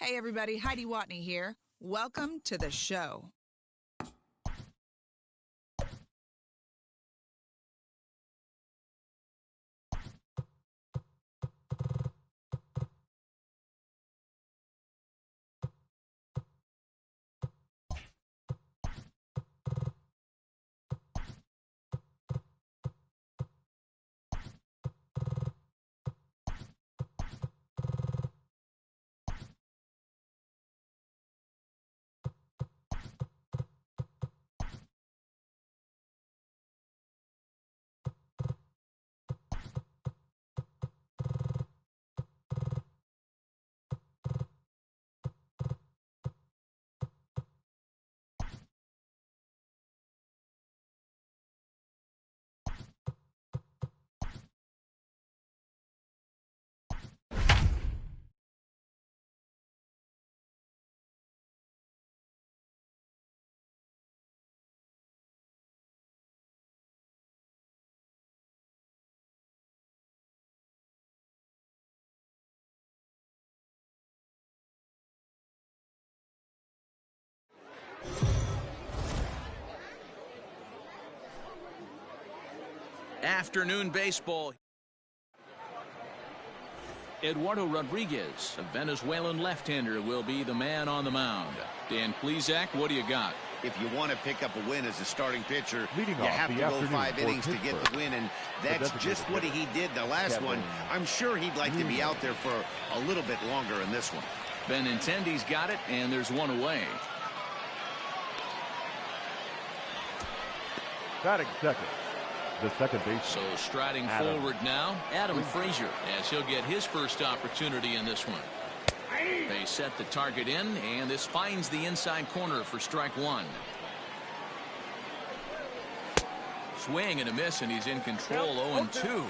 Hey everybody, Heidi Watney here. Welcome to the show. Afternoon baseball. Eduardo Rodriguez, a Venezuelan left-hander, will be the man on the mound. Dan Plesac, what do you got? If you want to pick up a win as a starting pitcher, Leading you off have to the go afternoon 5 innings for to get the Pittsburgh. win, and that's just what he did the last one. I'm sure he'd like to be out there for a little bit longer in this one. Benintendi's got it, and there's one away. Batting second, the second baseman. So striding Adam forward now, Adam Frazier, as he'll get his first opportunity in this one. They set the target in, and this finds the inside corner for strike one. Swing and a miss, and he's in control. 0-2.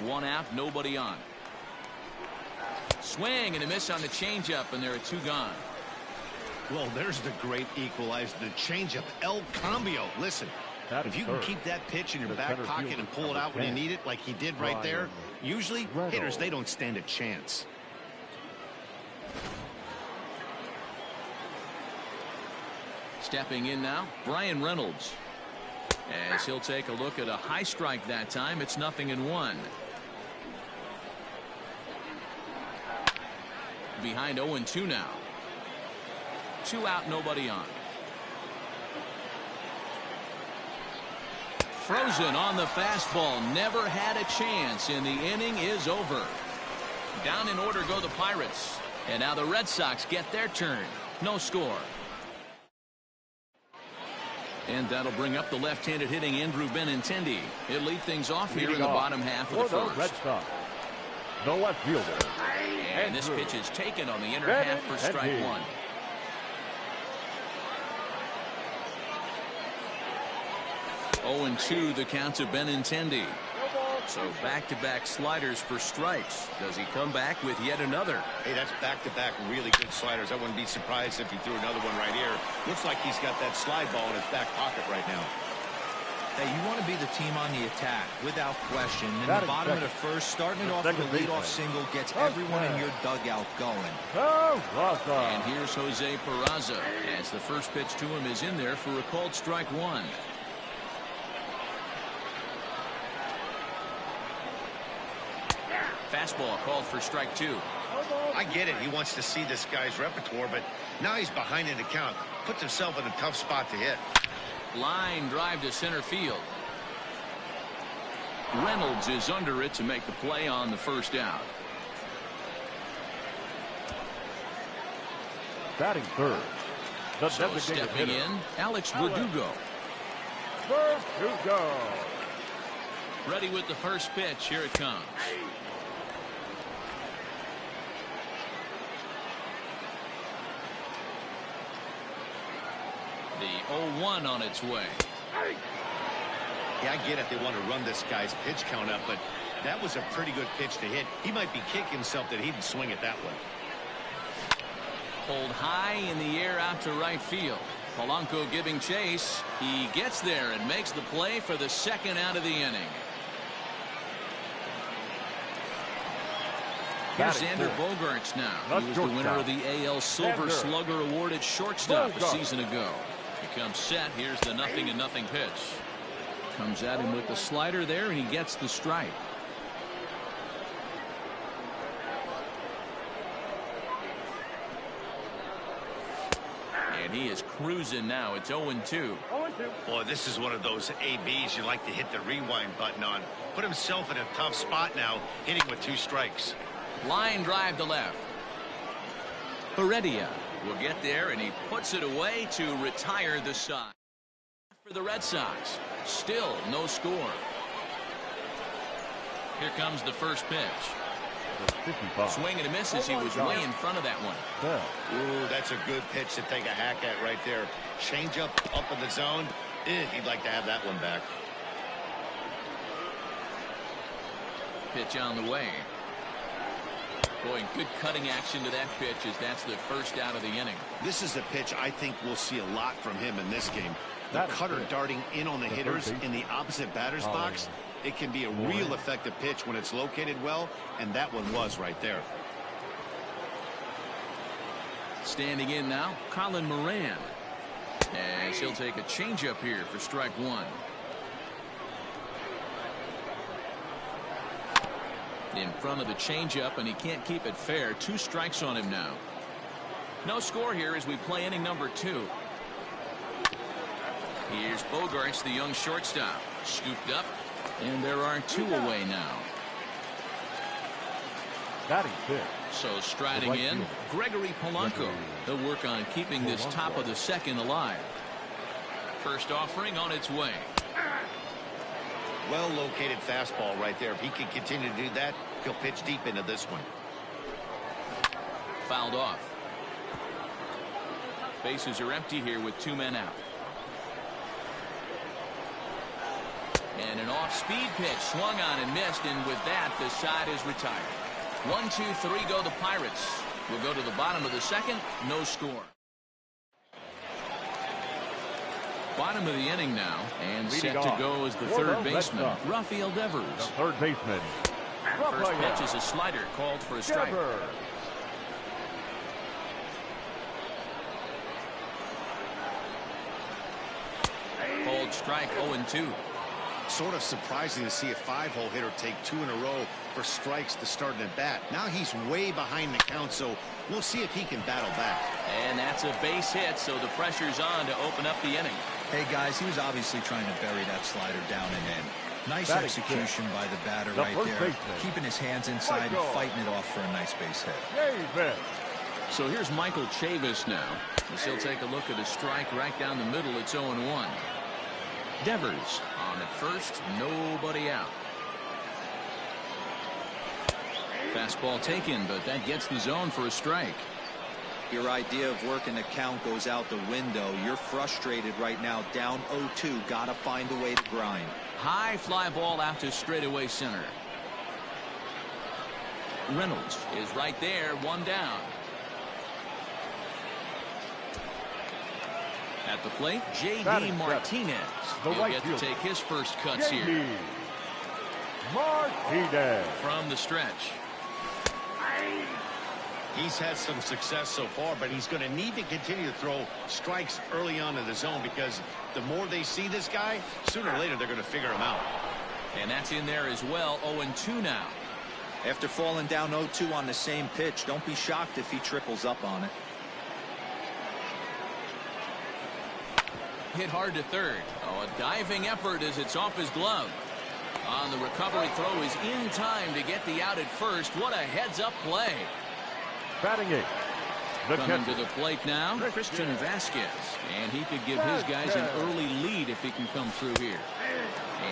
One out, nobody on. Swing and a miss on the changeup, and there are two gone. Well, there's the great equalizer, the changeup, El Cambio. Listen, if you can keep that pitch in your back pocket and pull it out when you need it, like he did right there, usually hitters, they don't stand a chance. Stepping in now, Brian Reynolds. As he'll take a look at a high strike that time, it's 0-1. Behind 0-2 now. 2 out, nobody on. Frozen on the fastball. Never had a chance, and the inning is over. Down in order go the Pirates. And now the Red Sox get their turn. No score. And that'll bring up the left-handed hitting Andrew Benintendi. He'll lead things off here in the bottom half of the first. Red Sox, the left fielder. And this pitch is taken on the inner half for strike one. Oh, 0-2 the count to Benintendi. So back-to-back sliders for strikes. Does he come back with yet another? Hey, that's back-to-back really good sliders. I wouldn't be surprised if he threw another one right here. Looks like he's got that slide ball in his back pocket right now. Hey, you want to be the team on the attack, without question. In the bottom of the first, starting it off with a leadoff single gets everyone in your dugout going. And here's Jose Peraza, as the first pitch to him is in there for a called strike one. Fastball called for strike two. I get it. He wants to see this guy's repertoire, but now he's behind in the count. Puts himself in a tough spot to hit. Line drive to center field. Reynolds is under it to make the play on the first out. Batting third, the So designated stepping hitter, in, Alex Verdugo. Verdugo. Ready with the first pitch. Here it comes. The 0-1 on its way. Yeah, I get it. They want to run this guy's pitch count up, but that was a pretty good pitch to hit. He might be kicking himself that he didn't swing it that way. Pulled high in the air out to right field. Polanco giving chase. He gets there and makes the play for the second out of the inning. Here's Xander Bogaerts now. He was the winner of the AL Silver Slugger Award at shortstop a season ago. He comes set. Here's the 0-0 pitch. Comes at him with the slider there, and he gets the strike. And he is cruising now. It's 0-2. Boy, this is one of those ABs you like to hit the rewind button on. Put himself in a tough spot now, hitting with 2 strikes. Line drive to left. Heredia will get there, and he puts it away to retire the side. For the Red Sox, still no score. Here comes the first pitch. Swing and a misses. He was way in front of that one. Ooh, that's a good pitch to take a hack at right there. Change up in the zone. He'd like to have that one back. Pitch on the way. Boy, good cutting action to that pitch as that's the first out of the inning. This is a pitch I think we'll see a lot from him in this game. The cutter darting in on the hitters in the opposite batter's box. It can be a real effective pitch when it's located well, and that one was right there. Standing in now, Colin Moran. As he'll take a changeup here for strike 1. In front of the changeup, and he can't keep it fair. 2 strikes on him now. No score here as we play inning number 2. Here's Bogaerts, the young shortstop. Scooped up, and there are 2 away now. So striding in, Gregory Polanco. He'll work on keeping this top of the second alive. First offering on its way. Well located fastball right there. If he can continue to do that, he'll pitch deep into this one. Fouled off. Bases are empty here with 2 men out. And an off-speed pitch swung on and missed, and with that the side is retired. 1, 2, 3 go the Pirates. We'll go to the bottom of the second. No score. Bottom of the inning now, and set to go is the third baseman, Rafael Devers. The third baseman. First pitch is a slider called for a strike. Called strike 0-2. Sort of surprising to see a 5-hole hitter take 2 in a row for strikes to start an at-bat. Now he's way behind the count, so we'll see if he can battle back. And that's a base hit, so the pressure's on to open up the inning. Hey, guys, he was obviously trying to bury that slider down and in. Nice execution by the batter right there. Keeping his hands inside and fighting it off for a nice base hit. So here's Michael Chavis now. As he'll take a look at a strike right down the middle. It's 0-1. Devers on at first, nobody out. Fastball taken, but that gets the zone for a strike. Your idea of working the count goes out the window. You're frustrated right now, down 0-2. Gotta find a way to grind. High fly ball out to straightaway center. Reynolds is right there, 1 down. At the plate, J.D. Martinez. He'll get to take his first cuts here. Martinez. From the stretch. He's had some success so far, but he's going to need to continue to throw strikes early on in the zone, because the more they see this guy, sooner or later they're going to figure him out. And that's in there as well. 0-2 now. After falling down 0-2 on the same pitch, don't be shocked if he triples up on it. Hit hard to third. Oh, a diving effort as it's off his glove. On the recovery throw is in time to get the out at first. What a heads-up play. Batting 8. Coming to the plate now, Christian Vasquez. And he could give his guys an early lead if he can come through here.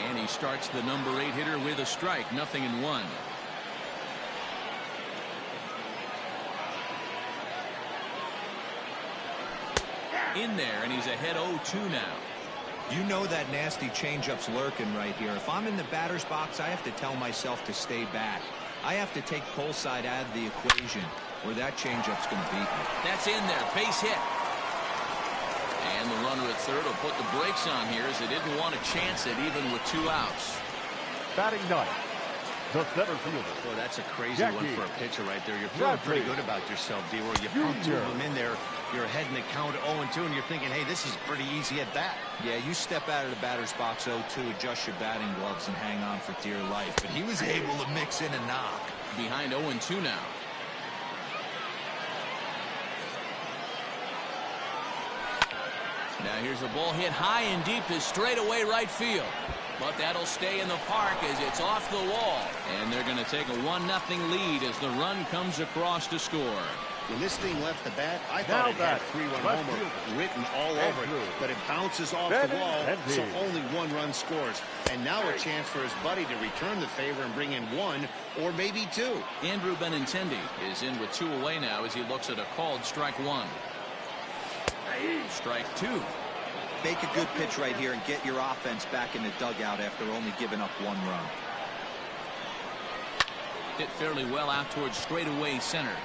And he starts the number 8 hitter with a strike. 0-1. In there, and he's ahead 0-2 now. You know that nasty changeup's lurking right here. If I'm in the batter's box, I have to tell myself to stay back. I have to take pull side out of the equation, or that changeup's going to beat me. That's in there. Base hit. And the runner at third will put the brakes on here as they didn't want to chance it even with 2 outs. Batting 9. The center fielder. Boy, that's a crazy one for a pitcher right there. You're feeling pretty good about yourself, D-Roy. You pump two of them in there. You're ahead in the count 0-2, and you're thinking, hey, this is pretty easy at bat. Yeah, you step out of the batter's box 0-2, adjust your batting gloves, and hang on for dear life. But he was able to mix in a knock. Behind 0-2 now. Now here's a ball hit high and deep to straightaway right field. But that'll stay in the park as it's off the wall. And they're going to take a 1-0 lead as the run comes across to score. When this thing left the bat, I thought it had 3-1 homer written all over it. But it bounces off the wall, so only 1 run scores. And now a chance for his buddy to return the favor and bring in 1 or maybe 2. Andrew Benintendi is in with 2 away now as he looks at a called strike 1. Strike 2. Make a good pitch right here and get your offense back in the dugout after only giving up 1 run. Hit fairly well out towards straightaway center.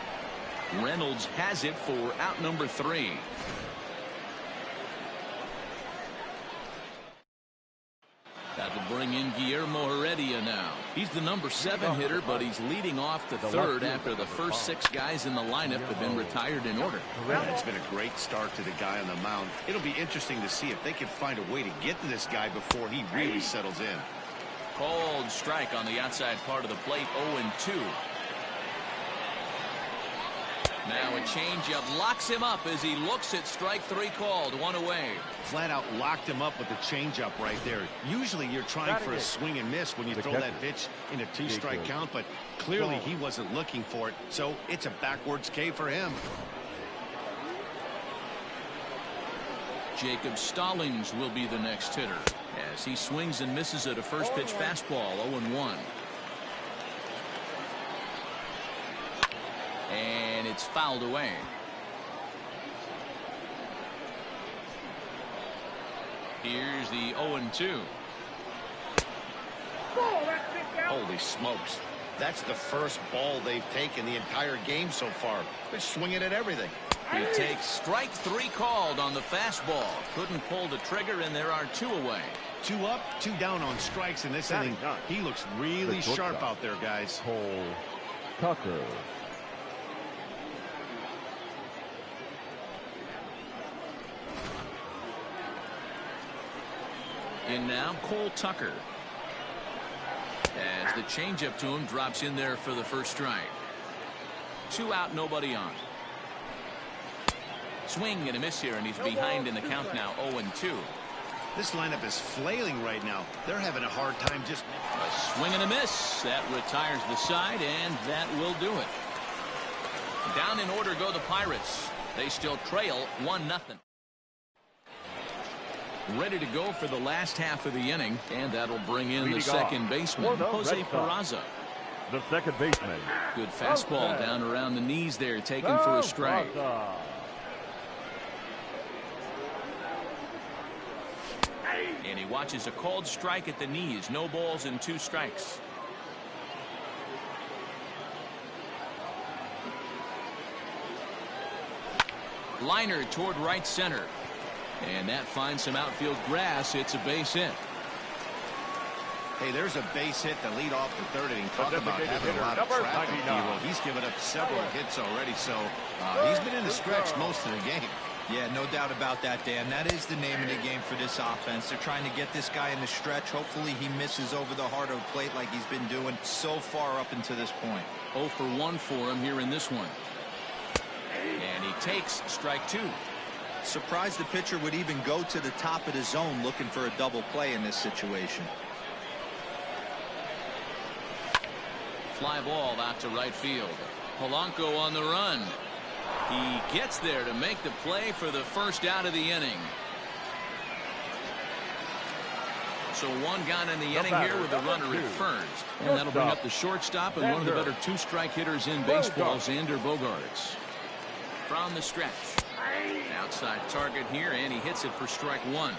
Reynolds has it for out number 3. Got to bring in Guillermo Heredia now. He's the number 7 hitter, but he's leading off the 3rd after the first 6 guys in the lineup have been retired in order. It's been a great start to the guy on the mound. It'll be interesting to see if they can find a way to get to this guy before he really settles in. Called strike on the outside part of the plate, 0-2. Now a changeup locks him up as he looks at strike 3 called, 1 away. Flat out locked him up with the changeup right there. Usually you're trying for a swing and miss when you throw that pitch in a 2-strike count, but clearly he wasn't looking for it, so it's a backwards K for him. Jacob Stallings will be the next hitter as he swings and misses at a first pitch fastball, 0-1. And it's fouled away. Here's the 0-2. Holy smokes. That's the first ball they've taken the entire game so far. They're swinging at everything. He takes strike 3 called on the fastball. Couldn't pull the trigger, and there are 2 away. 2 up, 2 down on strikes in this inning. He looks really sharp out there, guys. Cole Tucker. In now, Cole Tucker. As the changeup to him drops in there for the first strike. 2 out, nobody on. Swing and a miss here, and he's behind in the count now, 0-2. This lineup is flailing right now. They're having a hard time just... A swing and a miss. That retires the side, and that will do it. Down in order go the Pirates. They still trail 1-0. Ready to go for the last half of the inning, and that'll bring in the second baseman, Jose Peraza. The second baseman. Good fastball down around the knees there, taken for a strike. And he watches a called strike at the knees. No balls and 2 strikes. Liner toward right center. And that finds some outfield grass. It's a base hit. Hey, there's a base hit to lead off the 3rd inning. Talk about having a lot of traffic. He's given up several hits already, so he's been in the stretch most of the game. Yeah, no doubt about that, Dan. That is the name of the game for this offense. They're trying to get this guy in the stretch. Hopefully he misses over the heart of the plate like he's been doing so far up until this point. 0 for 1 for him here in this one. And he takes strike 2. Surprised the pitcher would even go to the top of the zone looking for a double play in this situation. Fly ball out to right field. Polanco on the run. He gets there to make the play for the first out of the inning. So 1 gone in the inning here with a runner at first. And that'll bring up the shortstop and one of the better 2-strike hitters in baseball, Xander Bogaerts. From the stretch. Outside target here, and he hits it for strike 1.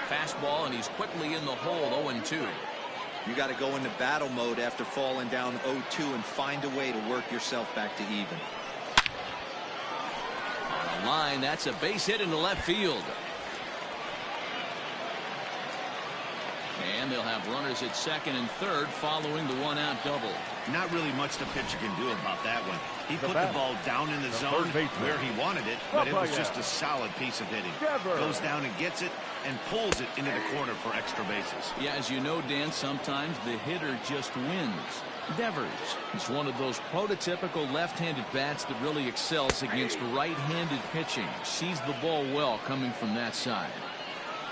Fastball, and he's quickly in the hole, 0-2. You got to go into battle mode after falling down 0-2 and find a way to work yourself back to even. On the line, that's a base hit into left field. And they'll have runners at second and third following the one-out double. Not really much the pitcher can do about that one. He put the ball down in the zone where he wanted it, but it was just a solid piece of hitting. Goes down and gets it and pulls it into the corner for extra bases. Yeah, as you know, Dan, sometimes the hitter just wins. Devers is one of those prototypical left-handed bats that really excels against right-handed pitching. Sees the ball well coming from that side.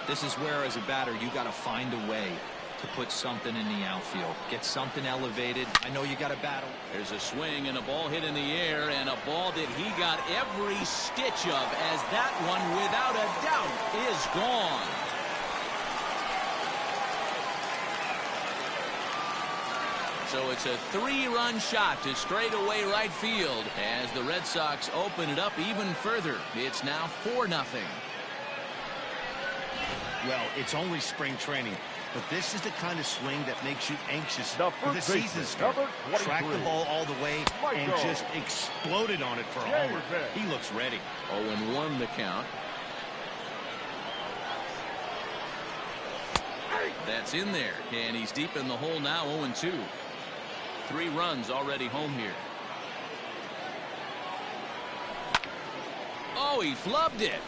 This is where, as a batter, you got to find a way to put something in the outfield. Get something elevated. I know you got to battle. There's a swing and a ball hit in the air, and a ball that he got every stitch of, as that one, without a doubt, is gone. So it's a 3-run shot to straightaway right field as the Red Sox open it up even further. It's now 4-0. Well, it's only spring training, but this is the kind of swing that makes you anxious for the season start. Track the ball all the way and just exploded on it for a homer. He looks ready. 0-1 the count. That's in there, and he's deep in the hole now. 0-2. 3 runs already home here. Oh, he flubbed it.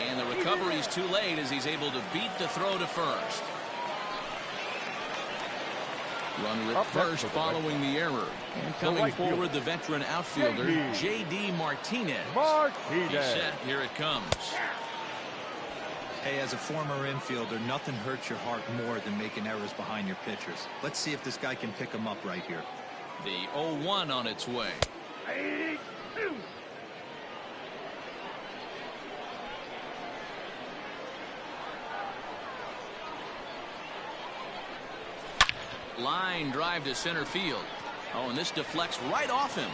And the recovery's too late as he's able to beat the throw to first. Runner at first following the error. And coming forward, the veteran outfielder, J.D. Martinez. He's set. Here it comes. Hey, as a former infielder, nothing hurts your heart more than making errors behind your pitchers. Let's see if this guy can pick them up right here. The 0-1 on its way. Line drive to center field. Oh, and this deflects right off him.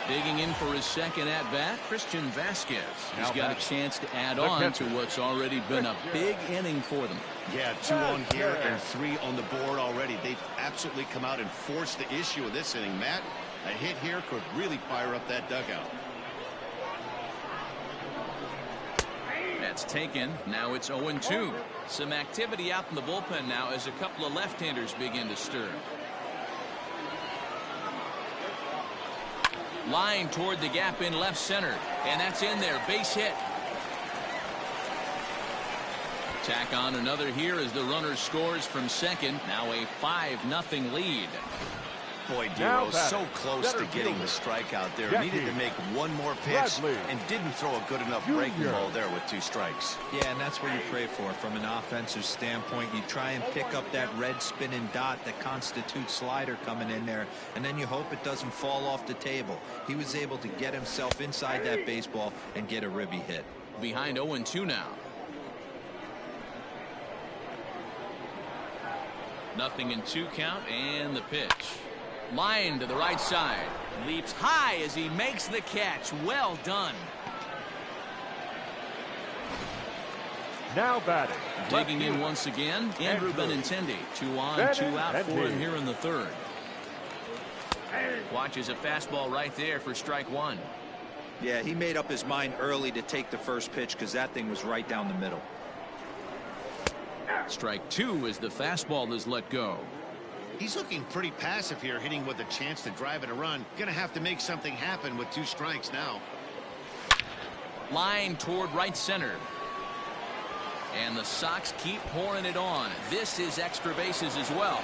Digging in for his second at-bat, Christian Vasquez. He's got a chance to add on to what's already been a big inning for them. Yeah, 2 on here and 3 on the board already. They've absolutely come out and forced the issue of this inning. Matt, a hit here could really fire up that dugout. That's taken. Now it's 0-2. Some activity out in the bullpen now as a couple of left-handers begin to stir. Line toward the gap in left center, and that's in there. Base hit. Tack on another here as the runner scores from second. Now a 5-0 lead. Boy, Dero, so close to getting the strikeout there. Needed to make one more pitch and didn't throw a good enough breaking ball there with 2 strikes. Yeah, and that's what you pray for from an offensive standpoint. You try and pick up that red spinning dot that constitutes slider coming in there, and then you hope it doesn't fall off the table. He was able to get himself inside that baseball and get a ribby hit. Behind 0-2 now. 0-2 count, and the pitch. Line to the right side. Leaps high as he makes the catch. Well done. Now batting. Digging in once again, Andrew Benintendi. 2 on, 2 out for him here in the third. Watches a fastball right there for strike 1. Yeah, he made up his mind early to take the first pitch because that thing was right down the middle. Strike 2 as the fastball is let go. He's looking pretty passive here, hitting with a chance to drive in a run. Gonna have to make something happen with 2 strikes now. Line toward right center. And the Sox keep pouring it on. This is extra bases as well.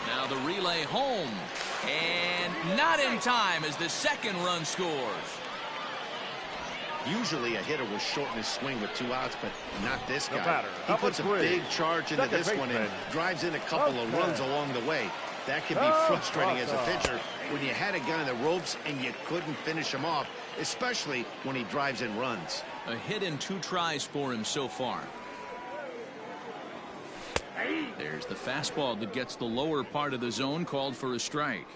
Now the relay home. And not in time as the second run scores. Usually a hitter will shorten his swing with 2 outs, but not this guy. He puts a big charge into this one and drives in a couple of runs along the way. That can be frustrating as a pitcher when you had a guy in the ropes and you couldn't finish him off, especially when he drives in runs. A hit in 2 tries for him so far. There's the fastball that gets the lower part of the zone, called for a strike.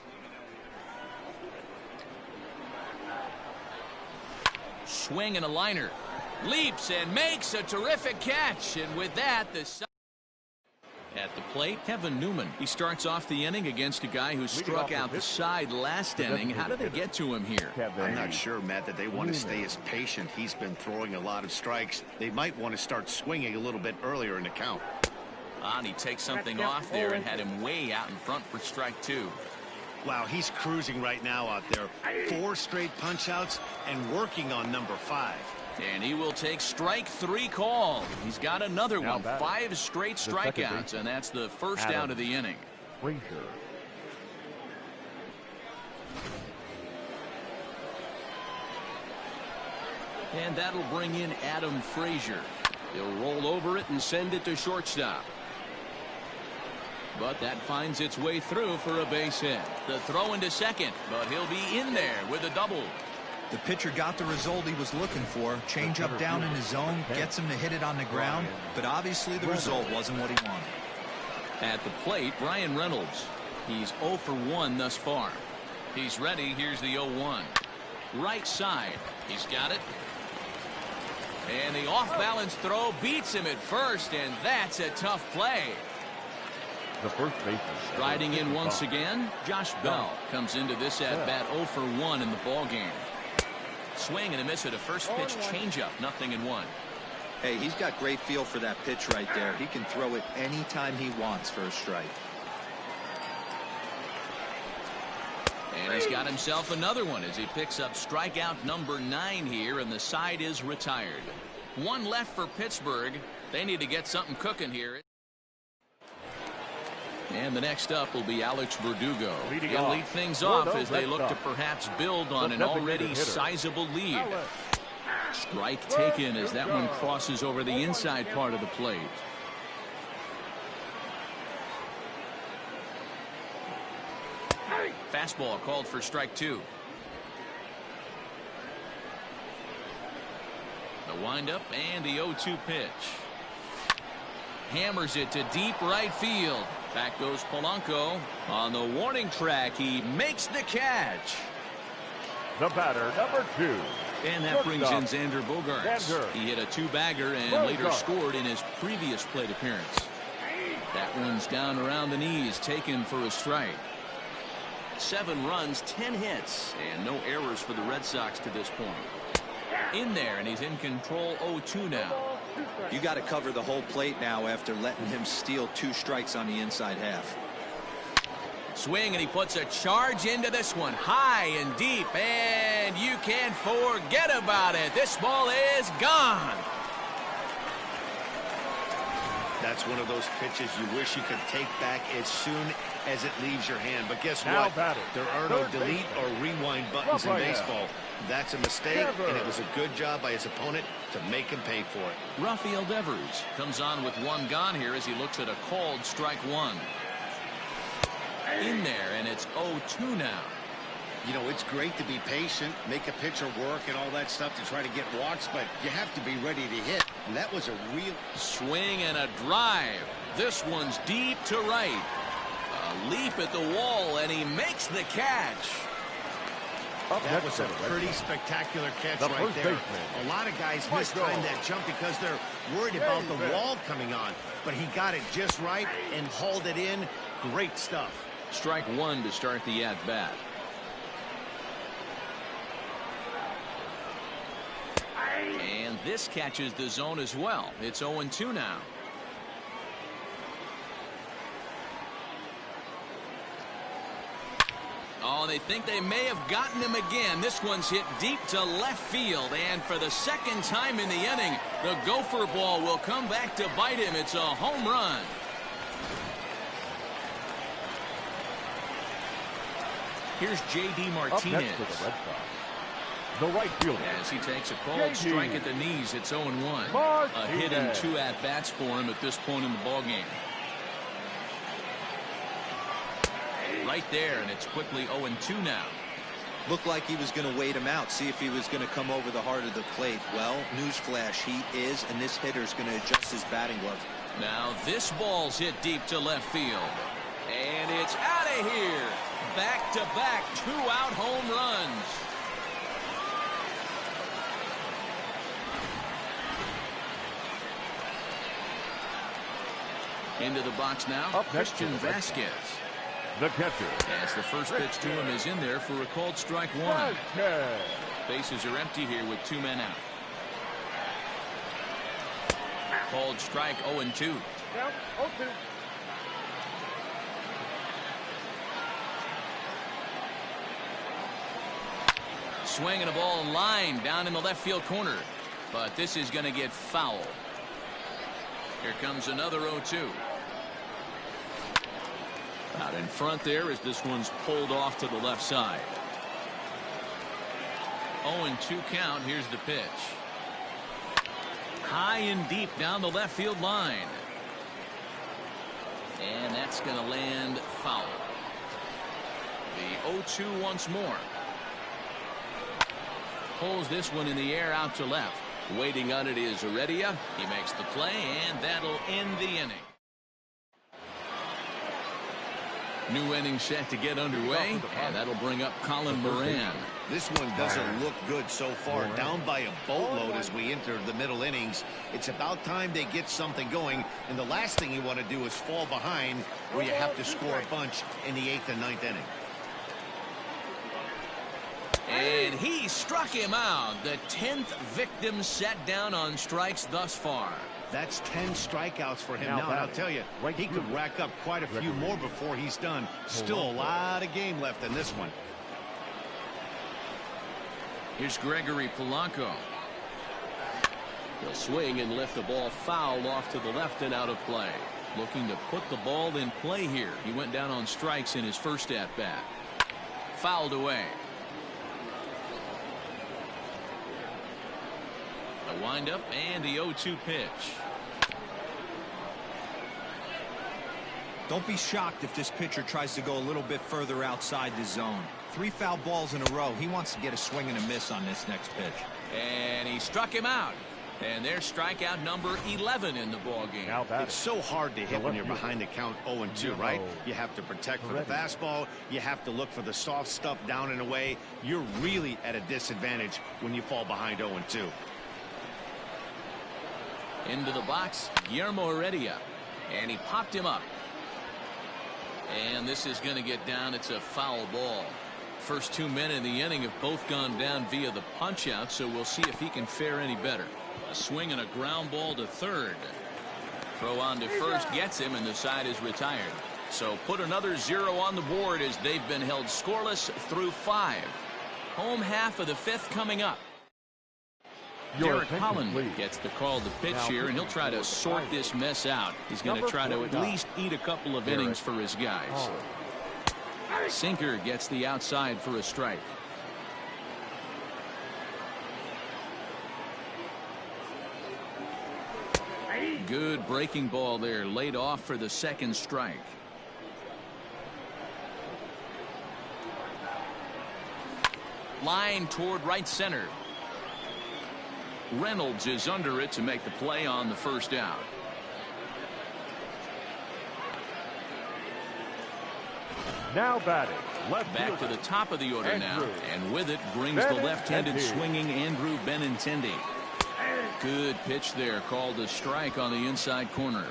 Swing and a liner. Leaps and makes a terrific catch, and with that, the at the plate, Kevin Newman. He starts off the inning against a guy who struck out the side last inning. How did they get to him here? I'm not sure, Matt, that they want to stay as patient. He's been throwing a lot of strikes. They might want to start swinging a little bit earlier in the count. And he takes something off there and had him way out in front for strike 2. Wow, he's cruising right now out there. 4 straight punch-outs and working on number 5. And he will take strike 3 call. He's got another one. 5 straight strikeouts, and that's the first out of the inning. Frazier. And that'll bring in Adam Frazier. He'll roll over it and send it to shortstop. But that finds its way through for a base hit. The throw into second, but he'll be in there with a double. The pitcher got the result he was looking for. Change up down in his zone, gets him to hit it on the ground, but obviously the result wasn't what he wanted. At the plate, Ryan Reynolds. He's 0 for 1 thus far. He's ready. Here's the 0-1. Right side. He's got it. And the off-balance throw beats him at first, and that's a tough play. The first baseman. Striding in once again, Josh Bell comes into this at-bat 0 for 1 in the ballgame. Swing and a miss at a first-pitch changeup, 0-1. Hey, he's got great feel for that pitch right there. He can throw it anytime he wants for a strike. And he's got himself another one as he picks up strikeout number 9 here, and the side is retired. 1 left for Pittsburgh. They need to get something cooking here. And the next up will be Alex Verdugo. He'll lead things off as they look to perhaps build on an already sizable lead. Strike taken as that one crosses over the inside part of the plate. Fastball called for strike 2. The windup and the 0-2 pitch. Hammers it to deep right field. Back goes Polanco. On the warning track, he makes the catch. The batter, number 2. And that brings in Xander Bogaerts. He hit a 2-bagger and later scored in his previous plate appearance. That one's down around the knees, taken for a strike. 7 runs, 10 hits, and no errors for the Red Sox to this point. In there, and he's in control 0-2 now. You got to cover the whole plate now after letting him steal 2 strikes on the inside half. Swing, and he puts a charge into this one, high and deep, and you can't forget about it. This ball is gone. That's one of those pitches you wish you could take back as soon as it leaves your hand. But guess what? There are no delete or rewind buttons in baseball. That's a mistake, and it was a good job by his opponent to make him pay for it. Rafael Devers comes on with 1 gone here as he looks at a called strike 1. In there, and it's 0-2 now. You know, it's great to be patient, make a pitcher work and all that stuff to try to get walks, but you have to be ready to hit. And that was a real swing and a drive. This one's deep to right. A leap at the wall, and he makes the catch. That was a pretty spectacular catch right there. A lot of guys mistime that jump because they're worried about the wall coming on. But he got it just right and hauled it in. Great stuff. Strike 1 to start the at-bat. And this catches the zone as well. It's 0-2 now. Oh, they think they may have gotten him again. This one's hit deep to left field. And for the second time in the inning, the gopher ball will come back to bite him. It's a home run. Here's J.D. Martinez. The right fielder. As he takes a called strike at the knees, it's 0-1. A hit and 2 at-bats for him at this point in the ballgame. Right there, and it's quickly 0-2 now. Looked like he was going to wait him out, see if he was going to come over the heart of the plate. Well, newsflash, he is, and this hitter's going to adjust his batting glove. Now this ball's hit deep to left field. And it's out of here. Back-to-back 2-out home runs. Into the box now, Christian Vasquez. The catcher. As the first pitch to him is in there for a called strike one. Bases are empty here with 2 men out. Called strike 0-2. Down 0-2. Swinging a ball line down in the left field corner. But this is going to get foul. Here comes another 0-2. Out in front there as this one's pulled off to the left side. 0-2 count. Here's the pitch. High and deep down the left field line. And that's going to land foul. The 0-2 once more. Pulls this one in the air out to left. Waiting on it is Heredia. He makes the play, and that'll end the inning. New inning set to get underway, and that'll bring up Colin Moran. This one doesn't look good so far. Down by a boatload as we enter the middle innings. It's about time they get something going, and the last thing you want to do is fall behind where you have to score a bunch in the 8th and 9th inning. And he struck him out. The 10th victim set down on strikes thus far. That's 10 strikeouts for him now. And I'll tell you, he could rack up quite a few more before he's done. Still a lot of game left in this one. Here's Gregory Polanco. He'll swing and lift the ball foul off to the left and out of play. Looking to put the ball in play here. He went down on strikes in his first at-bat. Fouled away. The windup and the 0-2 pitch. Don't be shocked if this pitcher tries to go a little bit further outside the zone. 3 foul balls in a row. He wants to get a swing and a miss on this next pitch. And he struck him out. And there's strikeout number 11 in the ballgame. It's so hard to hit when you're behind the count 0-2, right? You have to protect for the fastball. You have to look for the soft stuff down and away. You're really at a disadvantage when you fall behind 0-2. Into the box, Guillermo Heredia. And he popped him up. And this is going to get down. It's a foul ball. First 2 men in the inning have both gone down via the punch out, so we'll see if he can fare any better. A swing and a ground ball to third. Throw on to first gets him, and the side is retired. So put another 0 on the board as they've been held scoreless through 5. Home half of the 5th coming up. Derek Holland gets the call to pitch here, and he'll try to sort this mess out. He's going to try to at least eat a couple of innings for his guys. Sinker gets the outside for a strike. Good breaking ball there, laid off for the second strike. Line toward right center. Reynolds is under it to make the play on the first out. Now batting. Back to the top of the order now. And with it brings the left-handed swinging Andrew Benintendi. Good pitch there, called a strike on the inside corner.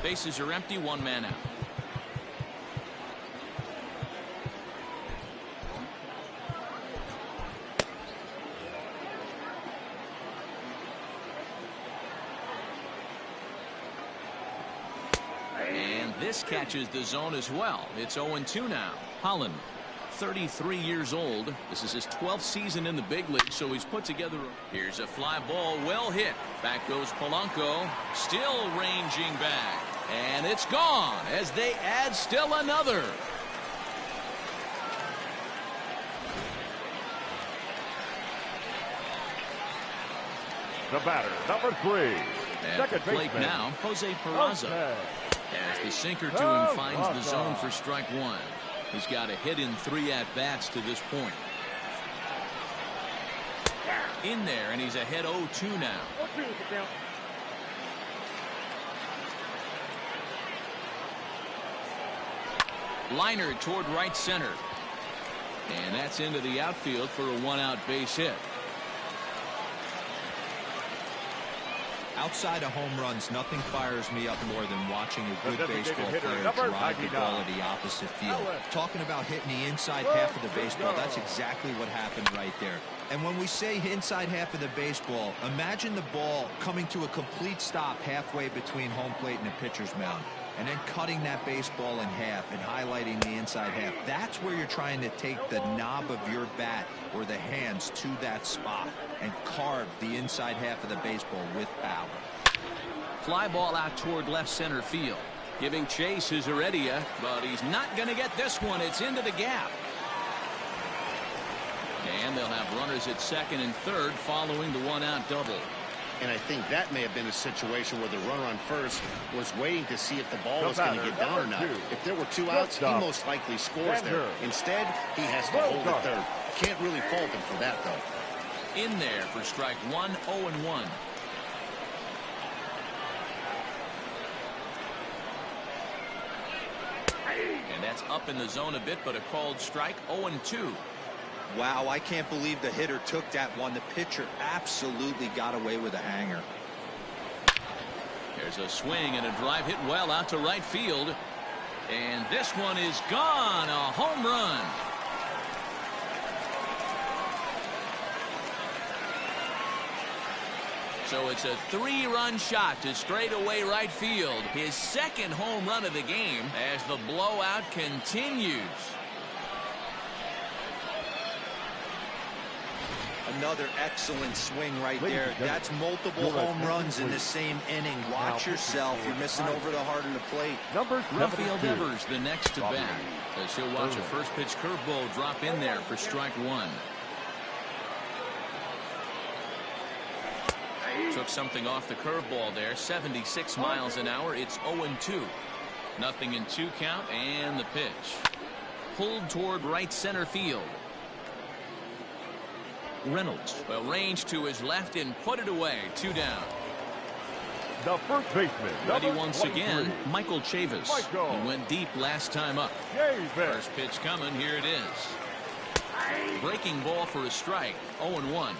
Bases are empty, 1 man out. And this catches the zone as well. It's 0-2 now. Holland, 33 years old. This is his 12th season in the big league, so he's put together. Here's a fly ball, well hit. Back goes Polanco, still ranging back. And it's gone as they add still another. The batter, number 3. At the plate now, Jose Peraza. As the sinker to him finds the zone for strike 1. He's got a hit in 3 at-bats to this point. In there, and he's ahead 0-2 now. Liner toward right center. And that's into the outfield for a 1-out base hit. Outside of home runs, nothing fires me up more than watching a good baseball player drive the ball to the opposite field. Talking about hitting the inside half of the baseball, that's exactly what happened right there. And when we say inside half of the baseball, imagine the ball coming to a complete stop halfway between home plate and the pitcher's mound, and then cutting that baseball in half and highlighting the inside half. That's where you're trying to take the knob of your bat or the hands to that spot and carve the inside half of the baseball with power. Fly ball out toward left center field. Giving chase is Heredia, but he's not going to get this one. It's into the gap. And they'll have runners at second and third following the one-out double. And I think that may have been a situation where the runner on first was waiting to see if the ball was going to get down or not. If there were two outs, he most likely scores there. Instead, he has to hold the third. Can't really fault him for that, though. In there for strike one, 0-1. And that's up in the zone a bit, but a called strike, 0-2. Wow, I can't believe the hitter took that one. The pitcher absolutely got away with a hanger. There's a swing and a drive hit well out to right field. And this one is gone. A home run. So it's a 3-run shot to straightaway right field. His second home run of the game as the blowout continues. Another excellent swing right there. That's multiple home runs in the same inning. Watch yourself. You're missing over the heart of the plate. Rafael Devers the next to bat, as he'll watch a first pitch curveball drop in there for strike one. Took something off the curveball there. 76 miles an hour. It's 0-2. Nothing in 2 count, and the pitch pulled toward right center field. Reynolds will range to his left and put it away. 2 down. The first baseman. Ready once again, Michael Chavis. He went deep last time up. First pitch coming. Here it is. Breaking ball for a strike. 0-1.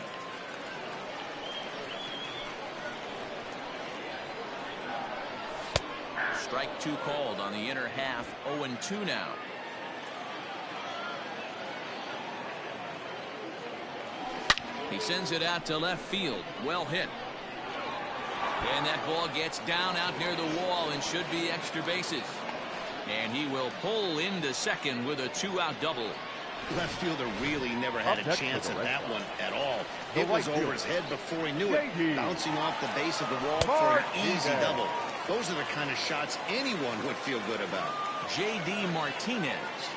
Strike 2 called on the inner half. 0-2 now. He sends it out to left field. Well hit. And that ball gets down out near the wall and should be extra bases. And he will pull into second with a 2-out double. Left fielder really never had a chance at that one at all. It was over his head before he knew it, bouncing off the base of the wall for an easy double. Those are the kind of shots anyone would feel good about. J.D. Martinez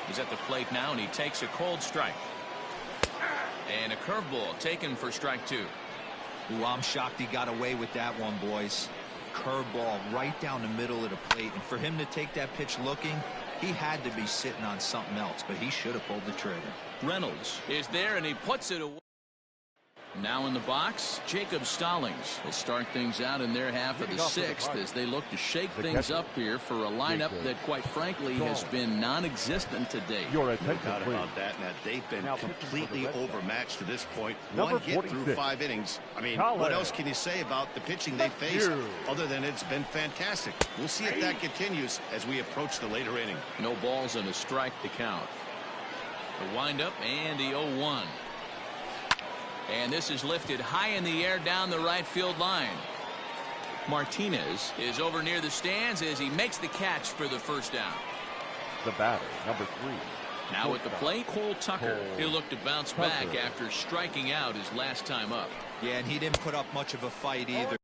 is at the plate now, and he takes a cold strike. And a curveball taken for strike 2. Ooh, I'm shocked he got away with that one, boys. Curveball right down the middle of the plate. And for him to take that pitch looking, he had to be sitting on something else, but he should have pulled the trigger. Reynolds is there, and he puts it away. Now in the box, Jacob Stallings will start things out in their half of the 6th as they look to shake things up here for a lineup that, quite frankly, has been non-existent to date. No doubt about that, Matt. They've been completely overmatched to this point. One hit through 5 innings. I mean, what else can you say about the pitching they faced other than it's been fantastic? We'll see if that continues as we approach the later inning. No balls and a strike to count. The windup and the 0-1. And this is lifted high in the air down the right field line. Martinez is over near the stands as he makes the catch for the first down. The batter, number 3. Now at the plate, Cole Tucker. He'll look to bounce back after striking out his last time up. Yeah, and he didn't put up much of a fight either.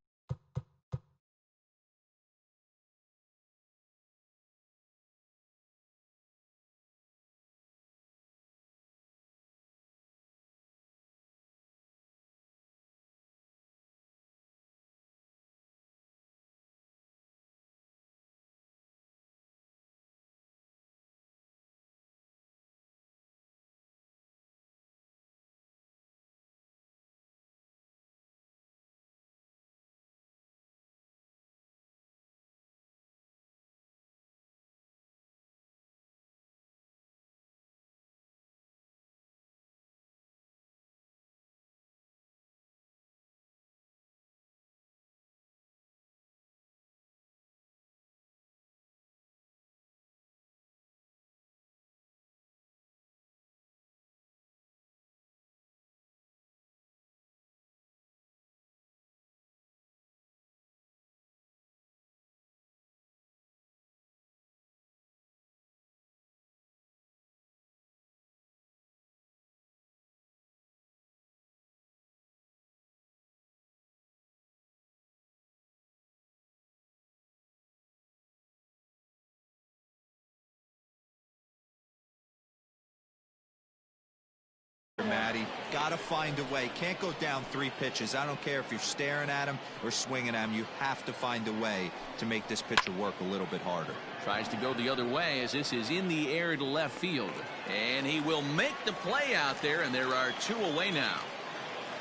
Matty. Got to find a way. Can't go down 3 pitches. I don't care if you're staring at him or swinging at him. You have to find a way to make this pitcher work a little bit harder. Tries to go the other way as this is in the air to left field. And he will make the play out there, and there are 2 away now.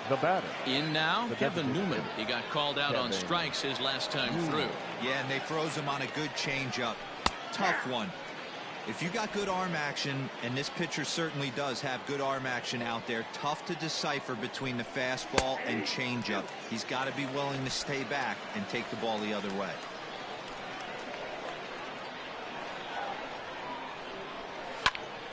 The batter. In now, Kevin Newman. He got called out on strikes his last time through. Yeah, and they froze him on a good changeup. Tough one. If you got good arm action, and this pitcher certainly does have good arm action out there, tough to decipher between the fastball and changeup. He's got to be willing to stay back and take the ball the other way.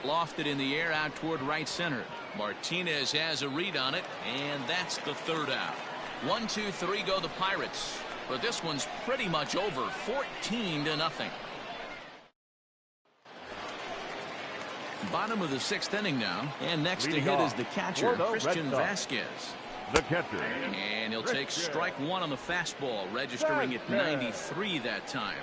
Lofted in the air out toward right center. Martinez has a read on it, and that's the 3rd out. 1, 2, 3 go the Pirates. But this one's pretty much over, 14-0. Bottom of the 6th inning now, and next to hit is the catcher, Christian Vasquez. The catcher. And he'll take strike 1 on the fastball, registering at 93 that time.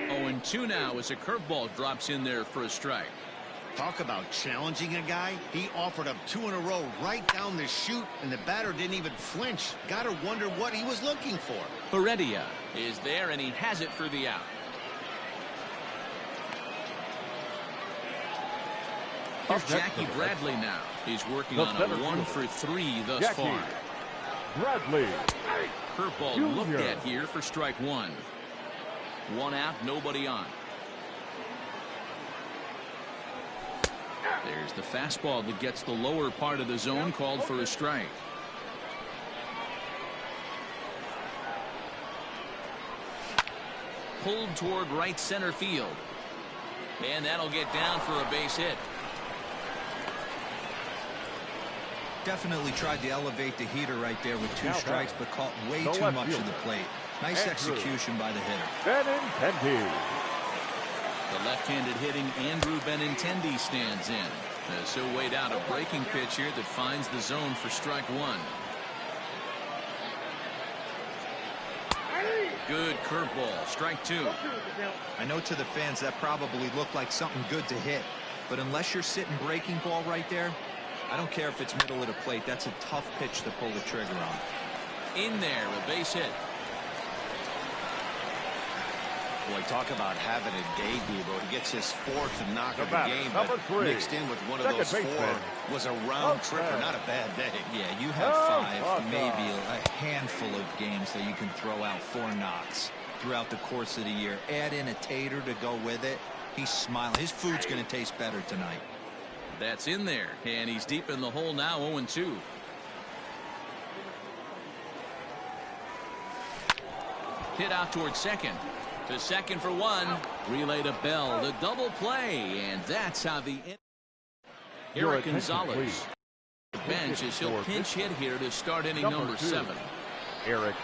0-2 now as a curveball drops in there for a strike. Talk about challenging a guy. He offered up 2 in a row right down the chute, and the batter didn't even flinch. Gotta wonder what he was looking for. Heredia is there, and he has it for the out. Here's Jackie Bradley now. He's working on a 1 for 3 thus far. Bradley. Curveball looked at here for strike 1. 1 out, nobody on. There's the fastball that gets the lower part of the zone, called for a strike. Pulled toward right center field. And that'll get down for a base hit. Definitely tried to elevate the heater right there with 2 strikes, but caught way too much of the plate. Nice execution by the hitter. Benintendi. The left-handed hitting Andrew Benintendi stands in. So weighed out a breaking pitch here that finds the zone for strike 1. Good curveball, strike 2. I know to the fans that probably looked like something good to hit, but unless you're sitting breaking ball right there, I don't care if it's middle of the plate. That's a tough pitch to pull the trigger on. In there, a base hit. Boy, talk about having a day, Debo. He gets his 4th knock of the game, but mixed in with one of those 4 was a round tripper. Not a bad day. Yeah, you have 5, maybe a handful of games that you can throw out 4 knocks throughout the course of the year. Add in a tater to go with it. He's smiling. His food's going to taste better tonight. That's in there, and he's deep in the hole now, 0-2. Hit out toward second. To second for 1. Relay to Bell. The double play, and that's how the Eric Gonzalez. The bench as he'll pinch hit here to start inning number 7. Eric.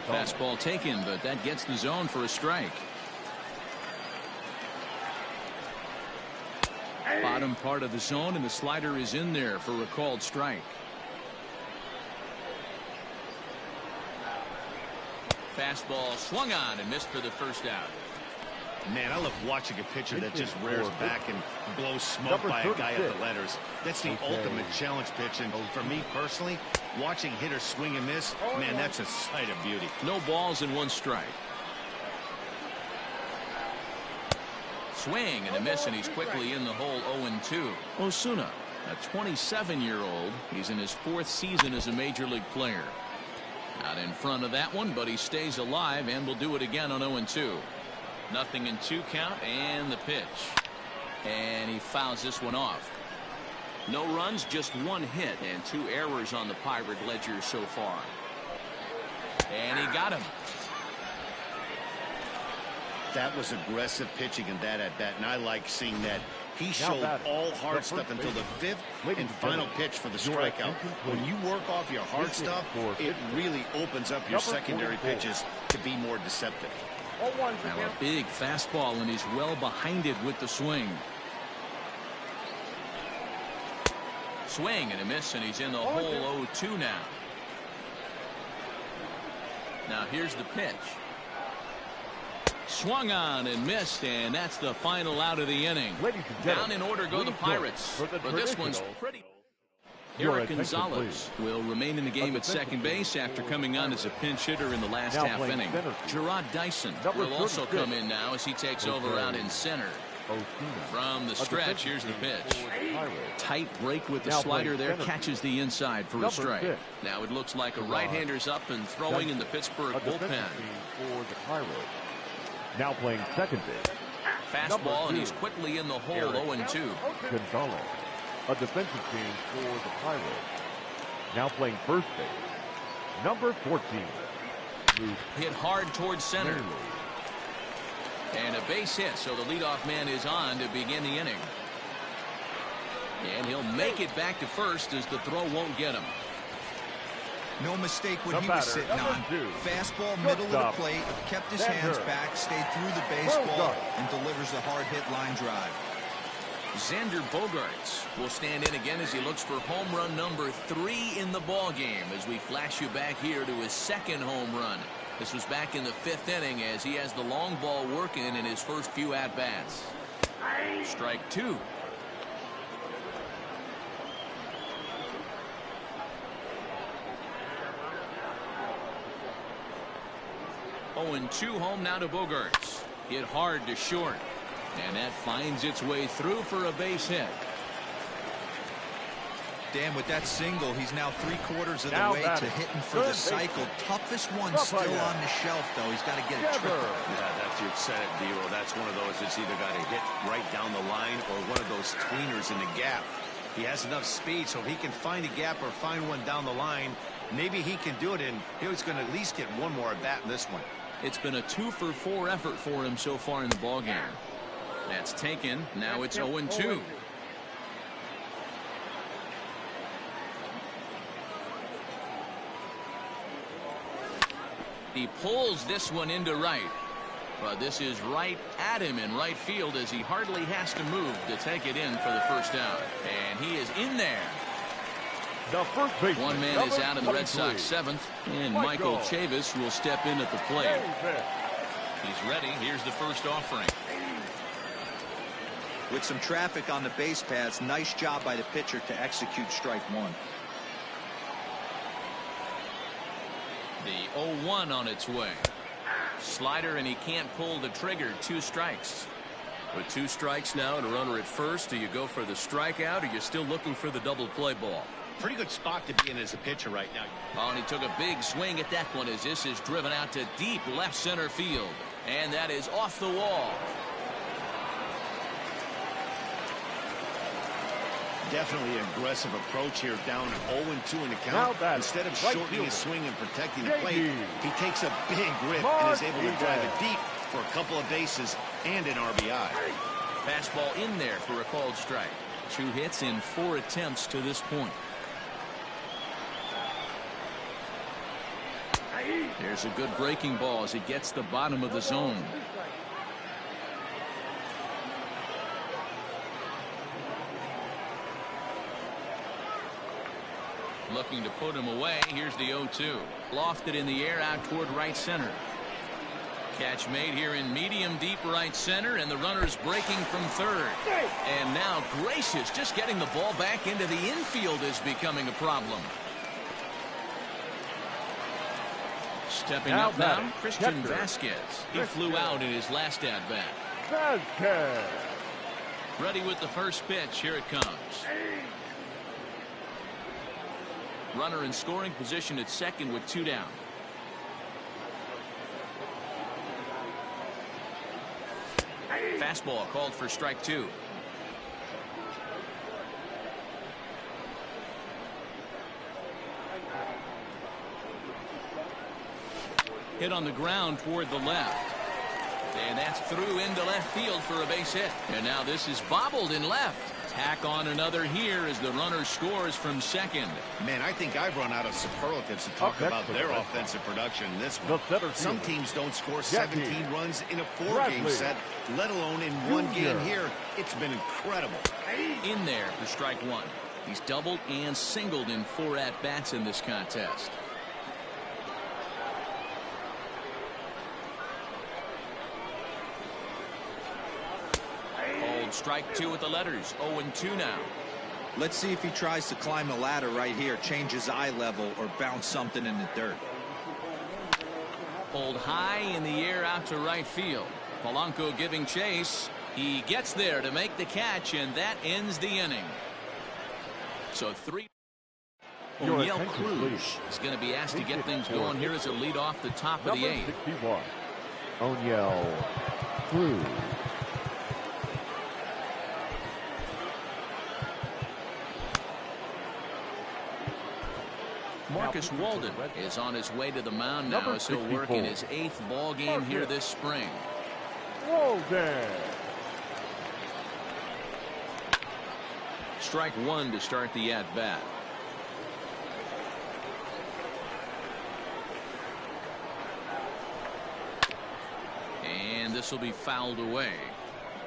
Fastball taken, but that gets the zone for a strike. Bottom part of the zone, and the slider is in there for a called strike. Fastball swung on and missed for the 1st out. Man, I love watching a pitcher that just rears back and blows smoke by a guy at the letters. That's the ultimate challenge pitch, and for me personally, watching hitters swing and miss, man, that's a sight of beauty. No balls and 1 strike. Swing and a miss, and he's quickly in the hole. 0-2. Osuna, a 27-year-old. He's in his 4th season as a major league player. Out in front of that one, but he stays alive and will do it again on 0-2. 0-2 count, and the pitch. And he fouls this one off. No runs, just 1 hit, and 2 errors on the Pirate ledger so far. And he got him. That was aggressive pitching in that at bat, and I like seeing that. He showed all hard stuff until the 5th and final pitch for the strikeout. When you work off your hard stuff, it really opens up your secondary pitches to be more deceptive. Now a big fastball, and he's well behind it with the swing. Swing and a miss, and he's in the hole. 0-2 now. Now here's the pitch. Swung on and missed, and that's the final out of the inning. Down in order go the Pirates, but this one's pretty. Eric Gonzalez will remain in the game at second base after coming on as a pinch hitter in the last half inning. Gerard Dyson will also come in now as he takes over out in center. From the stretch, here's the pitch. Tight break with the slider there, catches the inside for a strike. Now it looks like a right-hander's up and throwing in the Pittsburgh bullpen. Now playing second base. Fastball, and he's quickly in the hole, 0-2. Gonzalez, a defensive change for the Pirates. Now playing first base. Number 14. Hit hard towards center. And a base hit, so the leadoff man is on to begin the inning. And he'll make it back to first as the throw won't get him. No mistake what he was sitting on. Fastball, middle of the plate, kept his hands back, stayed through the baseball, and delivers a hard-hit line drive. Xander Bogaerts will stand in again as he looks for home run number 3 in the ball game as we flash you back here to his second home run. This was back in the 5th inning as he has the long ball working in his first few at-bats. Strike 2. And 2 home now to Bogaerts. Hit hard to short. And that finds its way through for a base hit. Dan, with that single, he's now 3/4 of the way to hitting for the cycle. Toughest one still on the shelf, though. He's got to get it triple. Yeah, that's your set it, D-Roll. That's one of those that's either got to hit right down the line or one of those tweeners in the gap. He has enough speed, so if he can find a gap or find one down the line, maybe he can do it, and he's going to at least get one more at bat in this one. It's been a 2-for-4 effort for him so far in the ballgame. That's taken. Now it's 0-2. He pulls this one into right. But this is right at him in right field as he hardly has to move to take it in for the first out. And he is in there. The first baseman, one man is out in the Red Sox 7th, and Michael Chavis will step in at the plate. He's ready. Here's the first offering. With some traffic on the base paths, nice job by the pitcher to execute strike 1. The 0-1 on its way. Slider, and he can't pull the trigger. 2 strikes. With 2 strikes now and a runner at first, do you go for the strikeout, or you're still looking for the double play ball? Pretty good spot to be in as a pitcher right now. Oh, and he took a big swing at that one as this is driven out to deep left center field. And that is off the wall. Definitely aggressive approach here, down 0-2 in the count. Instead of shortening his swing and protecting the plate, he takes a big rip and is able to drive it deep for a couple of bases and an RBI. Fastball in there for a called strike. 2 hits in 4 attempts to this point. There's a good breaking ball as he gets the bottom of the zone. Looking to put him away. Here's the 0-2. Lofted in the air out toward right center. Catch made here in medium deep right center, and the runner's breaking from third. And now Gracious just getting the ball back into the infield is becoming a problem. Stepping up now, Christian Vasquez. He flew out in his last at-bat. Vasquez. Ready with the first pitch. Here it comes. Runner in scoring position at second with 2 down. Fastball called for strike 2. Hit on the ground toward the left. And that's through into left field for a base hit. And now this is bobbled in left. Tack on another here as the runner scores from second. Man, I think I've run out of superlatives to talk about their offensive production in this one. Some teams don't score 17 runs in a 4-game set, let alone in 1 game here. It's been incredible. In there for strike 1. He's doubled and singled in 4 at-bats in this contest. Strike two with the letters. 0-2 now. Let's see if he tries to climb the ladder right here, change his eye level, or bounce something in the dirt. Pulled high in the air out to right field. Polanco giving chase. He gets there to make the catch, and that ends the inning. So three. O'Neill Cruz is going to be asked to get things going here as a lead off the top of the eighth. 61. O'Neill Cruz. Marcus Walden is on his way to the mound now as he'll work in his 8th ball game here this spring. Walden. Strike one to start the at-bat. And this will be fouled away.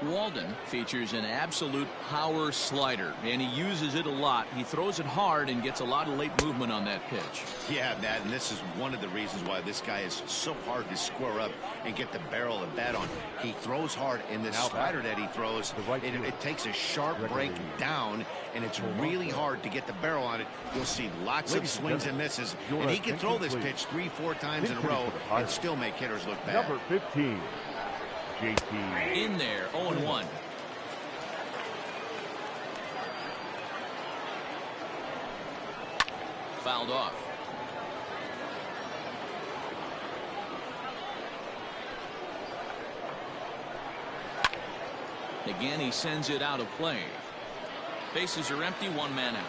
Walden features an absolute power slider, and he uses it a lot. He throws it hard and gets a lot of late movement on that pitch. Yeah, Matt, and this is one of the reasons why this guy is so hard to square up and get the barrel of bat on. He throws hard, and this slider that he throws, it takes a sharp break down, and it's really hard to get the barrel on it. You'll see lots of swings and misses, and he can throw this pitch 3-4 times in a row and still make hitters look bad. Number 15. JT. In there, 0-1. Fouled off. Again, he sends it out of play. Bases are empty, one man out.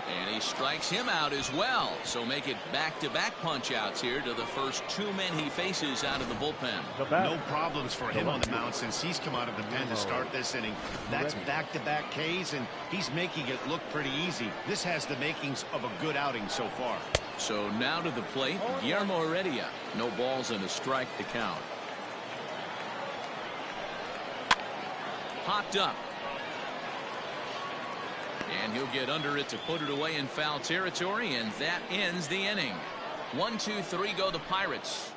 And he strikes him out as well. So make it back-to-back punch-outs here to the first two men he faces out of the bullpen. No problems for him on the mound since he's come out of the pen to start this inning. That's back-to-back Ks, and he's making it look pretty easy. This has the makings of a good outing so far. So now to the plate, Guillermo Heredia. No balls and a strike to count. Popped up. And he'll get under it to put it away in foul territory, and that ends the inning. 1-2-3 go the Pirates.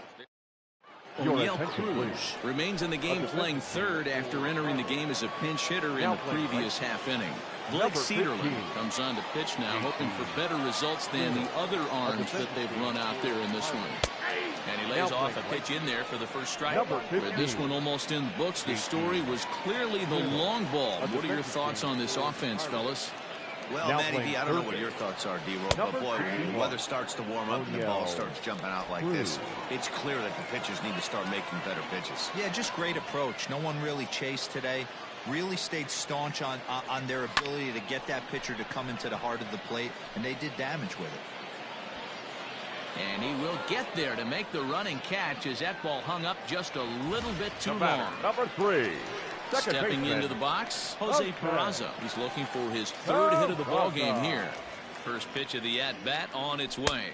O'Neill Cruz remains in the game playing third after entering the game as a pinch hitter in the previous half inning. Blake Cederlin comes on to pitch now, hoping for better results than the other arms that they've run out there in this one. And he lays off a pitch in there for the first strike. With this one almost in the books, the story was clearly the long ball. What are your thoughts on this offense, fellas? Well, Matty B, I don't know what your thoughts are, D-Roll, but boy, when the weather starts to warm up and the ball starts jumping out like this, it's clear that the pitchers need to start making better pitches. Yeah, just great approach. No one really chased today. Really stayed staunch on their ability to get that pitcher to come into the heart of the plate, and they did damage with it. And he will get there to make the running catch as that ball hung up just a little bit too long. Number 3. Stepping into the box, Jose Peraza. He's looking for his third hit of the ball game here. First pitch of the at-bat on its way.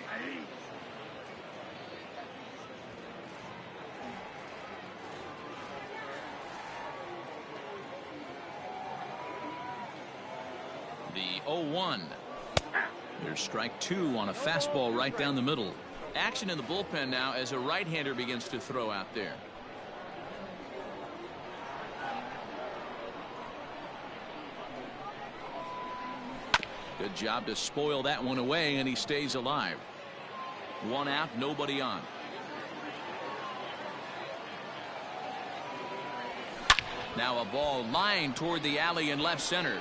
The 0-1. There's strike two on a fastball right down the middle. Action in the bullpen now as a right-hander begins to throw out there. Good job to spoil that one away, and he stays alive. One out, nobody on. Now a ball lined toward the alley in left center.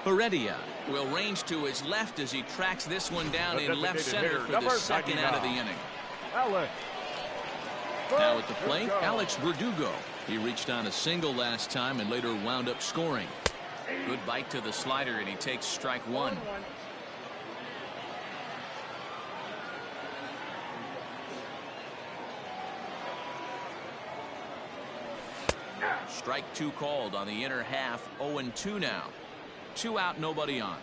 Heredia will range to his left as he tracks this one down in left center for the second out of the inning. Now at the plate, Alex Verdugo. He reached on a single last time and later wound up scoring. Good bite to the slider, and he takes strike one. Strike two called on the inner half. 0-2 now. 2 out, nobody on.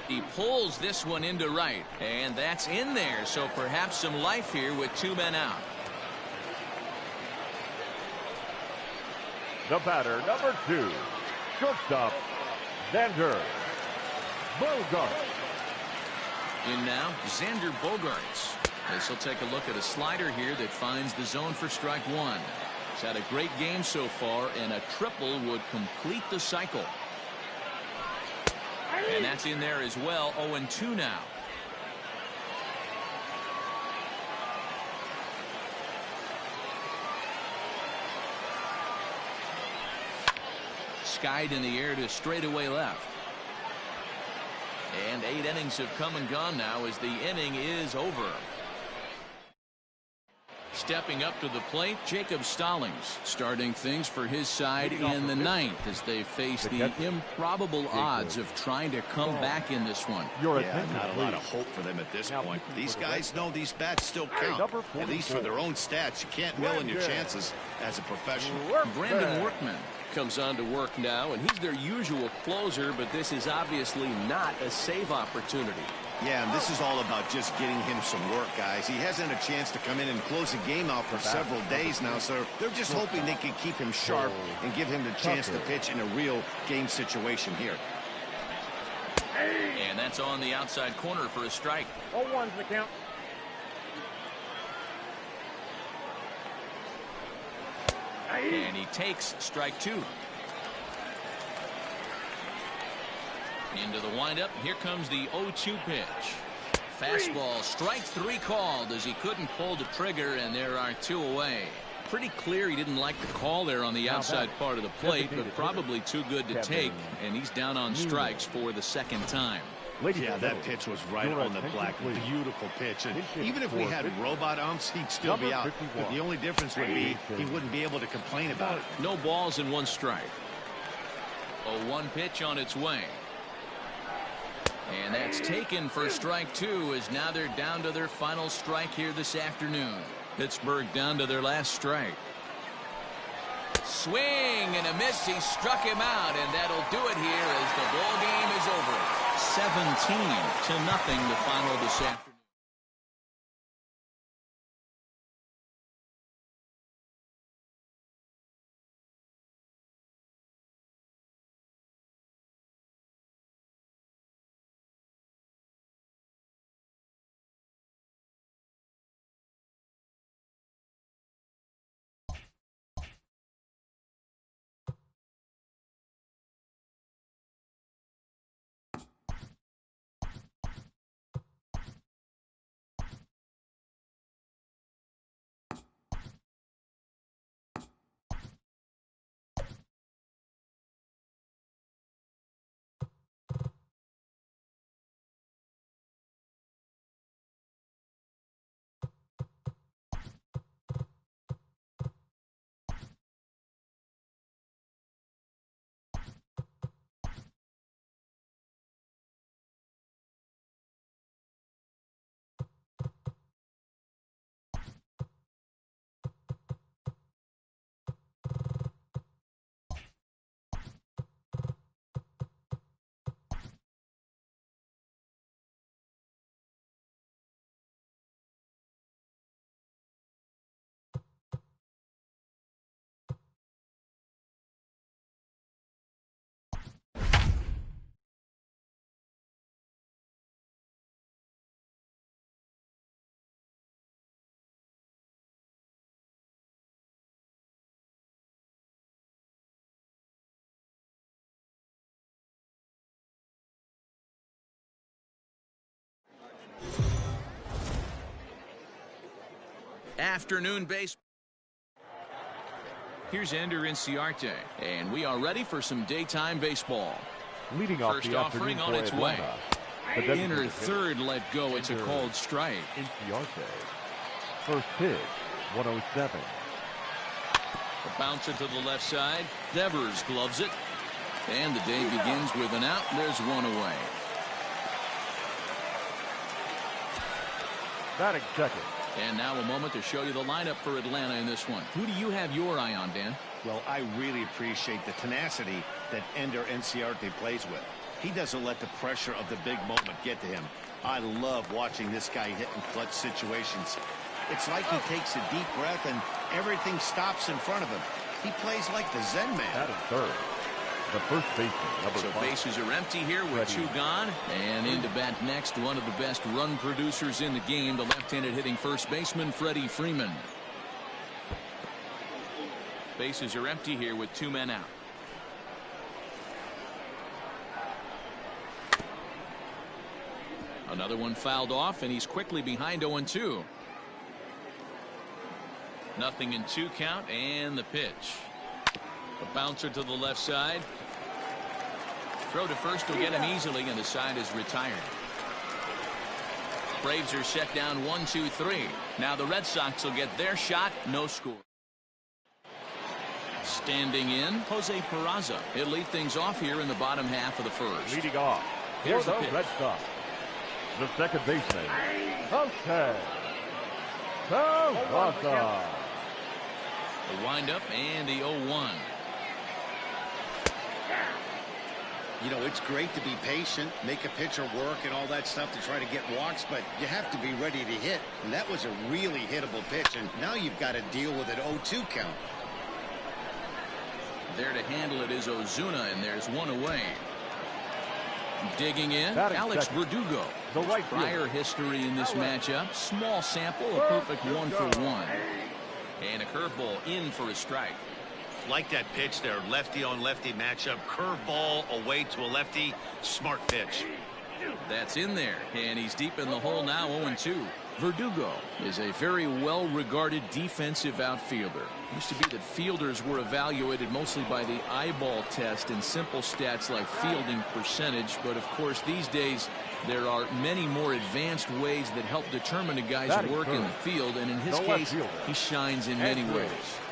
He pulls this one into right, and that's in there, so perhaps some life here with 2 men out. The batter, number 2, shortstop, Xander Bogaerts. In now, Xander Bogaerts. This will take a look at a slider here that finds the zone for strike one. He's had a great game so far, and a triple would complete the cycle. And that's in there as well. 0-2 now. Skied in the air to straightaway left. And 8 innings have come and gone now as the inning is over. Stepping up to the plate, Jacob Stallings, starting things for his side in the ninth as they face the improbable odds of trying to come back in this one. Yeah, not a lot of hope for them at this point. These guys know these bats still count, at least for their own stats. You can't mill in your chances as a professional. Brandon Workman comes on to work now, and he's their usual closer, but this is obviously not a save opportunity. Yeah, and this is all about just getting him some work, guys. He hasn't a chance to come in and close a game out for several days now, so they're just hoping they can keep him sharp and give him the chance to pitch in a real game situation here. And that's on the outside corner for a strike. 0-1's the count. And he takes strike two. Into the windup. Here comes the 0-2 pitch. Fastball, strike three called as he couldn't pull the trigger, and there are 2 away. Pretty clear he didn't like the call there on the outside part of the plate, but probably too good to take, and he's down on strikes for the second time. Yeah, that pitch was right on the black. Beautiful pitch. And even if we had robot umps, he'd still be out. But the only difference would be he wouldn't be able to complain about it. No balls and 1 strike. 0-1 pitch on its way. And that's taken for strike two, as now they're down to their final strike here this afternoon. Pittsburgh down to their last strike. Swing and a miss. He struck him out, and that'll do it here as the ball game is over. 17-0 the final this afternoon. Afternoon baseball. Here's Ender Inciarte, and we are ready for some daytime baseball. Leading off First the offering on its way. Inner third let go. It's a called strike. Inciarte. First pitch, 107. A bouncer to the left side. Devers gloves it. And the day begins with an out. There's 1 away. Batting second. And now a moment to show you the lineup for Atlanta in this one. Who do you have your eye on, Dan? Well, I really appreciate the tenacity that Ender Inciarte plays with. He doesn't let the pressure of the big moment get to him. I love watching this guy hit in clutch situations. It's like he takes a deep breath and everything stops in front of him. He plays like the Zen man. Batting third. the first baseman, number 5. So bases are empty here with 2 gone. And in to bat next, one of the best run producers in the game, the left-handed hitting first baseman, Freddie Freeman. Bases are empty here with 2 men out. Another one fouled off, and he's quickly behind 0-2. Nothing in 2 count, and the pitch. A bouncer to the left side. Throw to first will get him easily, and the side is retired. Braves are set down 1-2-3. Now the Red Sox will get their shot. No score. Standing in, Jose Peraza. He'll lead things off here in the bottom half of the first. Leading off Here's for the the pitch. Red Sox, the second baseman, Jose Peraza. The windup and the 0-1. You know, it's great to be patient, make a pitcher work and all that stuff to try to get walks, but you have to be ready to hit. And that was a really hittable pitch, and now you've got to deal with an 0-2 count. There to handle it is Ozuna, and there's one away. Digging in, Batting Alex second, Verdugo. the right fielder. Prior history in this matchup. Small sample, a perfect 1-for-1. And a curveball in for a strike. Like that pitch there, lefty on lefty matchup, curveball away to a lefty, smart pitch. That's in there, and he's deep in the hole now, 0-2. Verdugo is a very well-regarded defensive outfielder. Used to be that fielders were evaluated mostly by the eyeball test and simple stats like fielding percentage, but of course these days there are many more advanced ways that help determine a guy's work in the field, and in his case he shines in many ways.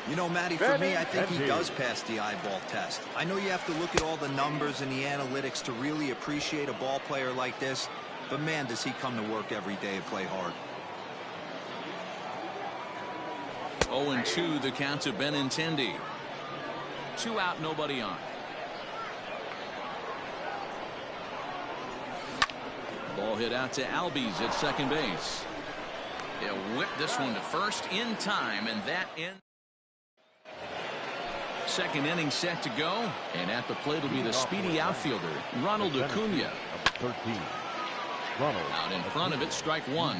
You know, Matty, for me, I think he does pass the eyeball test. I know you have to look at all the numbers and the analytics to really appreciate a ball player like this, but man, does he come to work every day and play hard. 0-2 the count to Benintendi. 2 out, nobody on. Ball hit out to Albies at second base. They'll whip this one to first in time, and that ends. Second inning set to go, and at the plate will be the speedy outfielder, Ronald Acuna. 13. Ronald. Out in front of it, strike 1.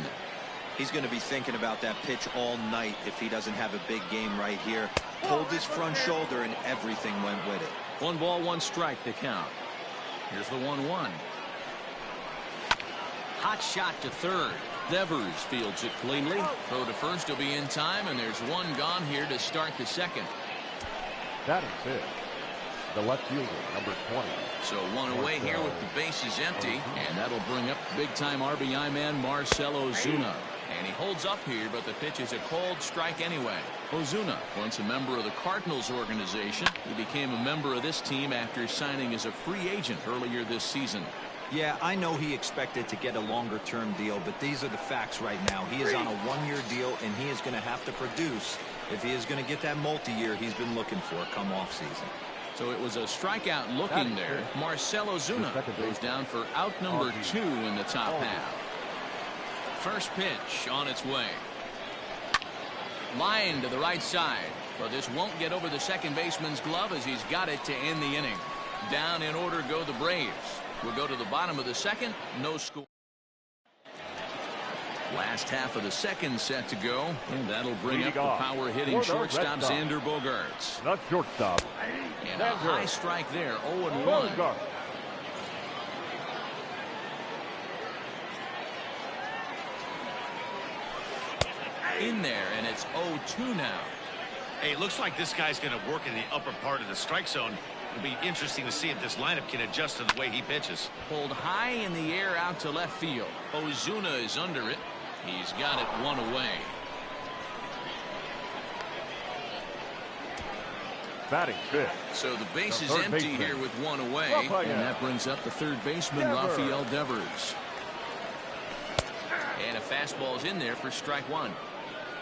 He's going to be thinking about that pitch all night if he doesn't have a big game right here. Pulled his front shoulder, and everything went with it. 1 ball, 1 strike to count. Here's the 1-1. Hot shot to third. Devers fields it cleanly. Throw to first will be in time, and there's 1 gone here to start the second. Batting fifth, the left fielder, number 20. So 1 away here with the bases empty, and that'll bring up big-time RBI man Marcell Ozuna. And he holds up here, but the pitch is a cold strike anyway. Ozuna, once a member of the Cardinals organization, he became a member of this team after signing as a free agent earlier this season. Yeah, I know he expected to get a longer-term deal, but these are the facts right now. He is on a 1-year deal, and he is going to have to produce if he is going to get that multi-year he's been looking for come off season. So it was a strikeout looking there. Marcell Ozuna goes down for out number 2 in the top half. First pitch on its way. Line to the right side, but this won't get over the second baseman's glove as he's got it to end the inning. Down in order go the Braves. We'll go to the bottom of the second. No score. Last half of the second set to go, and that'll bring up the power-hitting shortstop Xander Bogaerts. Not shortstop. And a high strike there, 0-1. In there, and it's 0-2 now. Hey, it looks like this guy's going to work in the upper part of the strike zone. It'll be interesting to see if this lineup can adjust to the way he pitches. Pulled high in the air out to left field. Ozuna is under it. He's got it 1 away. Batting fifth. So the base is empty here with 1 away, and that brings up the third baseman, Rafael Devers. And a fastball is in there for strike 1.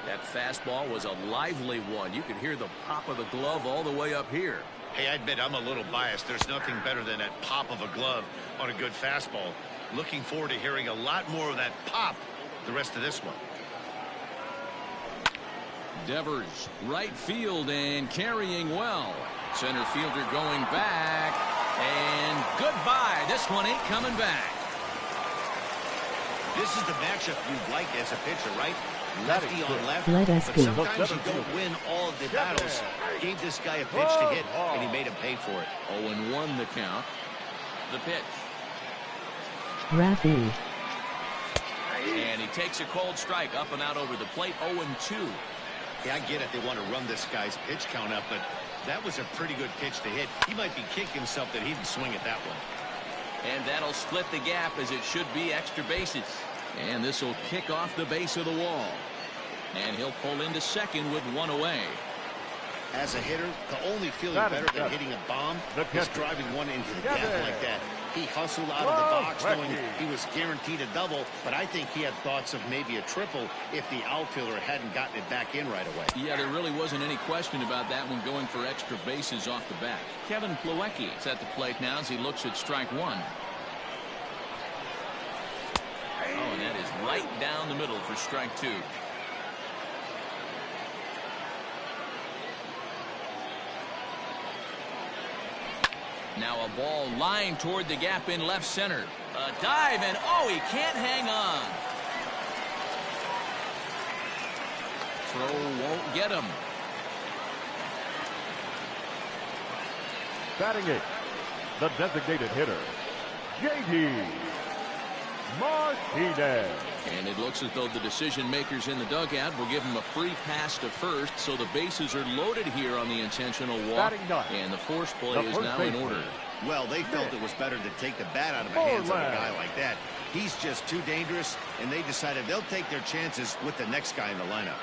That fastball was a lively one. You could hear the pop of the glove all the way up here. Hey, I admit I'm a little biased. There's nothing better than that pop of a glove on a good fastball. Looking forward to hearing a lot more of that pop the rest of this one. Devers, right field and carrying well. Center fielder going back. And goodbye. This one ain't coming back. This is the matchup you'd like as a pitcher, right? Lefty on left, Let us but go. sometimes you don't win all of the battles. Gave this guy a pitch to hit, and he made him pay for it. 0-1 the count. The pitch. Rafi. And he takes a cold strike up and out over the plate. 0-2. Yeah, I get it. They want to run this guy's pitch count up, but that was a pretty good pitch to hit. He might be kicking himself that he didn't swing at that one. And that'll split the gap as it should be extra bases. And this will kick off the base of the wall. And he'll pull into second with one away. As a hitter, the only feeling better than hitting a bomb is driving one into the gap like that. He hustled out of the box knowing he was guaranteed a double, but I think he had thoughts of maybe a triple if the outfielder hadn't gotten it back in right away. Yeah, there really wasn't any question about that one going for extra bases off the bat. Kevin Plawecki is at the plate now as he looks at strike one. Oh, and that is right down the middle for strike two. Now a ball lined toward the gap in left center. A dive, and oh, he can't hang on. Throw won't get him. Batting it, the designated hitter, J.D. Martinez. And it looks as though the decision makers in the dugout will give him a free pass to first, so the bases are loaded here on the intentional walk, and the force play is now in order. Well, they felt it was better to take the bat out of the hands of a guy like that. He's just too dangerous, and they decided they'll take their chances with the next guy in the lineup.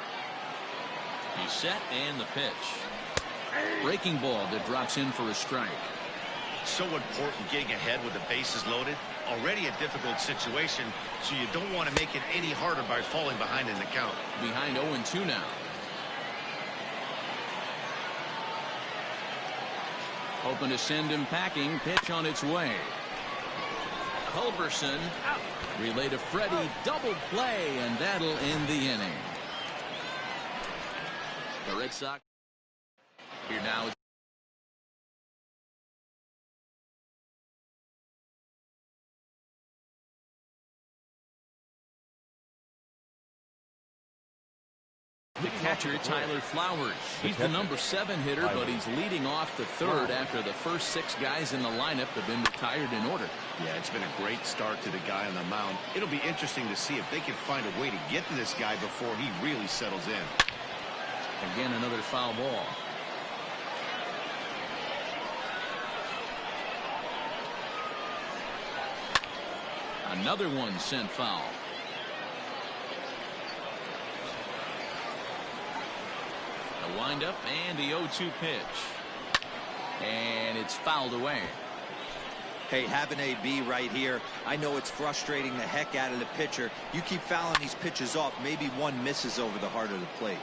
He's set, and the pitch. Breaking ball that drops in for a strike. So important getting ahead with the bases loaded. Already a difficult situation, so you don't want to make it any harder by falling behind in the count. Behind 0-2 now. Hoping to send him packing. Pitch on its way. Culberson out. Relay to Freddie. Double play, and that'll end the inning. The Red Sox here now. The catcher, Tyler Flowers. He's the number 7 hitter, but he's leading off the third after the first 6 guys in the lineup have been retired in order. Yeah, it's been a great start to the guy on the mound. It'll be interesting to see if they can find a way to get to this guy before he really settles in. Again, another foul ball. Another one sent foul. A windup and the 0-2 pitch. And it's fouled away. Hey, having AB right here, I know it's frustrating the heck out of the pitcher. You keep fouling these pitches off, maybe one misses over the heart of the plate.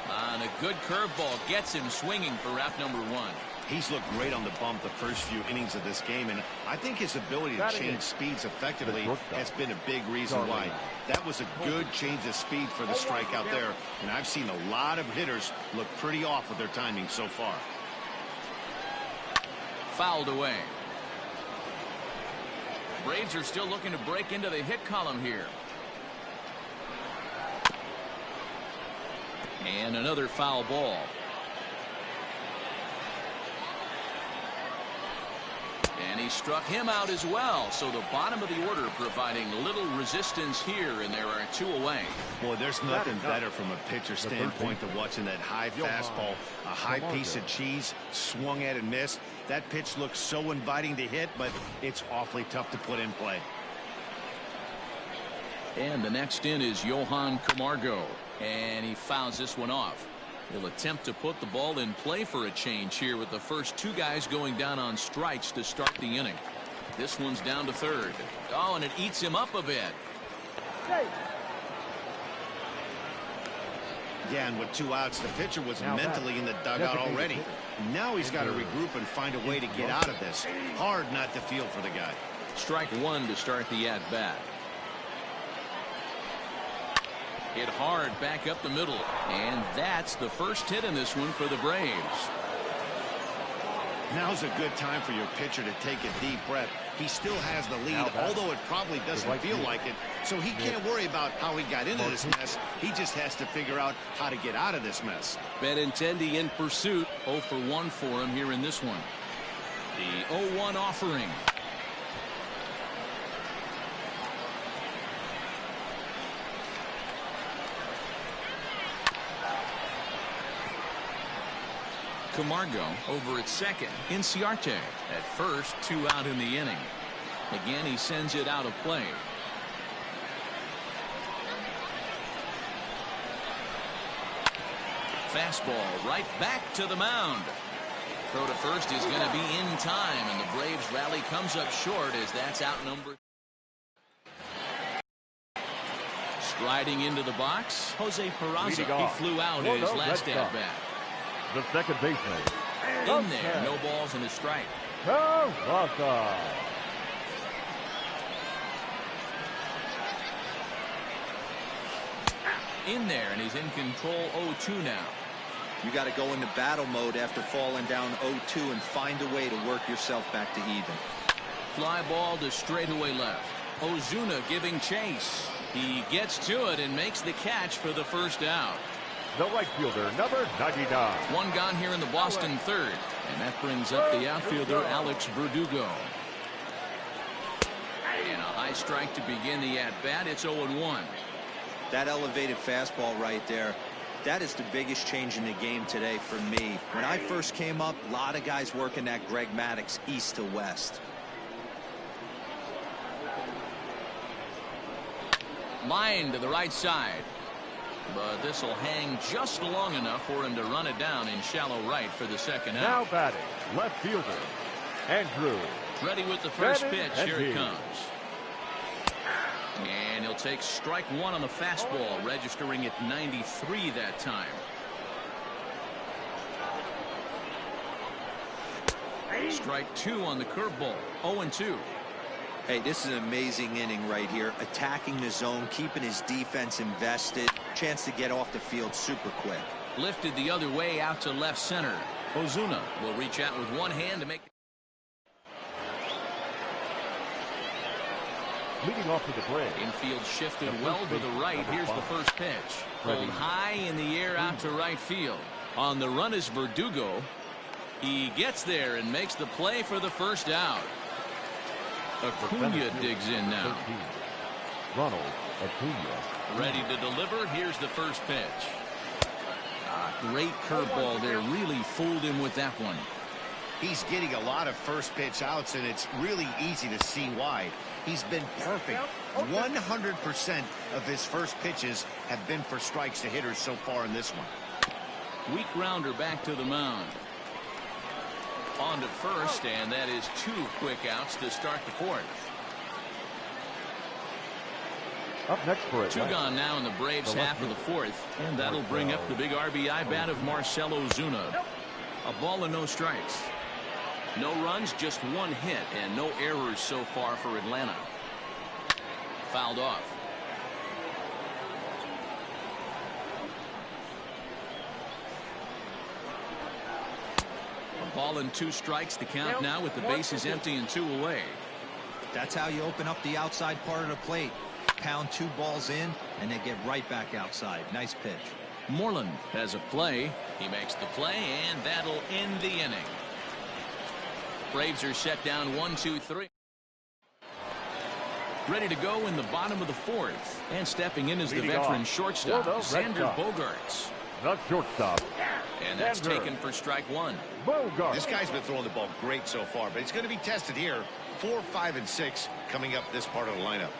And a good curveball gets him swinging for route number 1. He's looked great on the bump the first few innings of this game, and I think his ability to change speeds effectively has been a big reason why. That was a good change of speed for the strike out there, and I've seen a lot of hitters look pretty off with their timing so far. Fouled away. Braves are still looking to break into the hit column here. And another foul ball. And he struck him out as well. So the bottom of the order providing little resistance here, and there are 2 away. Boy, there's nothing better from a pitcher standpoint than watching that high fastball, a high piece of cheese, swung at and missed. That pitch looks so inviting to hit, but it's awfully tough to put in play. And the next in is Johan Camargo, and he fouls this one off. He'll attempt to put the ball in play for a change here with the first 2 guys going down on strikes to start the inning. This one's down to third. Oh, and it eats him up a bit. Yeah, and with 2 outs, the pitcher was mentally in the dugout already. Now he's got to regroup and find a way to get out of this. Hard not to feel for the guy. Strike 1 to start the at-bat. Hit hard back up the middle. And that's the first hit in this one for the Braves. Now's a good time for your pitcher to take a deep breath. He still has the lead, although it probably doesn't feel like it. So he can't worry about how he got into this mess. He just has to figure out how to get out of this mess. Benintendi in pursuit. 0 for 1 for him here in this one. The 0-1 offering. Camargo over at second. Inciarte at first, 2 out in the inning. Again, he sends it out of play. Fastball right back to the mound. Throw to first is going to be in time, and the Braves rally comes up short as that's outnumbered. Striding into the box, Jose Peraza. He flew out his last at bat. The second baseman. In there, no balls and a strike. In there, and he's in control. 0-2 now. You got to go into battle mode after falling down 0-2 and find a way to work yourself back to even. Fly ball to straightaway left. Ozuna giving chase. He gets to it and makes the catch for the first out. The right fielder, number 99. 1 gone here in the Boston third. And that brings up the outfielder, Alex Verdugo. And a high strike to begin the at-bat. It's 0-1. That elevated fastball right there, that is the biggest change in the game today for me. When I first came up, a lot of guys working that Greg Maddux east to west. Line to the right side. But this will hang just long enough for him to run it down in shallow right for the second out. Now batting, left fielder, Andrew. Ready with the first pitch. Here it comes. And he'll take strike 1 on the fastball, registering at 93 that time. Strike 2 on the curveball. 0-2. Hey, this is an amazing inning right here. Attacking the zone, keeping his defense invested. Chance to get off the field super quick. Lifted the other way out to left center. Ozuna will reach out with one hand to make. Leading off to the plate. Infield shifted well to the right. Here's the first pitch. Pulled high in the air out to right field. On the run is Verdugo. He gets there and makes the play for the first out. Acuna digs in now. Ronald Acuna. Ready to deliver. Here's the first pitch. Great curveball there. Really fooled him with that one. He's getting a lot of first pitch outs, and it's really easy to see why. He's been perfect. 100% of his first pitches have been for strikes to hitters so far in this one. Weak grounder back to the mound. On to first, and that is 2 quick outs to start the fourth. Up next for it. 2 gone now in the Braves half of the fourth, and that'll bring up the big RBI bat of Marcell Ozuna. A ball and no strikes. No runs, just 1 hit, and no errors so far for Atlanta. Fouled off. A ball and 2 strikes. The count now with the bases empty and 2 away. That's how you open up the outside part of the plate. Pound 2 balls in, and they get right back outside. Nice pitch. Moreland has a play. He makes the play, and that'll end the inning. Braves are set down 1-2-3. Ready to go in the bottom of the fourth. And stepping in is the veteran shortstop, Xander Bogaerts. The shortstop. And that's taken for strike 1. Bogaerts. This guy's been throwing the ball great so far, but he's going to be tested here. 4, 5, and 6 coming up this part of the lineup.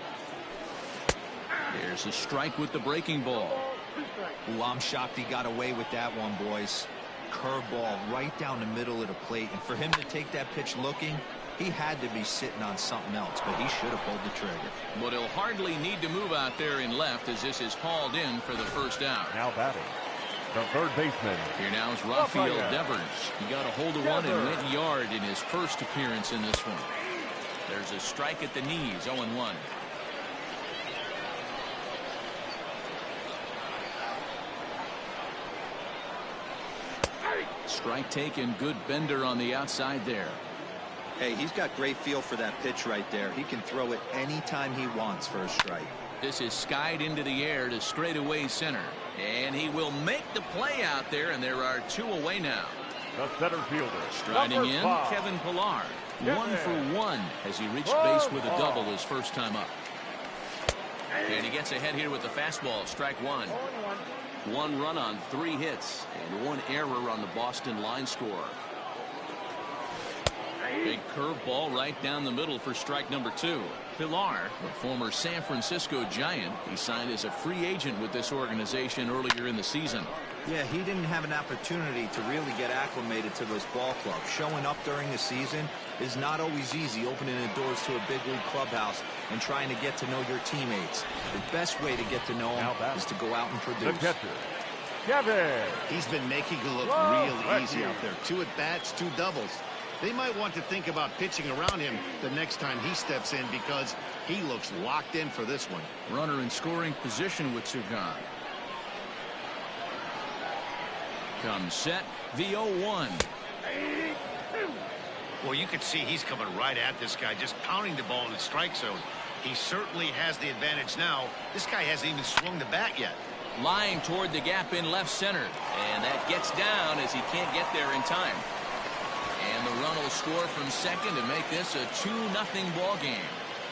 There's a strike with the breaking ball. Ooh, I'm shocked he got away with that one, boys. Curveball right down the middle of the plate, and for him to take that pitch looking, he had to be sitting on something else, but he should have pulled the trigger. But he'll hardly need to move out there in left as this is hauled in for the first out. Now batting, the third baseman. Here now is Rafael Devers. He got a hold of one and went yard in his first appearance in this one. There's a strike at the knees. 0-1. Strike taken, good bender on the outside there. Hey, he's got great feel for that pitch right there. He can throw it anytime he wants for a strike. This is skied into the air to straightaway center. And he will make the play out there, and there are 2 away now. The center fielder. Striding in, 5. Kevin Pillar. Get 1 there. for 1 as he reached base with a double his first time up. And he gets ahead here with the fastball. Strike 1. 1 run on 3 hits and 1 error on the Boston line score. Big curveball right down the middle for strike number 2. Pillar, the former San Francisco Giant, he signed as a free agent with this organization earlier in the season. Yeah, he didn't have an opportunity to really get acclimated to this ball club. Showing up during the season is not always easy, opening the doors to a big league clubhouse and trying to get to know your teammates. The best way to get to know them is to go out and produce. The catcher, Kevin. He's been making it look real easy out there. 2 at-bats, 2 doubles. They might want to think about pitching around him the next time he steps in because he looks locked in for this one. Runner in scoring position with 2 gone. Comes set, the 0-1. Well, you can see he's coming right at this guy, just pounding the ball in the strike zone. He certainly has the advantage now. This guy hasn't even swung the bat yet. Lying toward the gap in left center. And that gets down as he can't get there in time. And the run will score from second to make this a 2-0 ball game.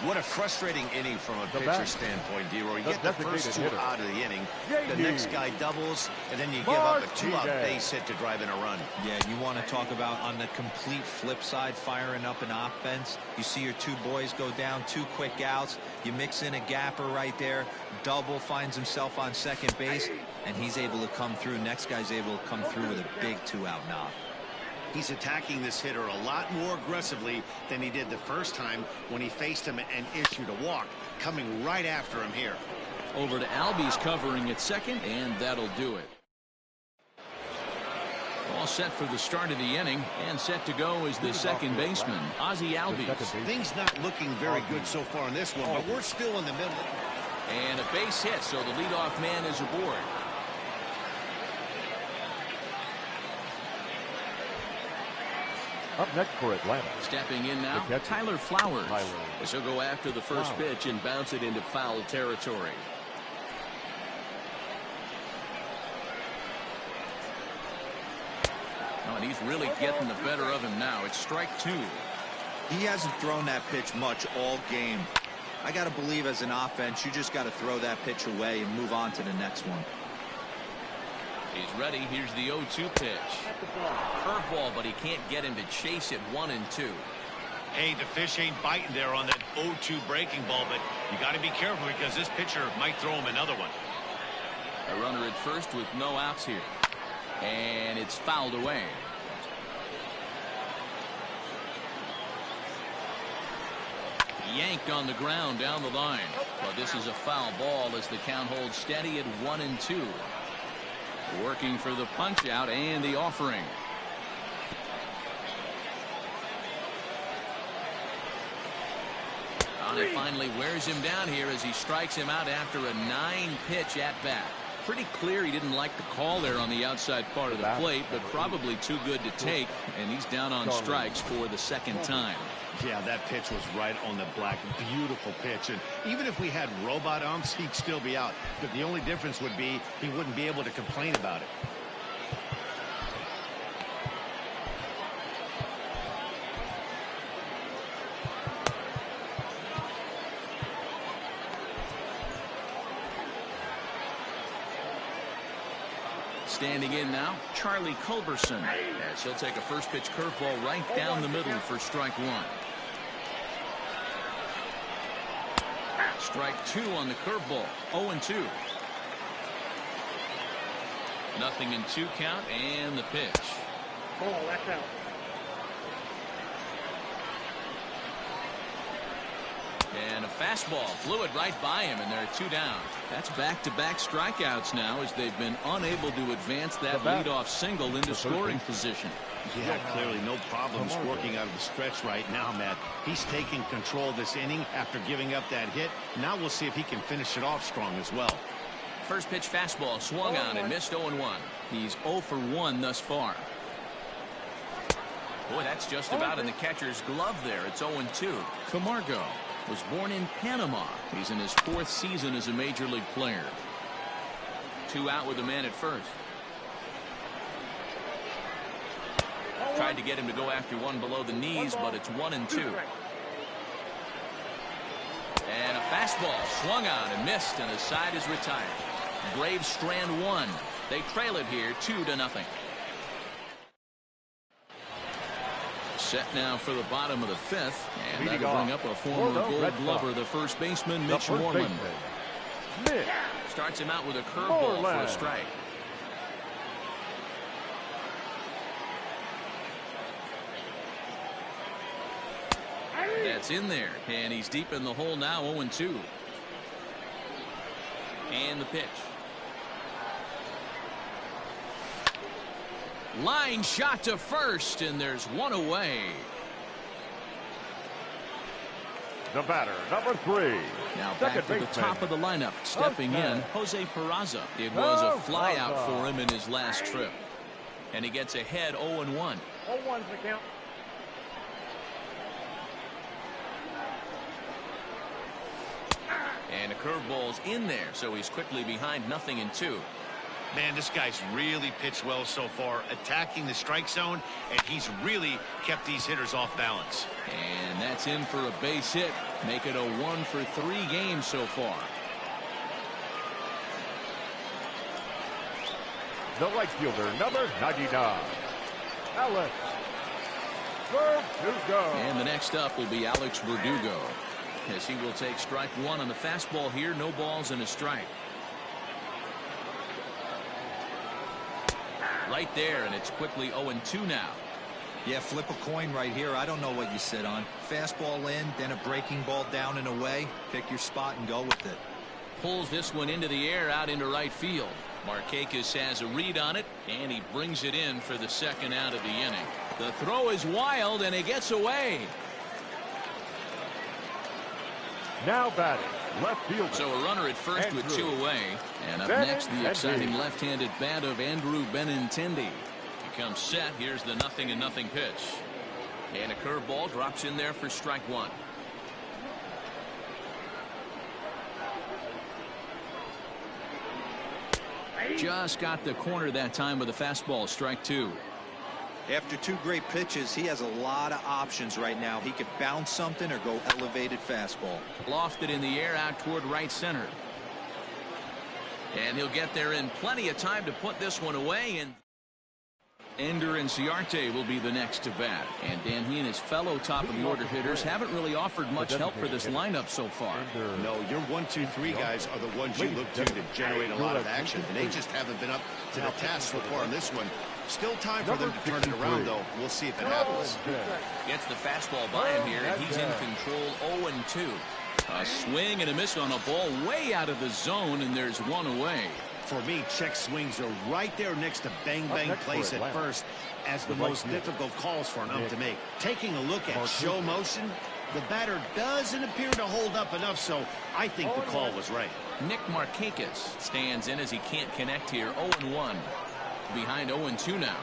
What a frustrating inning from a pitcher back. standpoint, D-Roy. You The get the first 2 hitter. out of the inning, the Yankee. next guy doubles, and then you give up a 2-out base hit to drive in a run. Yeah, you want to talk about on the complete flip side, firing up an offense. You see your 2 boys go down, 2 quick outs. You mix in a gapper right there. Double finds himself on second base, and he's able to come through. Next guy's able to come through with a big 2-out knock. He's attacking this hitter a lot more aggressively than he did the first time when he faced him and issued a walk, coming right after him here. Over to Albies covering at second, and that'll do it. All set for the start of the inning, and set to go is the second baseman, Ozzie Albies. Things not looking very good so far in this one, but we're still in the middle. And a base hit, so the leadoff man is aboard. Up next for Atlanta. Stepping in now, The catcher, Tyler Flowers. Tyler As he'll go after the first Flowers. pitch and bounce it into foul territory. Oh, and he's really getting the better of him now. It's strike 2. He hasn't thrown that pitch much all game. I got to believe as an offense, you just got to throw that pitch away and move on to the next one. He's ready. Here's the 0-2 pitch. Curveball, but he can't get him to chase it 1 and 2. Hey, the fish ain't biting there on that 0-2 breaking ball, but you got to be careful because this pitcher might throw him another one. A runner at first with no outs here. And it's fouled away. Yanked on the ground down the line. But this is a foul ball as the count holds steady at 1 and 2. Working for the punch out and the offering. And it finally wears him down here as he strikes him out after a 9-pitch at bat. Pretty clear he didn't like the call there on the outside part of the plate, but probably too good to take, and he's down on strikes for the second time. Yeah, that pitch was right on the black. Beautiful pitch. And even if we had robot umps, he'd still be out. But the only difference would be he wouldn't be able to complain about it. Standing in now, Charlie Culberson, as he'll take a first pitch curveball right down the middle for strike 1. Strike 2 on the curveball. 0-2. 0-2 count and the pitch. Oh, that's out. And a fastball blew it right by him, and there are 2 down. That's back-to-back strikeouts now as they've been unable to advance that leadoff single into scoring position. Yeah, clearly no problems working out of the stretch right now, Matt. He's taking control of this inning after giving up that hit. Now we'll see if he can finish it off strong as well. First pitch fastball swung on and missed 0-1. He's 0 for 1 thus far. Boy, that's just about in the catcher's glove there. It's 0-2. Camargo was born in Panama. He's in his 4th season as a major league player. 2 out with a man at first. Tried to get him to go after one below the knees, but it's 1-2. And a fastball swung on and missed, and the side is retired. Braves strand 1. They trail it here 2-0. Set now for the bottom of the 5th, and that'll bring up a former Gold Glover, the first baseman, Mitch Moreland. Starts him out with a curveball for a strike. That's in there, and he's deep in the hole now, 0-2. And the pitch. Line shot to first, and there's one away. The batter, number 3. Now back to the top of the lineup. Stepping in, Jose Peraza. It was a fly out for him in his last trip. And he gets ahead 0-1. 0-1's the count. And a curveball's in there, so he's quickly behind 0-2. Man, this guy's really pitched well so far, attacking the strike zone, and he's really kept these hitters off balance. And that's in for a base hit. Make it a 1-for-3 game so far. The right fielder, number 99, Alex Verdugo. And the next up will be Alex Verdugo, as he will take strike 1 on the fastball here. No balls and a strike. Right there, and it's quickly 0-2 now. Yeah, flip a coin right here. I don't know what you sit on. Fastball in, then a breaking ball down and away. Pick your spot and go with it. Pulls this one into the air, out into right field. Markakis has a read on it, and he brings it in for the 2nd out of the inning. The throw is wild, and it gets away. Now batting, left fielder. So a runner at first with 2 away. And up next, the exciting left-handed bat of Andrew Benintendi. He comes set. Here's the 0-0 pitch. And a curveball drops in there for strike 1. Just got the corner that time with a fastball, strike 2. After 2 great pitches, he has a lot of options right now. He could bounce something or go elevated fastball. Lofted in the air out toward right center. And he'll get there in plenty of time to put this one away. And Ender and Ciarte will be the next to bat. And Dan, he and his fellow top of the order hitters haven't really offered much help for this lineup so far. No, your 1, 2, 3 guys are the ones you look to generate a lot of action, and they just haven't been up to the task so far in this one. Still time for them to turn it around, though. We'll see if it happens. Gets the fastball by him here, and he's in control, 0-2. A swing and a miss on a ball way out of the zone, and there's one away. For me, check swings are right there next to bang-bang plays at first as the most difficult calls for an ump to make. Taking a look at show motion, the batter doesn't appear to hold up enough, so I think the call was right. Nick Markakis stands in as he can't connect here, 0-1. Behind 0-2 now.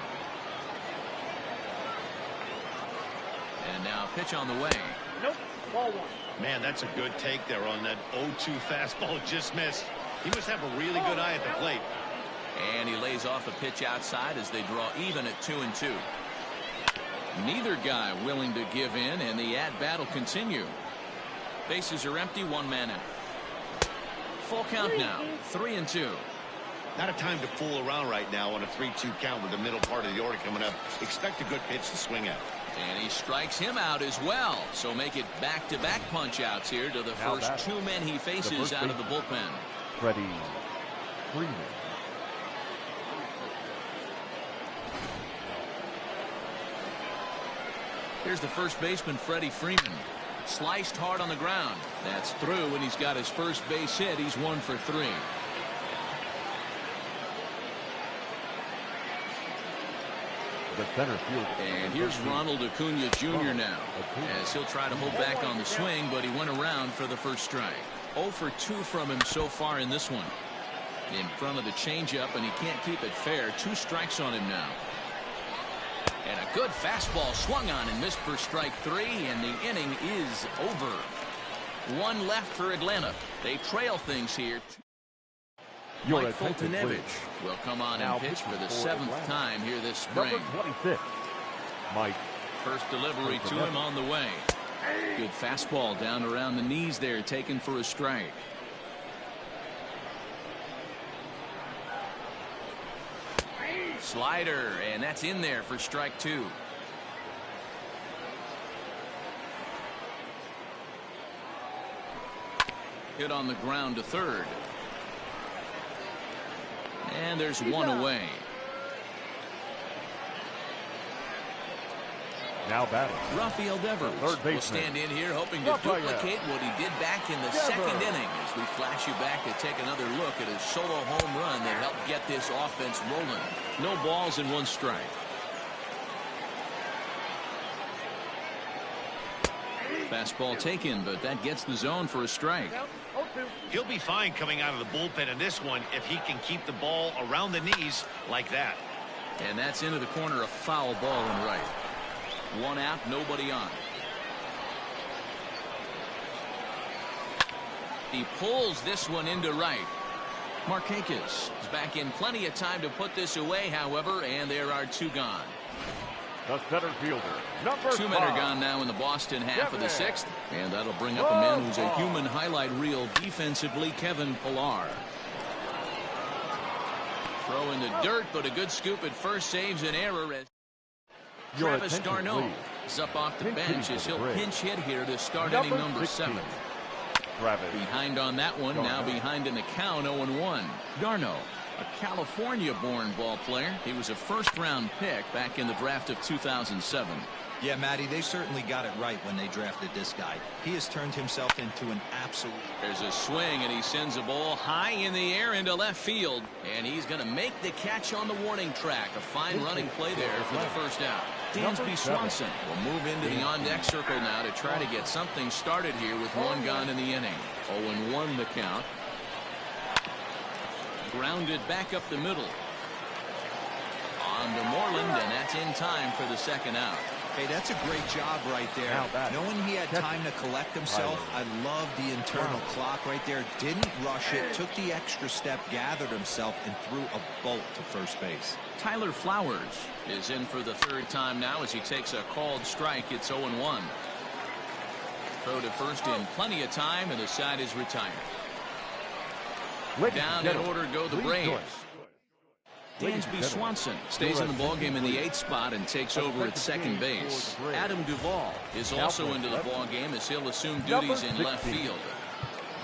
And now pitch on the way. Nope, ball 1. Man, that's a good take there on that 0-2 fastball, just missed. He must have a really good eye at the plate. And he lays off a pitch outside as they draw even at 2-2. Neither guy willing to give in, and the at-bat will continue. Bases are empty, 1 man out. Full count now, 3-2. Not a time to fool around right now on a 3-2 count with the middle part of the order coming up. Expect a good pitch to swing at. And he strikes him out as well. So make it back-to-back punch-outs here to the first 2 men he faces out of the bullpen. Freddie Freeman. Here's the first baseman, Freddie Freeman. Sliced hard on the ground. That's through, and he's got his first base hit. He's 1 for 3. The center field. And here's Ronald Acuna Jr. now, as he'll try to hold back on the swing, but he went around for the first strike. 0 for 2 from him so far in this one. In front of the changeup, and he can't keep it fair. 2 strikes on him now. And a good fastball swung on and missed for strike 3, and the inning is over. One left for Atlanta. They trail things here. Mike Fultonevich will come on and pitch for the 7th time here this spring. Number 26, Mike. First delivery to him on the way. Good fastball down around the knees there, taken for a strike. Slider, and that's in there for strike 2. Hit on the ground to third. And there's one away. Now batting. Rafael Devers will stand in here hoping to duplicate what he did back in the second inning as we flash you back to take another look at his solo home run that helped get this offense rolling. No balls and 1 strike. Fastball taken, but that gets the zone for a strike. He'll be fine coming out of the bullpen in this one if he can keep the ball around the knees like that. And that's into the corner, a foul ball and right. 1 out, nobody on. He pulls this one into right. Markakis is back in plenty of time to put this away, however, and there are 2 gone. The center fielder, number 2 men are gone now in the Boston half of the 6th, and that'll bring up a man who's a human highlight reel defensively, Kevin Pillar. Throw in the dirt, but a good scoop at first saves an error as Travis d'Arnaud is up off the bench as he'll pinch hit here to start inning number 7. Behind on that one, now behind in the count, 0-1. d'Arnaud, a California-born ball player. He was a first-round pick back in the draft of 2007. Yeah, Matty, they certainly got it right when they drafted this guy. He has turned himself into an absolute... There's a swing, and he sends a ball high in the air into left field. And he's going to make the catch on the warning track. A fine running play there for the first out. Dansby Swanson will move into the on-deck circle now to try to get something started here with 1 gone in the inning. 0-1 the count. Grounded back up the middle. On to Moreland, and that's in time for the 2nd out. Hey, that's a great job right there. Knowing he had time to collect himself, I love the internal clock right there. Didn't rush it, took the extra step, gathered himself, and threw a bolt to first base. Tyler Flowers is in for the 3rd time now as he takes a called strike. It's 0-1. Throw to first in plenty of time, and the side is retired. Down in order go the Braves. Dansby Swanson stays in the ballgame in the 8th spot and takes over at second base. Adam Duvall is also into the ballgame as he'll assume duties in left field.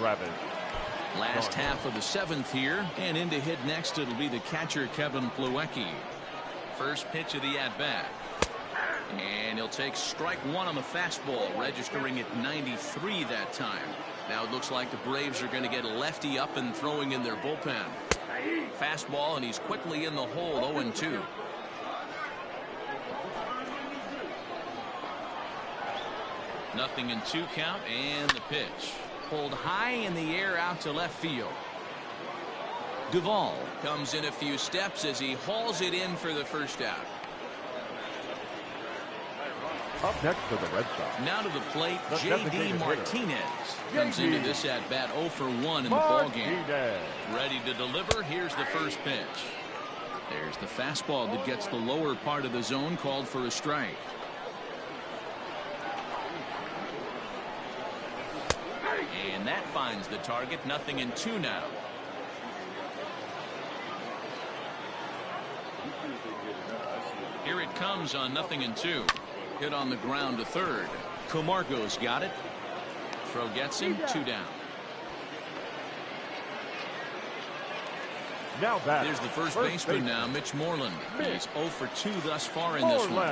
Last half of the 7th here, and in to hit next it'll be the catcher Kevin Plawecki. First pitch of the at-bat. And he'll take strike 1 on the fastball, registering at 93 that time. Now it looks like the Braves are going to get a lefty up and throwing in their bullpen. Fastball, and he's quickly in the hole, 0-2. Nothing in 2 count, and the pitch. Pulled high in the air out to left field. Duvall comes in a few steps as he hauls it in for the first out. Up next for the Red Sox. Now to the plate, J.D. Martinez comes into this at-bat 0 for 1 in the ballgame. Ready to deliver. Here's the first pitch. There's the fastball that gets the lower part of the zone, called for a strike. And that finds the target. Nothing in 2 now. Here it comes on 0-2. Hit on the ground to third. Camargo's got it. Throw gets him. 2 down. Now back. There's the first baseman now, Mitch Moreland. He's 0 for 2 thus far in this one.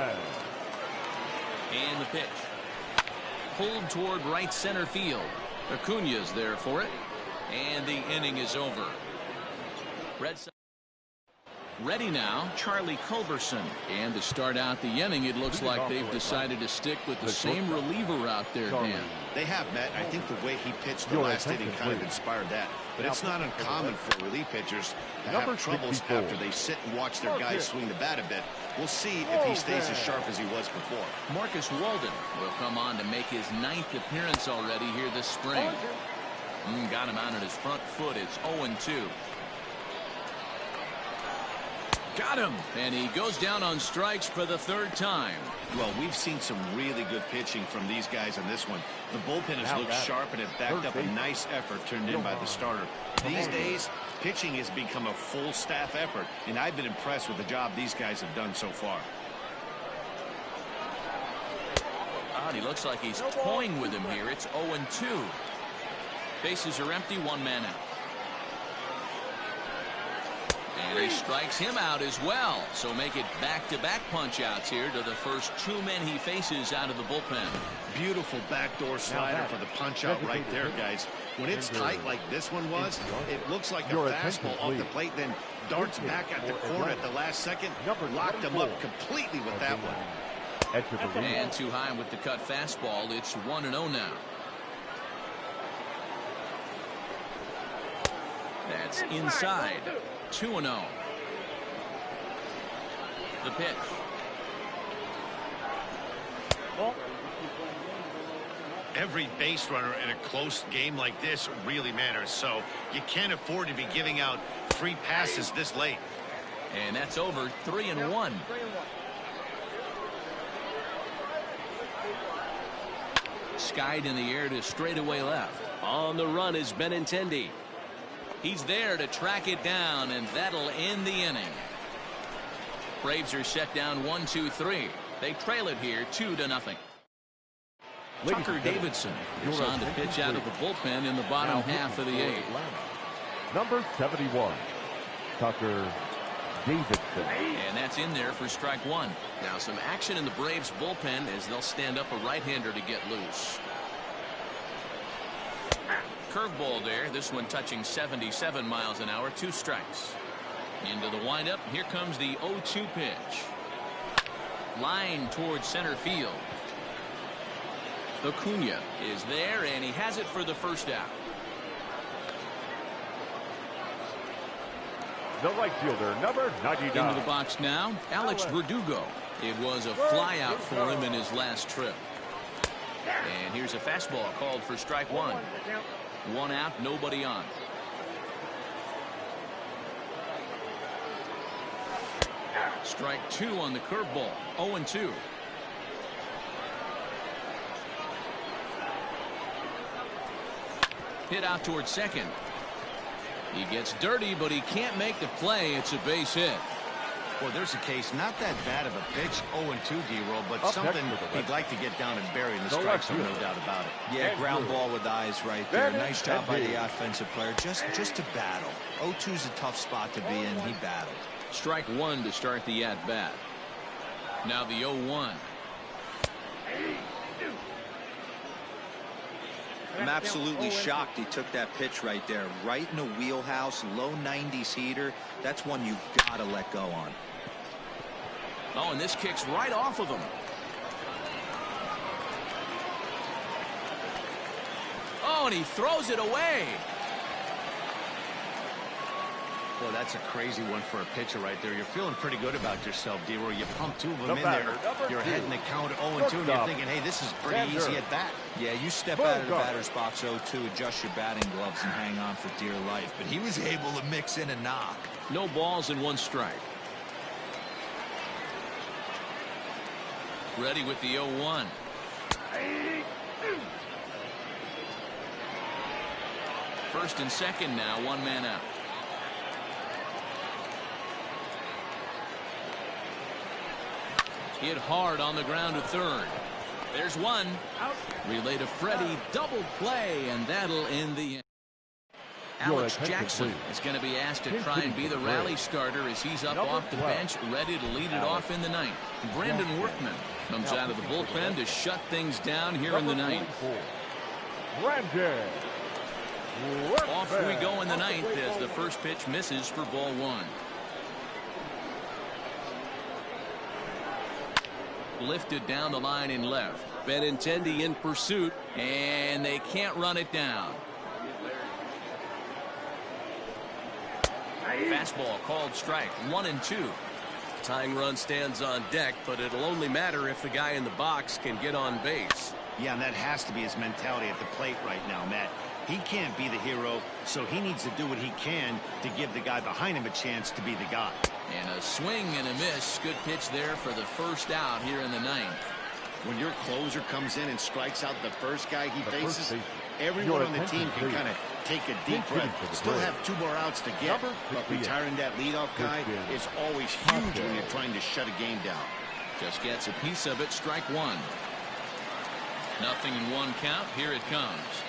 And the pitch. Pulled toward right center field. Acuna's there for it. And the inning is over. Red Sox. Ready now, Charlie Culberson. And to start out the inning, it looks like they've decided to stick with the same reliever out there, Dan. They have, Matt. I think the way he pitched the last inning kind of inspired that. But it's not uncommon for relief pitchers to have troubles after they sit and watch their guys swing the bat a bit. We'll see if he stays as sharp as he was before. Marcus Walden will come on to make his 9th appearance already here this spring. Got him out on his front foot. It's 0-2. Got him. And he goes down on strikes for the 3rd time. Well, we've seen some really good pitching from these guys on this one. The bullpen has looked sharp and it backed up a nice effort turned in by the starter. These days, pitching has become a full staff effort, and I've been impressed with the job these guys have done so far. He looks like he's toying with him here. It's 0-2. Bases are empty, 1 man out. And he strikes him out as well. So make it back-to-back punch-outs here to the first 2 men he faces out of the bullpen. Beautiful backdoor slider for the punch-out right there, guys. When it's tight like this one was, it looks like a fastball off the plate, then darts back at the corner at the last second. Locked him up completely with that one. And too high with the cut fastball. It's 1-0 now. That's inside. 2-0. The pitch. Every base runner in a close game like this really matters, so you can't afford to be giving out free passes this late. And that's over. 3-1. Skied in the air to straightaway left. On the run is Benintendi. He's there to track it down, and that'll end the inning. Braves are set down 1-2-3. They trail it here 2-0. Tucker Davidson is on to pitch out of the bullpen in the bottom half of the 8th. Number 71, Tucker Davidson. And that's in there for strike 1. Now some action in the Braves bullpen as they'll stand up a right-hander to get loose. Curveball there. This one touching 77 miles an hour. 2 strikes. Into the windup. Here comes the 0-2 pitch. Line towards center field. Acuna is there, and he has it for the first out. The right fielder, number 99. Into the box now, Alex Verdugo. It was a fly out for him in his last trip. And here's a fastball called for strike 1. 1 out, nobody on. Strike 2 on the curveball. 0-2. Hit out towards second. He gets dirty, but he can't make the play. It's a base hit. Well, there's a case, not that bad of a pitch, 0-2, D-roll, but something he'd like to get down and bury in the strike zone, no doubt about it. Yeah, ground ball with eyes right there. Nice job by the offensive player, just to battle. 0-2's a tough spot to be in. He battled. Strike 1 to start the at-bat. Now the 0-1. I'm absolutely shocked he took that pitch right there. Right in the wheelhouse, low 90s heater. That's one you got to let go on. Oh, and this kicks right off of him. Oh, and he throws it away. Boy, that's a crazy one for a pitcher right there. You're feeling pretty good about yourself, D-roll. You pump 2 of them in there. You're heading the count 0-2, and you're thinking, hey, this is pretty easy at bat. Yeah, you step out of the batter's box 0-2, adjust your batting gloves, and hang on for dear life. But he was able to mix in a knock. No balls and 1 strike. Ready with the 0-1. First and second now, 1 man out. Hit hard on the ground to third. There's 1. Relay to Freddie. Double play, and that'll end the inning. Alex Jackson is going to be asked to try and be the rally starter as he's up off the bench, ready to lead it off in the 9th. Brandon Workman comes out of the bullpen to shut things down here in the 9th. Off we go in the 9th as the first pitch misses for ball 1. Lifted down the line in left. Benintendi in pursuit, and they can't run it down. Fastball called strike. 1-2. Tying run stands on deck, but it'll only matter if the guy in the box can get on base. Yeah, and that has to be his mentality at the plate right now, Matt. He can't be the hero, so he needs to do what he can to give the guy behind him a chance to be the guy. And a swing and a miss. Good pitch there for the first out here in the ninth. When your closer comes in and strikes out the first guy he faces, everyone on the team can kind of take a deep breath. Still have 2 more outs to get, but retiring that leadoff guy is always huge when you're trying to shut a game down. Just gets a piece of it. Strike 1. 0-1 count. Here it comes.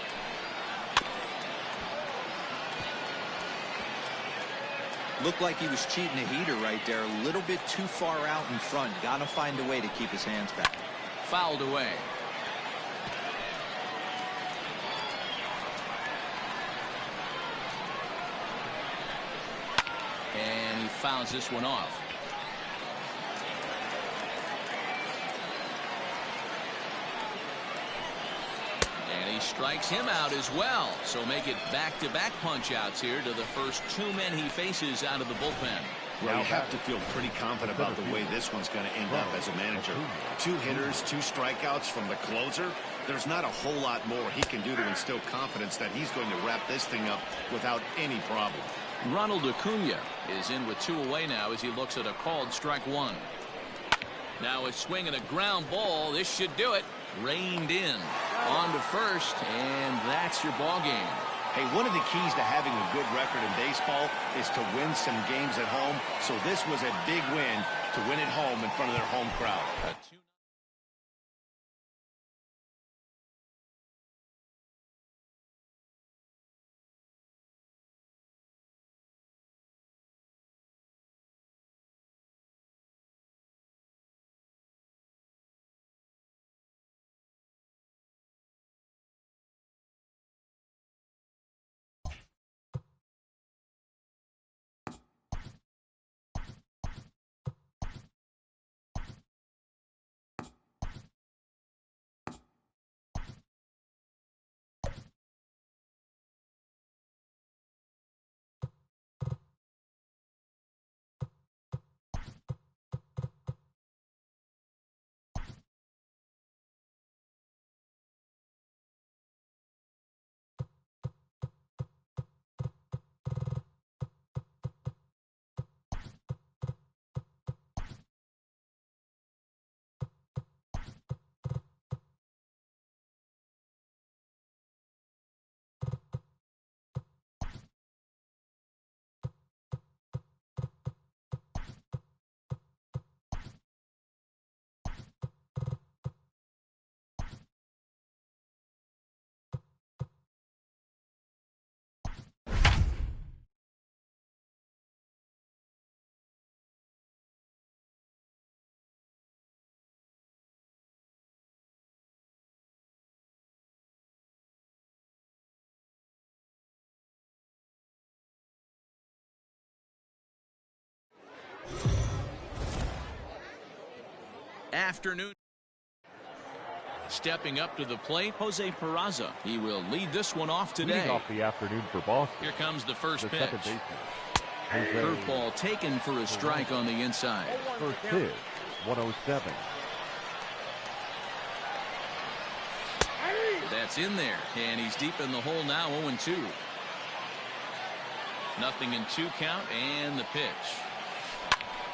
Looked like he was cheating a heater right there. A little bit too far out in front. Got to find a way to keep his hands back. Fouled away. And he fouls this one off. And he strikes him out as well. So make it back-to-back punch-outs here to the first 2 men he faces out of the bullpen. Well, you have to feel pretty confident about the way this one's going to end up as a manager. 2 hitters, 2 strikeouts from the closer. There's not a whole lot more he can do to instill confidence that he's going to wrap this thing up without any problem. Ronald Acuna is in with 2 away now as he looks at a called strike 1. Now a swing and a ground ball. This should do it. Reined in. On to first, and that's your ball game. Hey, one of the keys to having a good record in baseball is to win some games at home. So this was a big win to win at home in front of their home crowd. Afternoon. Stepping up to the plate, Jose Peraza. He will lead this one off today. Leading off the afternoon for Boston. Here comes the first pitch. Second baseman. Curveball taken for a strike on the inside. First pitch, 107. That's in there, and he's deep in the hole now, 0-2. 0-2 count, and the pitch.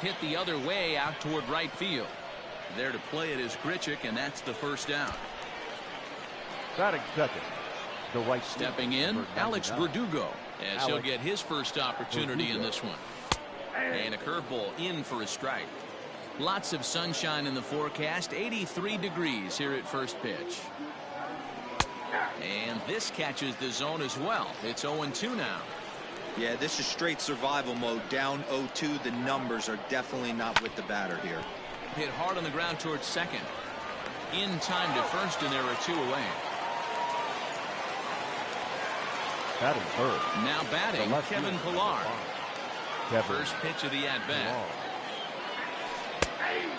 Hit the other way out toward right field. There to play it is Grichuk, and that's the first out. Batting second, the right. Stepping in, Alex Verdugo, as he'll get his first opportunity in this one. And a curveball in for a strike. Lots of sunshine in the forecast, 83 degrees here at first pitch. And this catches the zone as well. It's 0-2 now. Yeah, this is straight survival mode. Down 0-2. The numbers are definitely not with the batter here. Hit hard on the ground towards second. In time to first, and there are 2 away. Batting third. Now batting, Kevin Pillar. First pitch of the at-bat.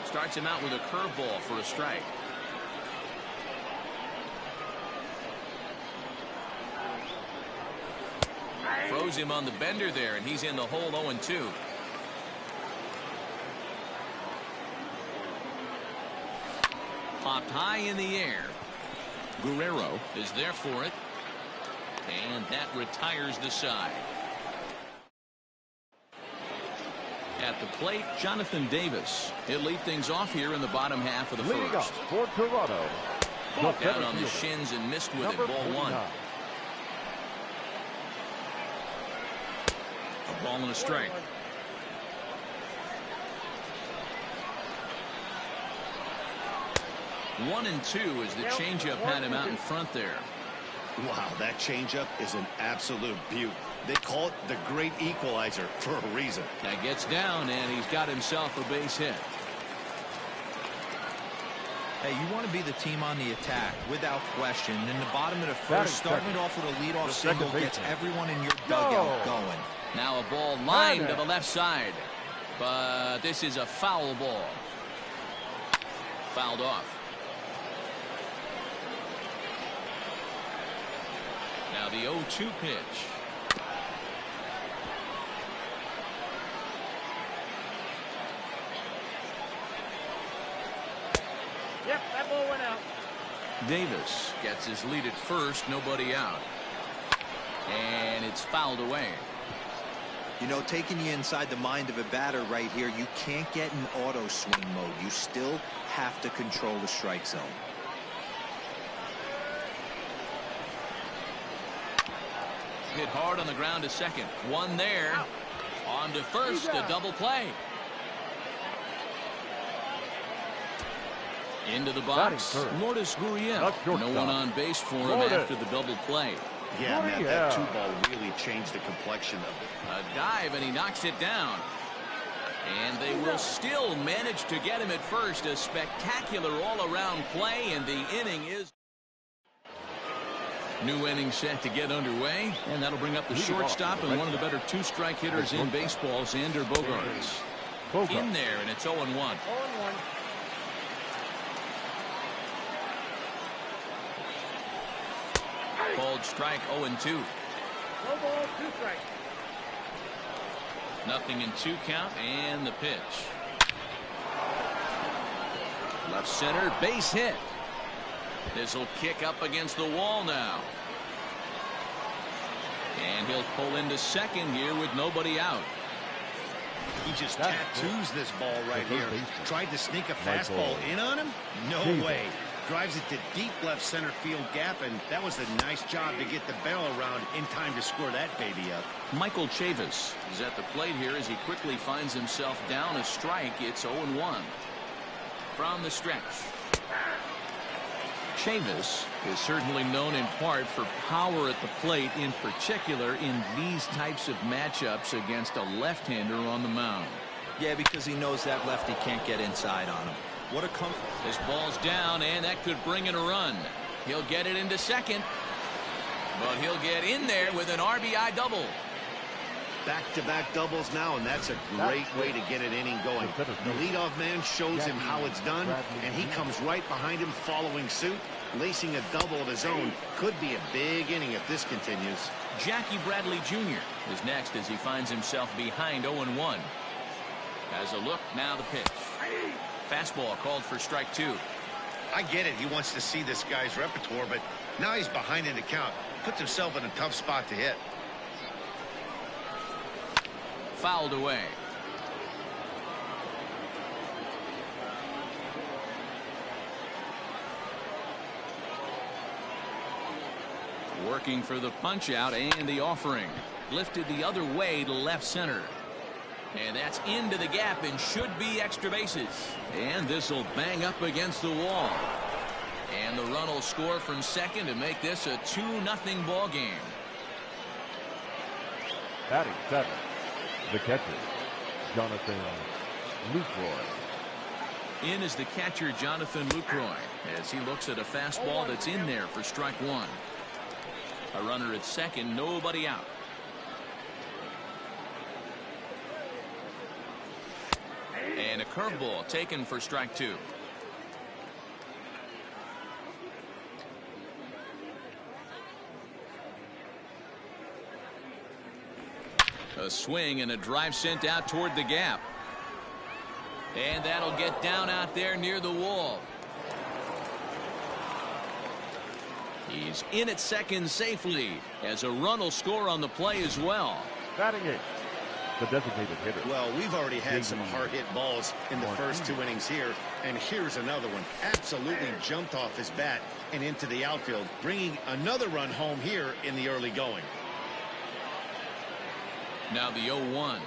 Starts him out with a curveball for a strike. Throws him on the bender there, and he's in the hole 0-2. Popped high in the air. Guerrero is there for it. And that retires the side. At the plate, Jonathan Davis. He'll lead things off here in the bottom half of the first. For Toronto. Down on the shins and missed with it. Ball 1. A ball and a strike. One and two as the changeup had him out in front there. Wow, that changeup is an absolute beaut. They call it the great equalizer for a reason. That gets down, and he's got himself a base hit. Hey, you want to be the team on the attack, without question. In the bottom of the first, starting it off with a leadoff single gets everyone in your dugout going. Now a ball lined to the left side. But this is a foul ball. Fouled off. Now the 0-2 pitch. Yep, that ball went out. Davis gets his lead at first, nobody out. And it's fouled away. You know, taking you inside the mind of a batter right here, you can't get in auto swing mode. You still have to control the strike zone. Hit hard on the ground to second. One there. On to first, a double play. Into the box, Lourdes Gurriel. No one on base for him after the double play. Yeah, Matt, that 2-ball really changed the complexion of it. A dive, and he knocks it down. And they will still manage to get him at first. A spectacular all-around play, and the inning is... New inning set to get underway, and that'll bring up the shortstop and one of the better two-strike hitters in baseball, Xander Bogaerts. In there, and it's 0-1. 0-1. Called strike 0-2. No ball, 2 strikes. Nothing in 2 count, and the pitch. Left center, base hit. This will kick up against the wall now. And he'll pull into second here with nobody out. He just tattoos this ball right here. Tried to sneak a fastball in on him? No way. Drives it to deep left center field gap, and that was a nice job to get the barrel around in time to score that baby up. Michael Chavis is at the plate here as he quickly finds himself down a strike. It's 0-1. From the stretch. Chavis is certainly known in part for power at the plate, in particular in these types of matchups against a left-hander on the mound. Yeah, because he knows that lefty can't get inside on him. What a comfort. This ball's down, and that could bring in a run. He'll get it into second, but he'll get in there with an RBI double. Back-to-back doubles now, and that's a great way to get an inning going. The leadoff man shows him how it's done, and he comes right behind him following suit. Lacing a double of his own could be a big inning if this continues. Jackie Bradley Jr. is next as he finds himself behind 0-1. As a look, now the pitch. Fastball called for strike 2. I get it. He wants to see this guy's repertoire, but now he's behind in the count. Puts himself in a tough spot to hit. Fouled away. Working for the punch out and the offering. Lifted the other way to left center. And that's into the gap and should be extra bases. And this will bang up against the wall. And the run will score from second to make this a 2-0 ball game. Batting 7, the catcher, Jonathan Lucroy. In is the catcher, Jonathan Lucroy, as he looks at a fastball that's in there for strike 1. A runner at second, nobody out. And And a curveball taken for strike 2. A swing and a drive sent out toward the gap. And that'll get down out there near the wall. He's in at second safely, as a run will score on the play as well. Batting it, the designated hitter. Well, we've already had some hard-hit balls in the first 2 innings here, and here's another one. Absolutely jumped off his bat and into the outfield, bringing another run home here in the early going. Now the 0-1.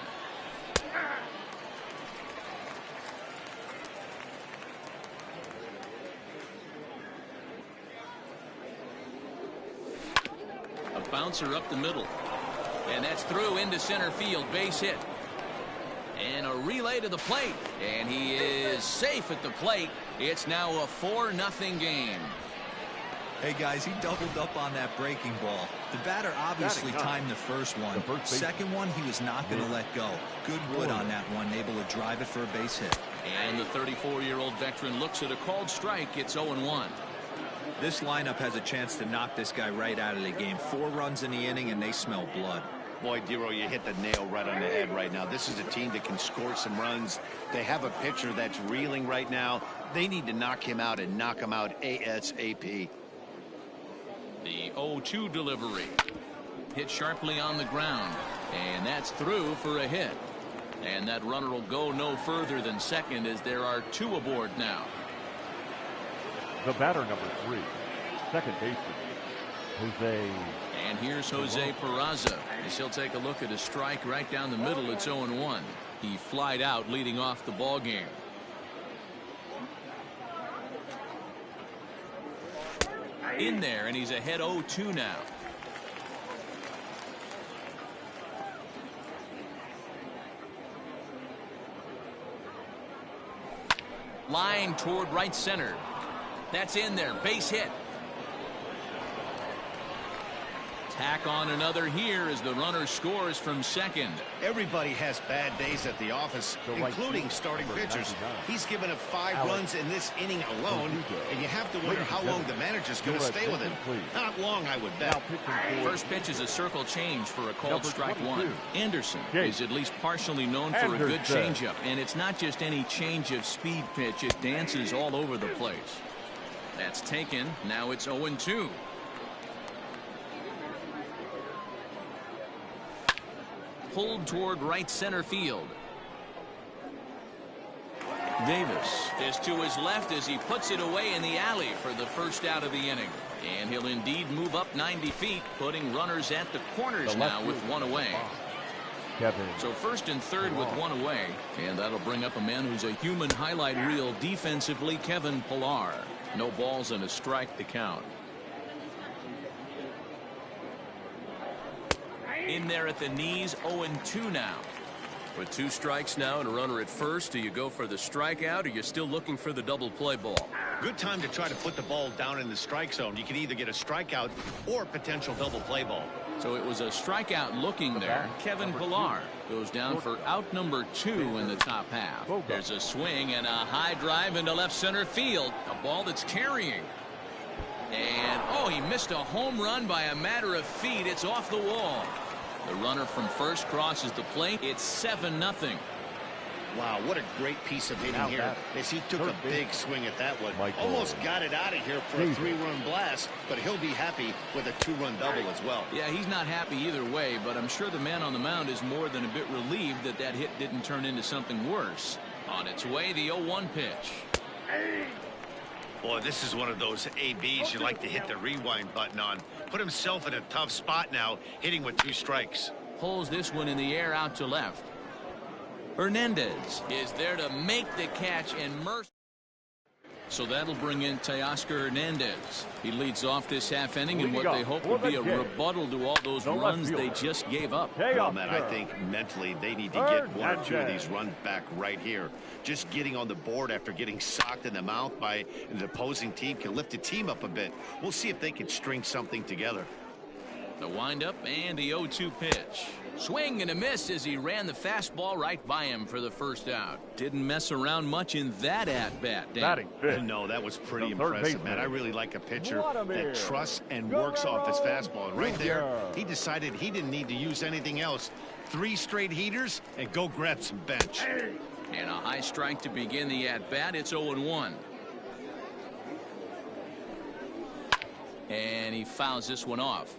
A bouncer up the middle. And that's through into center field. Base hit. And a relay to the plate. And he is safe at the plate. It's now a 4-0 game. Hey, guys, he doubled up on that breaking ball. The batter obviously timed the first one. Second one, he was not going to let go. Good wood on that one, able to drive it for a base hit. And the 34-year-old veteran looks at a called strike. It's 0-1. This lineup has a chance to knock this guy right out of the game. 4 runs in the inning, and they smell blood. Boy, Dero, you hit the nail right on the head right now. This is a team that can score some runs. They have a pitcher that's reeling right now. They need to knock him out and knock him out ASAP. The 0-2 delivery. Hit sharply on the ground. And that's through for a hit. And that runner will go no further than second, as there are 2 aboard now. The batter, number 3, second baseman, Jose. And here's Jose Peraza, as he'll take a look at a strike right down the middle. It's 0-1. He flied out, leading off the ball game. In there, and he's ahead 0-2 now. Line toward right center. That's in there. Base hit. Tack on another here as the runner scores from second. Everybody has bad days at the office, including starting pitchers. He's given up 5 runs in this inning alone, and you have to wonder how long the manager's going to stay with him. Not long, I would bet. First pitch is a circle change for a called strike 1. Anderson is at least partially known for a good changeup, and it's not just any change of speed pitch. It dances all over the place. That's taken. Now it's 0-2. Pulled toward right center field. Davis is to his left as he puts it away in the alley for the first out of the inning. And he'll indeed move up 90 feet, putting runners at the corners now with 1 away. So first and third with 1 away. And that'll bring up a man who's a human highlight reel defensively, Kevin Pillar. No balls and a strike to count. In there at the knees, 0-2 now. With 2 strikes now and a runner at first, do you go for the strikeout, or you're still looking for the double play ball? Good time to try to put the ball down in the strike zone. You can either get a strikeout or potential double play ball. So it was a strikeout looking there. Kevin Pillar goes down for out number 2 in the top half. There's a swing and a high drive into left center field. A ball that's carrying. And, oh, he missed a home run by a matter of feet. It's off the wall. The runner from first crosses the plate. It's 7-0. Wow, what a great piece of hitting here as he took a big swing at that one. Almost got it out of here for a 3-run blast, but he'll be happy with a 2-run double as well. Yeah, he's not happy either way, but I'm sure the man on the mound is more than a bit relieved that that hit didn't turn into something worse. On its way, the 0-1 pitch. Boy, this is one of those ABs you like to hit the rewind button on. Put himself in a tough spot now, hitting with 2 strikes. Pulls this one in the air out to left. Hernandez is there to make the catch, and Mercer. So that'll bring in Teoscar Hernandez. He leads off this half inning in what they hope will be a rebuttal to all those runs they just gave up. Well, man, I think mentally they need to get 1 or 2 of these runs back right here. Just getting on the board after getting socked in the mouth by an opposing team can lift the team up a bit. We'll see if they can string something together. The windup and the 0-2 pitch. Swing and a miss as he ran the fastball right by him for the first out. Didn't mess around much in that at-bat. No, that was pretty impressive, man. I really like a pitcher that trusts and works off his fastball. And right there, he decided he didn't need to use anything else. 3 straight heaters and go grab some bench. And a high strike to begin the at-bat. It's 0-1. And he fouls this one off.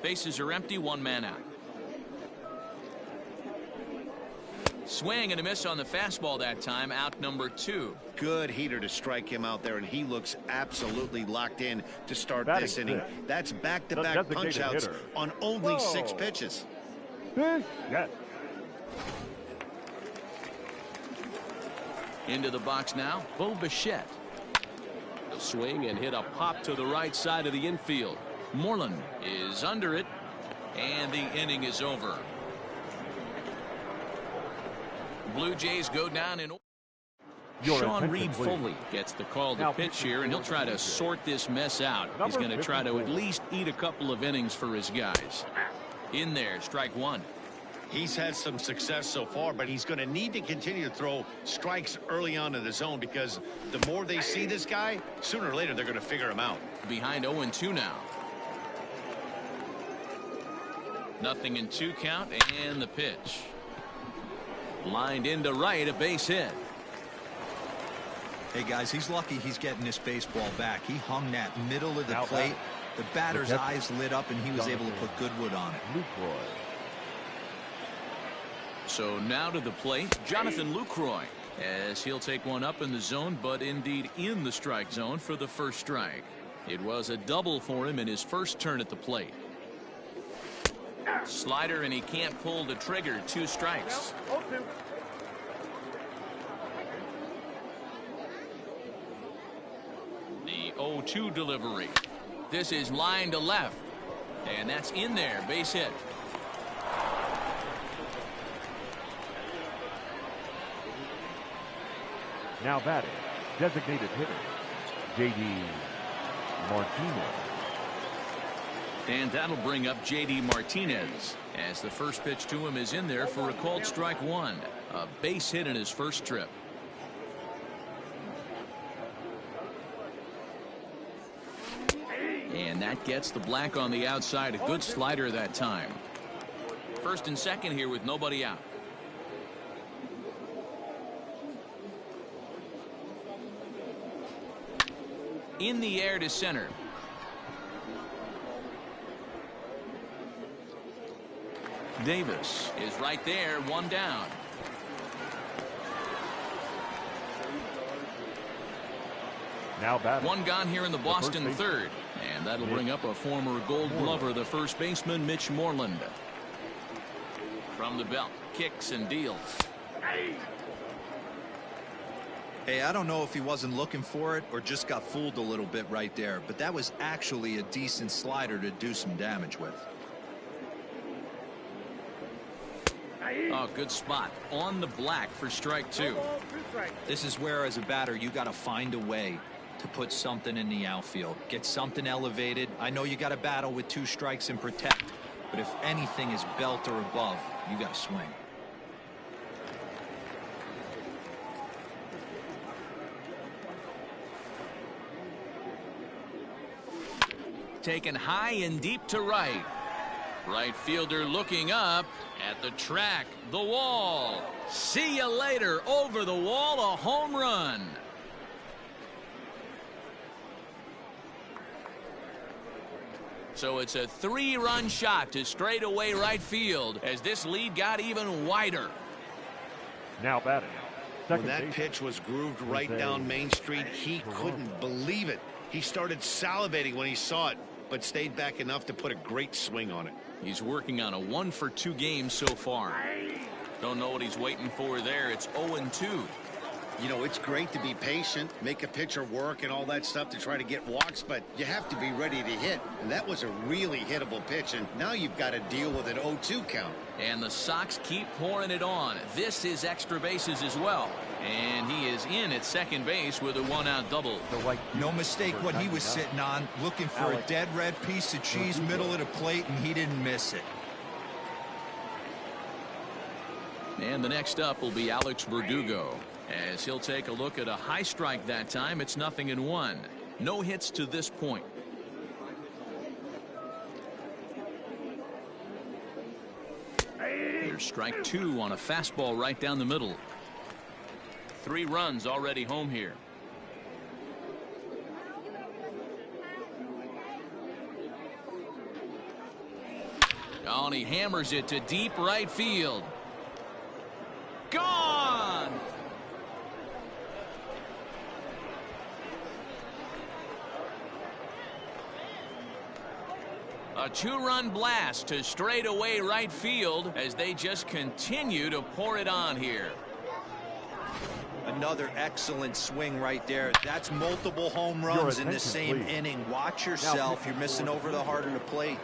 Bases are empty, 1 man out. Swing and a miss on the fastball that time, out number 2. Good heater to strike him out there, and he looks absolutely locked in to start this inning. That's back-to-back punch-outs on only 6 pitches. Into the box now, Bo Bichette. A swing and hit a pop to the right side of the infield. Moreland is under it, and the inning is over. Blue Jays go down in. Sean Reed Foley gets the call to pitch here, and he'll try to sort this mess out. He's going to try to at least eat a couple of innings for his guys. In there, strike 1. He's had some success so far, but he's going to need to continue to throw strikes early on in the zone, because the more they see this guy, sooner or later they're going to figure him out. Behind 0-2 now. 0-2 count, and the pitch. Lined into right, a base hit. Hey, guys, he's lucky he's getting this baseball back. He hung that middle of the plate. The batter's eyes lit up, and he was able to put good wood on it. So now to the plate, Jonathan Lucroy, as he'll take one up in the zone, but indeed in the strike zone for the first strike. It was a double for him in his first turn at the plate. Slider, and he can't pull the trigger. 2 strikes. The 0-2 delivery. This is line to left, and that's in there. Base hit. Now batting, designated hitter, J.D. Martinez. And that'll bring up J.D. Martinez, as the first pitch to him is in there for a called strike 1. A base hit in his first trip. And that gets the black on the outside. A good slider that time. First and second here with nobody out. In the air to center. Davis is right there, 1 down. Now batting. 1 gone here in the Boston third, and that'll bring up a former Gold Glover, the first baseman, Mitch Moreland. From the belt, kicks and deals. Hey, I don't know if he wasn't looking for it or just got fooled a little bit right there, but that was actually a decent slider to do some damage with. Oh, good spot on the black for strike 2. This is where, as a batter, you got to find a way to put something in the outfield. Get something elevated. I know you got to battle with 2 strikes and protect, but if anything is belt or above, you got to swing. Taken high and deep to right. Right fielder looking up at the track, the wall. See you later. Over the wall, a home run. So it's a 3-run shot to straightaway right field as this lead got even wider. Now batting. When that pitch was grooved right down Main Street, he couldn't believe it. He started salivating when he saw it, but stayed back enough to put a great swing on it. He's working on a 1-for-2 game so far. Don't know what he's waiting for there. It's 0-2. You know, it's great to be patient, make a pitcher work and all that stuff to try to get walks, but you have to be ready to hit. And that was a really hittable pitch, and now you've got to deal with an 0-2 count. And the Sox keep pouring it on. This is extra bases as well. And he is in at second base with a one-out double. No mistake what he was sitting on, looking for a dead red piece of cheese middle of the plate, and he didn't miss it. And the next up will be Alex Verdugo, as he'll take a look at a high strike that time. It's 0-1. No hits to this point. There's strike 2 on a fastball right down the middle. 3 runs already home here. Oh, and he hammers it to deep right field. Gone! A 2-run blast to straightaway right field as they just continue to pour it on here. Another excellent swing right there. That's multiple home runs in the same inning. Watch yourself. You're missing over the heart of the plate.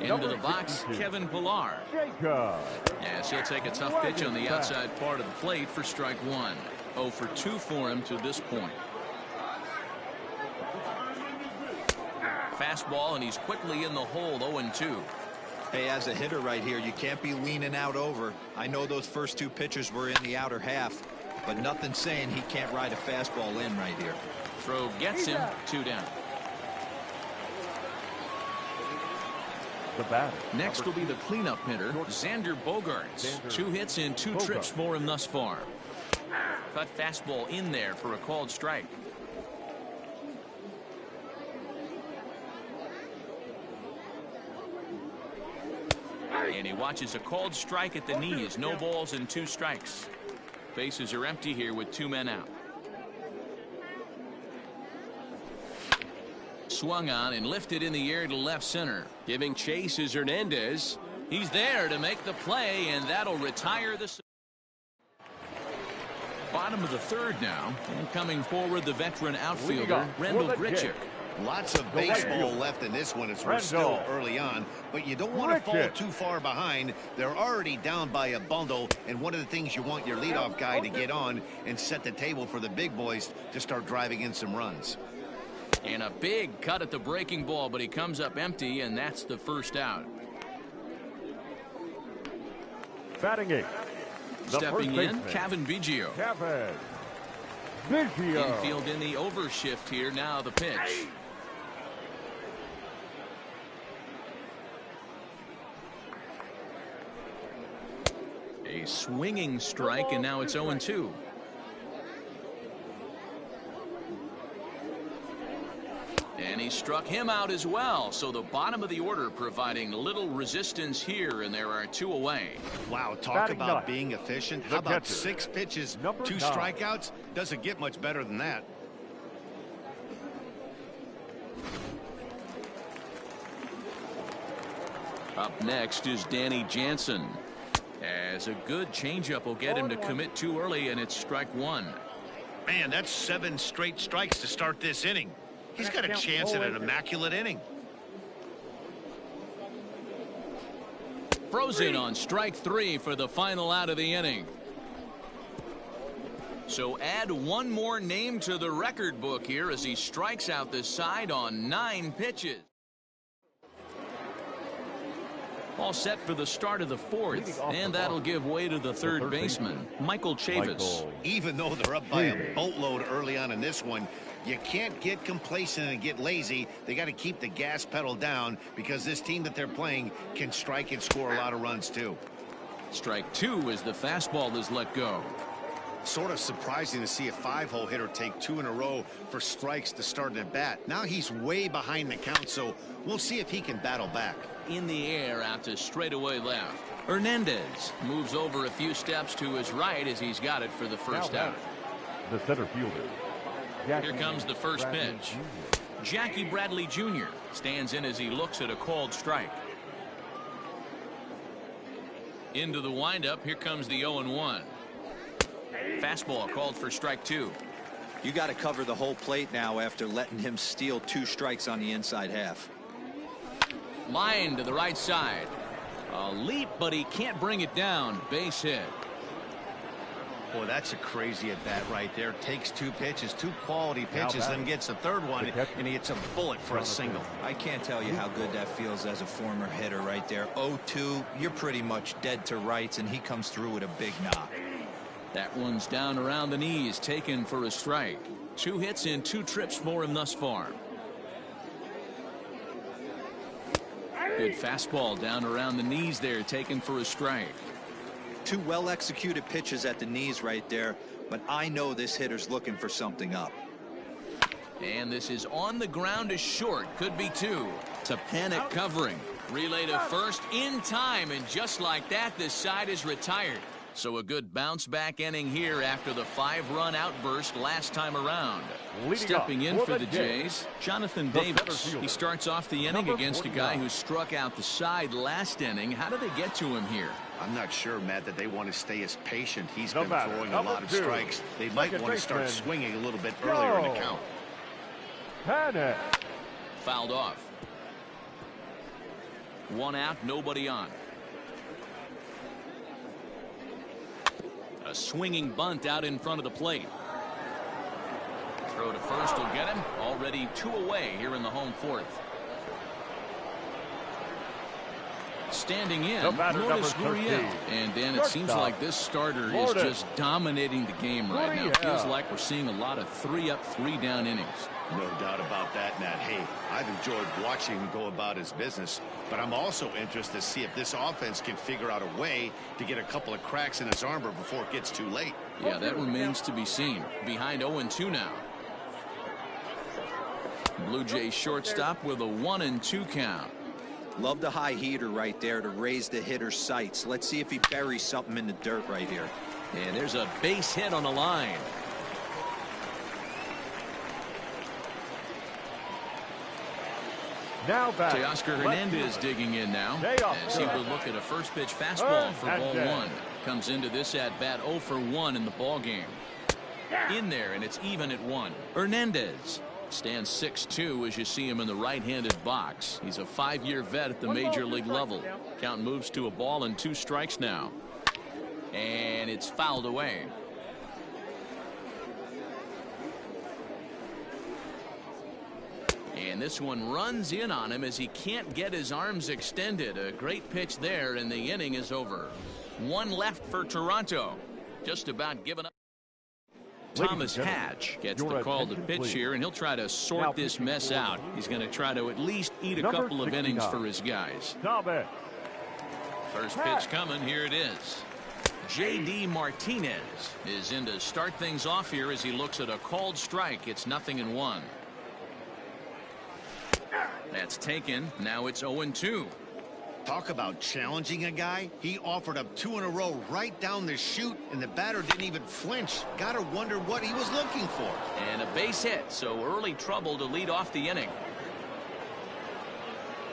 Into the box, Kevin Pillar. Yes, he'll take a tough pitch on the outside part of the plate for strike 1. 0 for 2 for him to this point. Fastball, and he's quickly in the hole. 0-2. Hey, as a hitter right here, you can't be leaning out over. I know those first 2 pitches were in the outer half, but nothing saying he can't ride a fastball in right here. Throw gets him. 2 down. Next will be the cleanup hitter, Xander Bogaerts. 2 hits and 2 trips for him thus far. Cut fastball in there for a called strike. And he watches a called strike at the knees. No balls and 2 strikes. Bases are empty here with 2 men out. Swung on and lifted in the air to left center. Giving chase is Hernandez. He's there to make the play, and that'll retire the... Bottom of the 3rd now. And coming forward, the veteran outfielder, Randall Grichuk. Lots of baseball left in this one as we're still early on, but you don't want to fall too far behind. They're already down by a bundle, and one of the things you want your leadoff guy to get on and set the table for the big boys to start driving in some runs. And a big cut at the breaking ball, but he comes up empty, and that's the first out. Batting 8. Stepping in, Cavan Biggio. Infield in the overshift here. Now the pitch. A swinging strike, and now it's 0-2. And he struck him out as well. So the bottom of the order providing little resistance here, and there are 2 away. Wow, talk about being efficient. How about 6 pitches, 2 strikeouts? Doesn't get much better than that. Up next is Danny Jansen. As a good changeup will get him to commit too early, and it's strike 1. Man, that's 7 straight strikes to start this inning. He's got a chance at an immaculate inning. Frozen on strike 3 for the final out of the inning. So add 1 more name to the record book here as he strikes out the side on 9 pitches. All set for the start of the 4th, and that'll give way to the 3rd baseman, Michael Chavis. Even though they're up by a boatload early on in this one, you can't get complacent and get lazy. They got to keep the gas pedal down because this team that they're playing can strike and score a lot of runs too. Strike 2 as the fastball is let go. Sort of surprising to see a 5-hole hitter take 2 in a row for strikes to start an at bat. Now he's way behind the count, so we'll see if he can battle back. In the air out to straightaway left. Hernandez moves over a few steps to his right as he's got it for the first out. The center fielder. Here comes the first pitch. Jackie Bradley Jr. stands in as he looks at a called strike. Into the windup. Here comes the 0-1. Fastball called for strike 2. You got to cover the whole plate now after letting him steal 2 strikes on the inside half. Line to the right side. A leap, but he can't bring it down. Base hit. Boy, that's a crazy at bat right there. Takes 2 pitches, 2 quality pitches, then gets a 3rd one, and he hits a bullet for a single. I can't tell you how good that feels as a former hitter right there. 0-2, you're pretty much dead to rights, and he comes through with a big knock. That one's down around the knees, taken for a strike. 2 hits in 2 trips for him thus far. Good fastball down around the knees there, taken for a strike. 2 well-executed pitches at the knees right there, but I know this hitter's looking for something up. And this is on the ground to short. Could be 2. It's a panic covering. Relay to first in time, and just like that, this side is retired. So a good bounce-back inning here after the 5-run outburst last time around. Stepping in for the Jays, Jonathan Davis. He starts off the inning against a guy who struck out the side last inning. How did they get to him here? I'm not sure, Matt, that they want to stay as patient. He's been throwing a lot of strikes. They might want to start swinging a little bit earlier in the count. Panic. Fouled off. 1 out, nobody on. A swinging bunt out in front of the plate. Throw to first will get him. Already 2 away here in the home 4th. Standing in, Lourdes Gurriel. And Dan, it seems like this starter is just dominating the game right now. Feels like we're seeing a lot of 3-up, 3-down innings. No doubt about that, Matt. Hey, I've enjoyed watching him go about his business, but I'm also interested to see if this offense can figure out a way to get a couple of cracks in his armor before it gets too late. Yeah, that remains to be seen. Behind 0-2 now. Blue Jays shortstop with a 1-2 count. Love the high heater right there to raise the hitter's sights. Let's see if he buries something in the dirt right here. And there's a base hit on the line. Now back. Teoscar Hernandez digging in now as he will look at a first pitch fastball for ball 1. Comes into this at bat 0 for 1 in the ball game. In there, and it's even at 1. Hernandez stands 6'2" as you see him in the right-handed box. He's a 5-year vet at the major league level. Count moves to a ball and 2 strikes now. And it's fouled away. And this one runs in on him as he can't get his arms extended. A great pitch there, and the inning is over. 1 left for Toronto. Just about given up. Thomas Hatch gets the call to pitch here, and he'll try to sort this mess out. He's going to try to at least eat a couple of innings for his guys. First pitch coming. Here it is. J.D. Martinez is in to start things off here as he looks at a called strike. It's 0-1. That's taken. Now it's 0-2. Talk about challenging a guy. He offered up 2 in a row right down the chute, and the batter didn't even flinch. Gotta wonder what he was looking for. And a base hit, so early trouble to lead off the inning.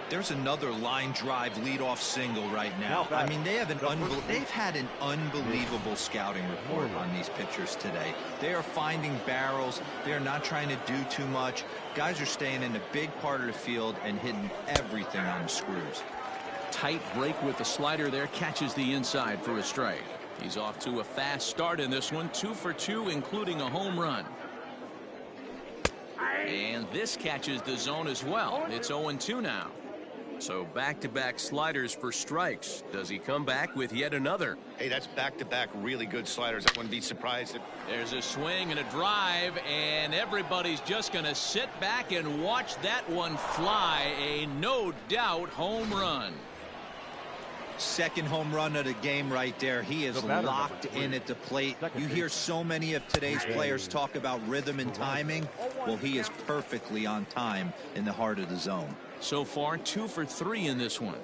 There's another line drive leadoff single right now. I mean, they've had an unbelievable scouting report on these pitchers today. They are finding barrels. They are not trying to do too much. Guys are staying in the big part of the field and hitting everything on the screws. Tight break with the slider there, catches the inside for a strike. He's off to a fast start in this one, 2 for 2, including a home run. And this catches the zone as well. It's 0-2 now. So back-to-back sliders for strikes. Does he come back with yet another? Hey, that's back-to-back really good sliders. I wouldn't be surprised if... There's a swing and a drive, and everybody's just going to sit back and watch that one fly. A no-doubt home run. Second home run of the game right there. He is locked in at the plate. You hear so many of today's players talk about rhythm and timing. Well, he is perfectly on time in the heart of the zone. So far, 2 for 3 in this one.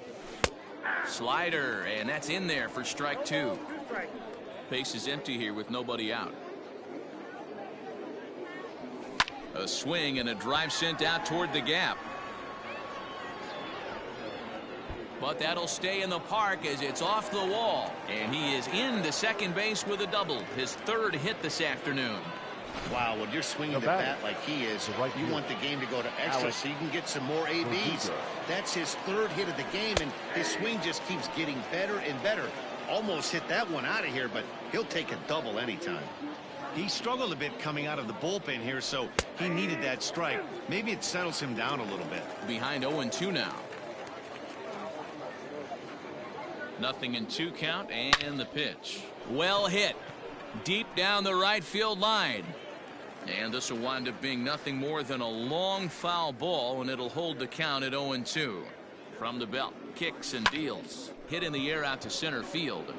Slider, and that's in there for strike 2. Base is empty here with nobody out. A swing and a drive sent out toward the gap. But that'll stay in the park as it's off the wall. And he is into second base with a double. His 3rd hit this afternoon. Wow, when you're swinging the bat like he is, you want the game to go to extra so you can get some more ABs. That's his 3rd hit of the game, and his swing just keeps getting better and better. Almost hit that one out of here, but he'll take a double anytime. He struggled a bit coming out of the bullpen here, so he needed that strike. Maybe it settles him down a little bit. Behind 0-2 now. 0-2 count, and the pitch. Well hit. Deep down the right field line. And this will wind up being nothing more than a long foul ball, and it'll hold the count at 0-2. From the belt, kicks and deals. Hit in the air out to center field.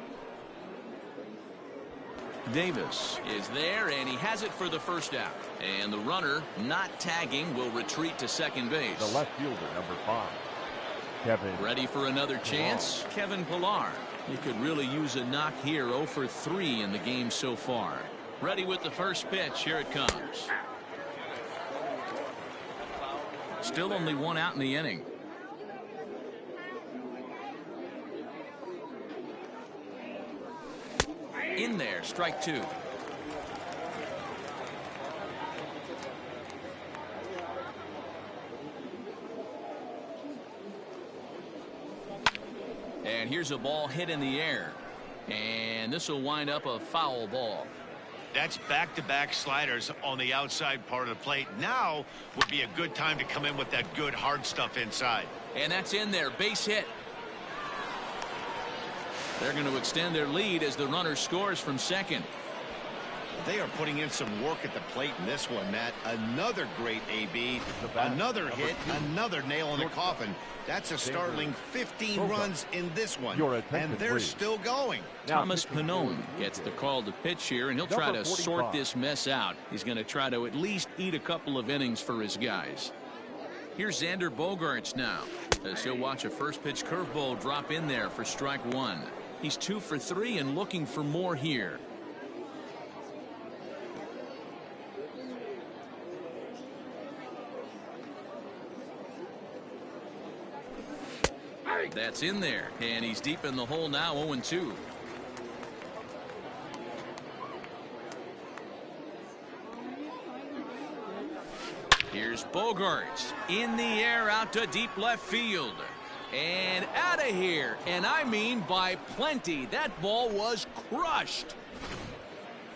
Davis is there, and he has it for the first out. And the runner, not tagging, will retreat to second base. The left fielder, number 5, Kevin. Ready for another chance? Kevin Pillar. He could really use a knock here. 0 for 3 in the game so far. Ready with the first pitch. Here it comes. Still only one out in the inning. In there, strike 2. And here's a ball hit in the air. And this will wind up a foul ball. That's back-to-back sliders on the outside part of the plate. Now would be a good time to come in with that good hard stuff inside. And that's in there, base hit. They're going to extend their lead as the runner scores from second. They are putting in some work at the plate in this one, Matt. Another great AB, another hit, another nail in the coffin. That's a startling 15 runs in this one, and they're still going. Thomas Pannone gets the call to pitch here, and he'll try to sort this mess out. He's going to try to at least eat a couple of innings for his guys. Here's Xander Bogaerts now, as he'll watch a first pitch curveball drop in there for strike 1. He's 2 for 3 and looking for more here. That's in there, and he's deep in the hole now. 0-2. Here's Bogaerts in the air out to deep left field. And out of here, and I mean by plenty. That ball was crushed.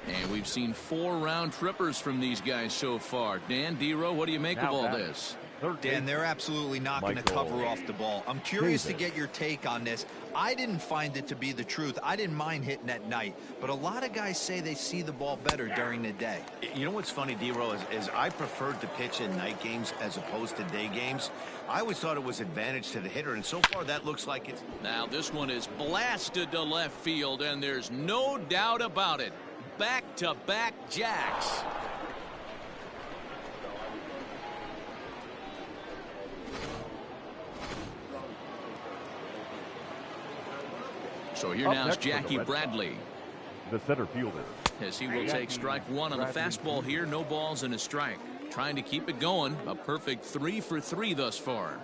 And we've seen 4 round trippers from these guys so far. Dan, D-Row, what do you make of all this? Dan, they're absolutely not going to cover off the ball. I'm curious to get your take on this. I didn't find it to be the truth. I didn't mind hitting at night, but a lot of guys say they see the ball better during the day. You know what's funny, D-Row, is I preferred to pitch in night games as opposed to day games. I always thought it was advantage to the hitter, and so far that looks like it's... Now this one is blasted to left field, and there's no doubt about it. Back-to-back jacks. So here now is Jackie Bradley, the center fielder, as he will take strike 1 on the fastball here. No balls and a strike. Trying to keep it going. A perfect 3 for 3 thus far.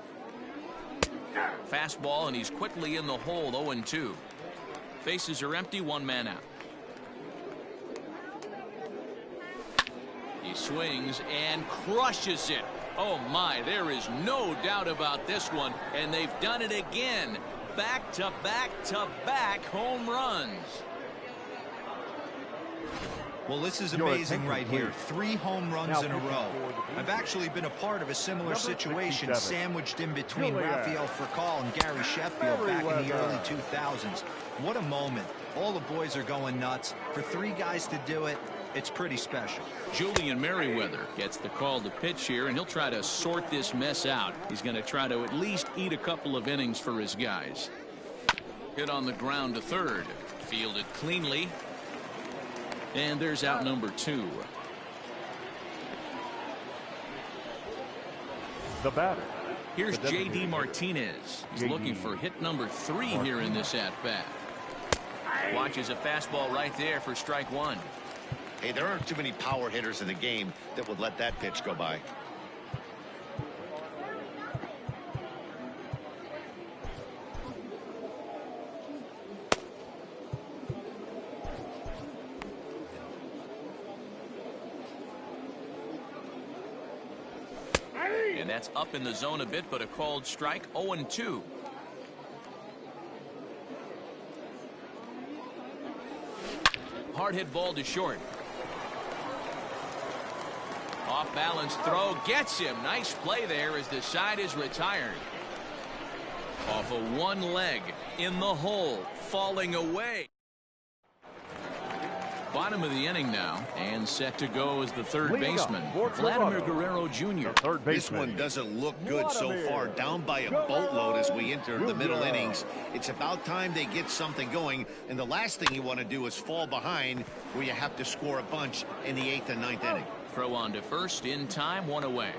Fastball, and he's quickly in the hole. 0-2. Bases are empty. 1 man out. He swings and crushes it. Oh my, there is no doubt about this one, and they've done it again. Back-to-back-to-back home runs. Well, this is amazing right here. 3 home runs in a row. I've actually been a part of a similar situation, sandwiched in between Rafael Furcal and Gary Sheffield back in the early 2000s. What a moment. All the boys are going nuts. For 3 guys to do it, it's pretty special. Julian Merriweather gets the call to pitch here, and he'll try to sort this mess out. He's going to try to at least eat a couple of innings for his guys. Hit on the ground to third. Fielded cleanly. And there's out number 2. The batter. Here's J.D. Martinez. He's looking for hit number 3 here in this at-bat. Watches a fastball right there for strike 1. Hey, there aren't too many power hitters in the game that would let that pitch go by. And that's up in the zone a bit, but a called strike. 0-2. hard hit ball to short. Off balance throw gets him. Nice play there as the side is retired. Off of one leg in the hole, falling away. Bottom of the inning now, and set to go as the third baseman, Vladimir Guerrero Jr. This one doesn't look good so far. Down by a boatload as we enter the middle innings. It's about time they get something going, and the last thing you want to do is fall behind where you have to score a bunch in the 8th and 9th inning. Throw on to first in time, one away.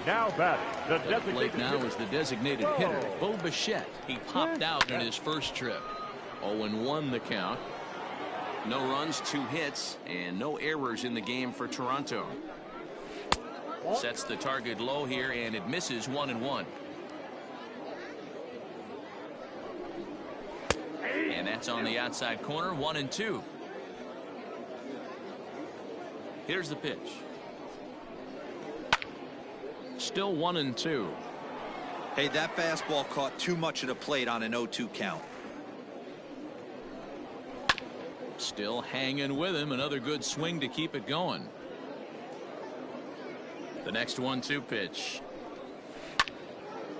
Now batting, the At the plate now is the designated hitter, Bo Bichette. He popped out in his first trip. 0-1 the count. No runs, 2 hits, and no errors in the game for Toronto. Sets the target low here, and it misses 1-1. And that's on the outside corner, 1-2. Here's the pitch. Still 1-2. Hey, that fastball caught too much of the plate on an 0-2 count. Still hanging with him. Another good swing to keep it going. The next 1-2 pitch.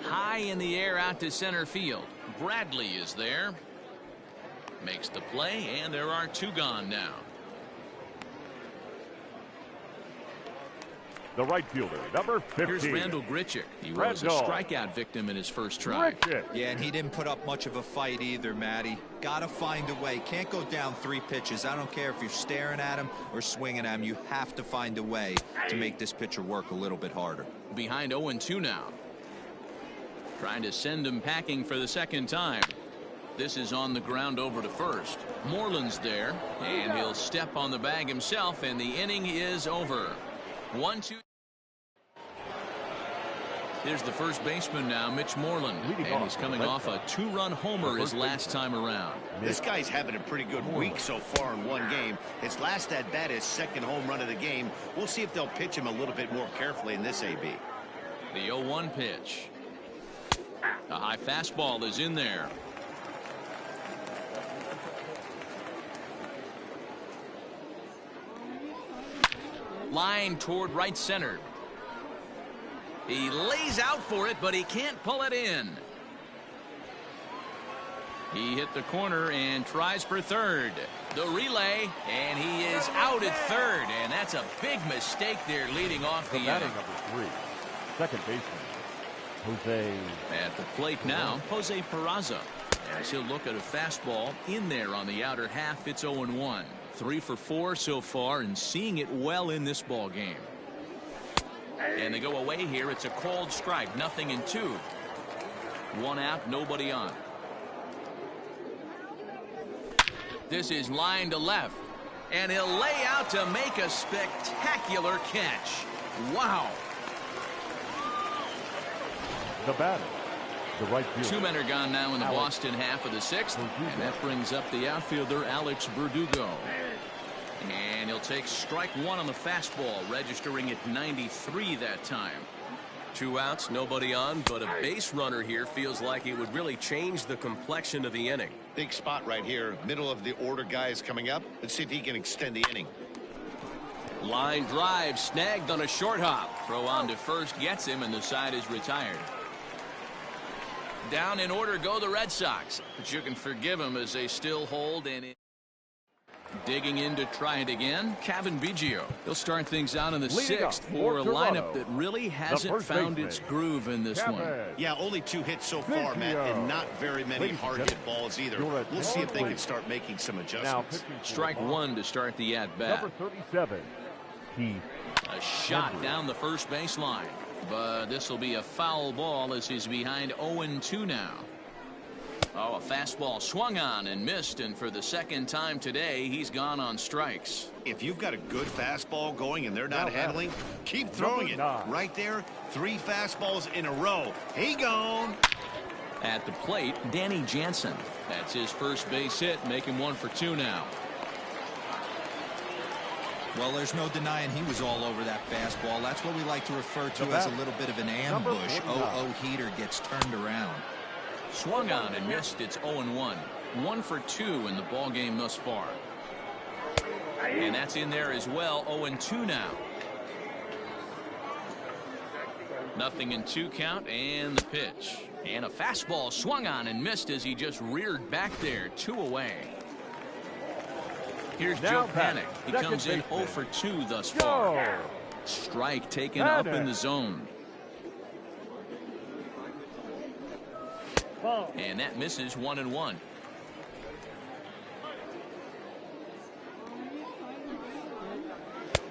High in the air out to center field. Bradley is there. Makes the play, and there are 2 gone now. The right fielder, number 15. Here's Randall Grichuk. He was a strikeout victim in his first try. Yeah, and he didn't put up much of a fight either, Matty. Gotta find a way. Can't go down 3 pitches. I don't care if you're staring at him or swinging at him. You have to find a way to make this pitcher work a little bit harder. Behind 0-2 now. Trying to send him packing for the second time. This is on the ground over to first. Moreland's there, and he'll step on the bag himself, and the inning is over. 1-2. Here's the first baseman now, Mitch Moreland, and he's coming off a 2-run homer his last time around. This guy's having a pretty good week so far in one game. His last at bat, his second home run of the game. We'll see if they'll pitch him a little bit more carefully in this AB. The 0-1 pitch. A high fastball is in there. Line toward right center. He lays out for it, but he can't pull it in. He hit the corner and tries for third. The relay, and he is out at third, and that's a big mistake there leading off the inning. Number 3, second baseman, Jose. At the plate now, Jose Peraza. As he'll look at a fastball in there on the outer half. It's 0-1. 3 for 4 so far, and seeing it well in this ball game. And they go away here. It's a called strike. 0-2. 1 out, nobody on. This is line to left, and he'll lay out to make a spectacular catch. Wow. The batter, the right fielder. 2 men are gone now in the Boston half of the 6th, and that brings up the outfielder Alex Verdugo. And he'll take strike 1 on the fastball, registering at 93 that time. 2 outs, nobody on, but a base runner here feels like it would really change the complexion of the inning. Big spot right here. Middle of the order guy is coming up. Let's see if he can extend the inning. Line drive snagged on a short hop. Throw on to first gets him, and the side is retired. Down in order go the Red Sox, but you can forgive them as they still hold. And digging in to try it again, Kevin Biggio. He'll start things out in the 6th for a lineup that really hasn't found its groove in this one. Yeah, only 2 hits so far, Matt, and not very many hard hit balls either. We'll see if they can start making some adjustments. Strike 1 to start the at-bat. Number 37, Keith. A shot down the first baseline, but this will be a foul ball as he's behind 0-2 now. Oh, a fastball swung on and missed, and for the second time today, he's gone on strikes. If you've got a good fastball going and they're not handling, keep throwing it. Right there, 3 fastballs in a row. He gone. At the plate, Danny Jansen. That's his first base hit, making 1 for 2 now. Well, there's no denying he was all over that fastball. That's what we like to refer to as a little bit of an ambush. 0-0 heater gets turned around. Swung on and missed. It's 0-1. 1 for 2 in the ball game thus far. And that's in there as well. 0-2 now. 0-2 count, and the pitch. And a fastball swung on and missed as he just reared back there. 2 away. Here's Joe Panik. He comes in 0 for 2 thus far. Strike taken up in the zone. And that misses. 1-1.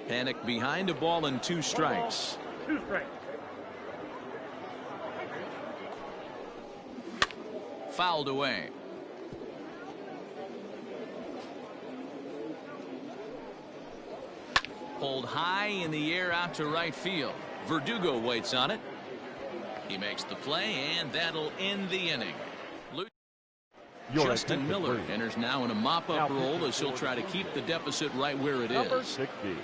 Panik behind a ball and 2 strikes. 2 strikes. Fouled away. Pulled high in the air out to right field. Verdugo waits on it. He makes the play, and that'll end the inning. Justin Miller enters now in a mop-up role as he'll try to keep the deficit right where it is. 60.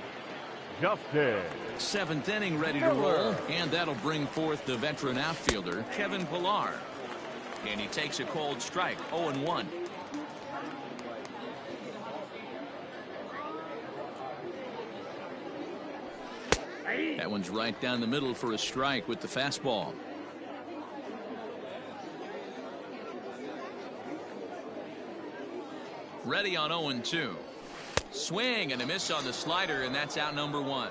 Justin. 7th inning ready to roll, and that'll bring forth the veteran outfielder, Kevin Pillar. And he takes a cold strike. 0-1. That one's right down the middle for a strike with the fastball. Ready on 0-2. Swing and a miss on the slider, and that's out number 1.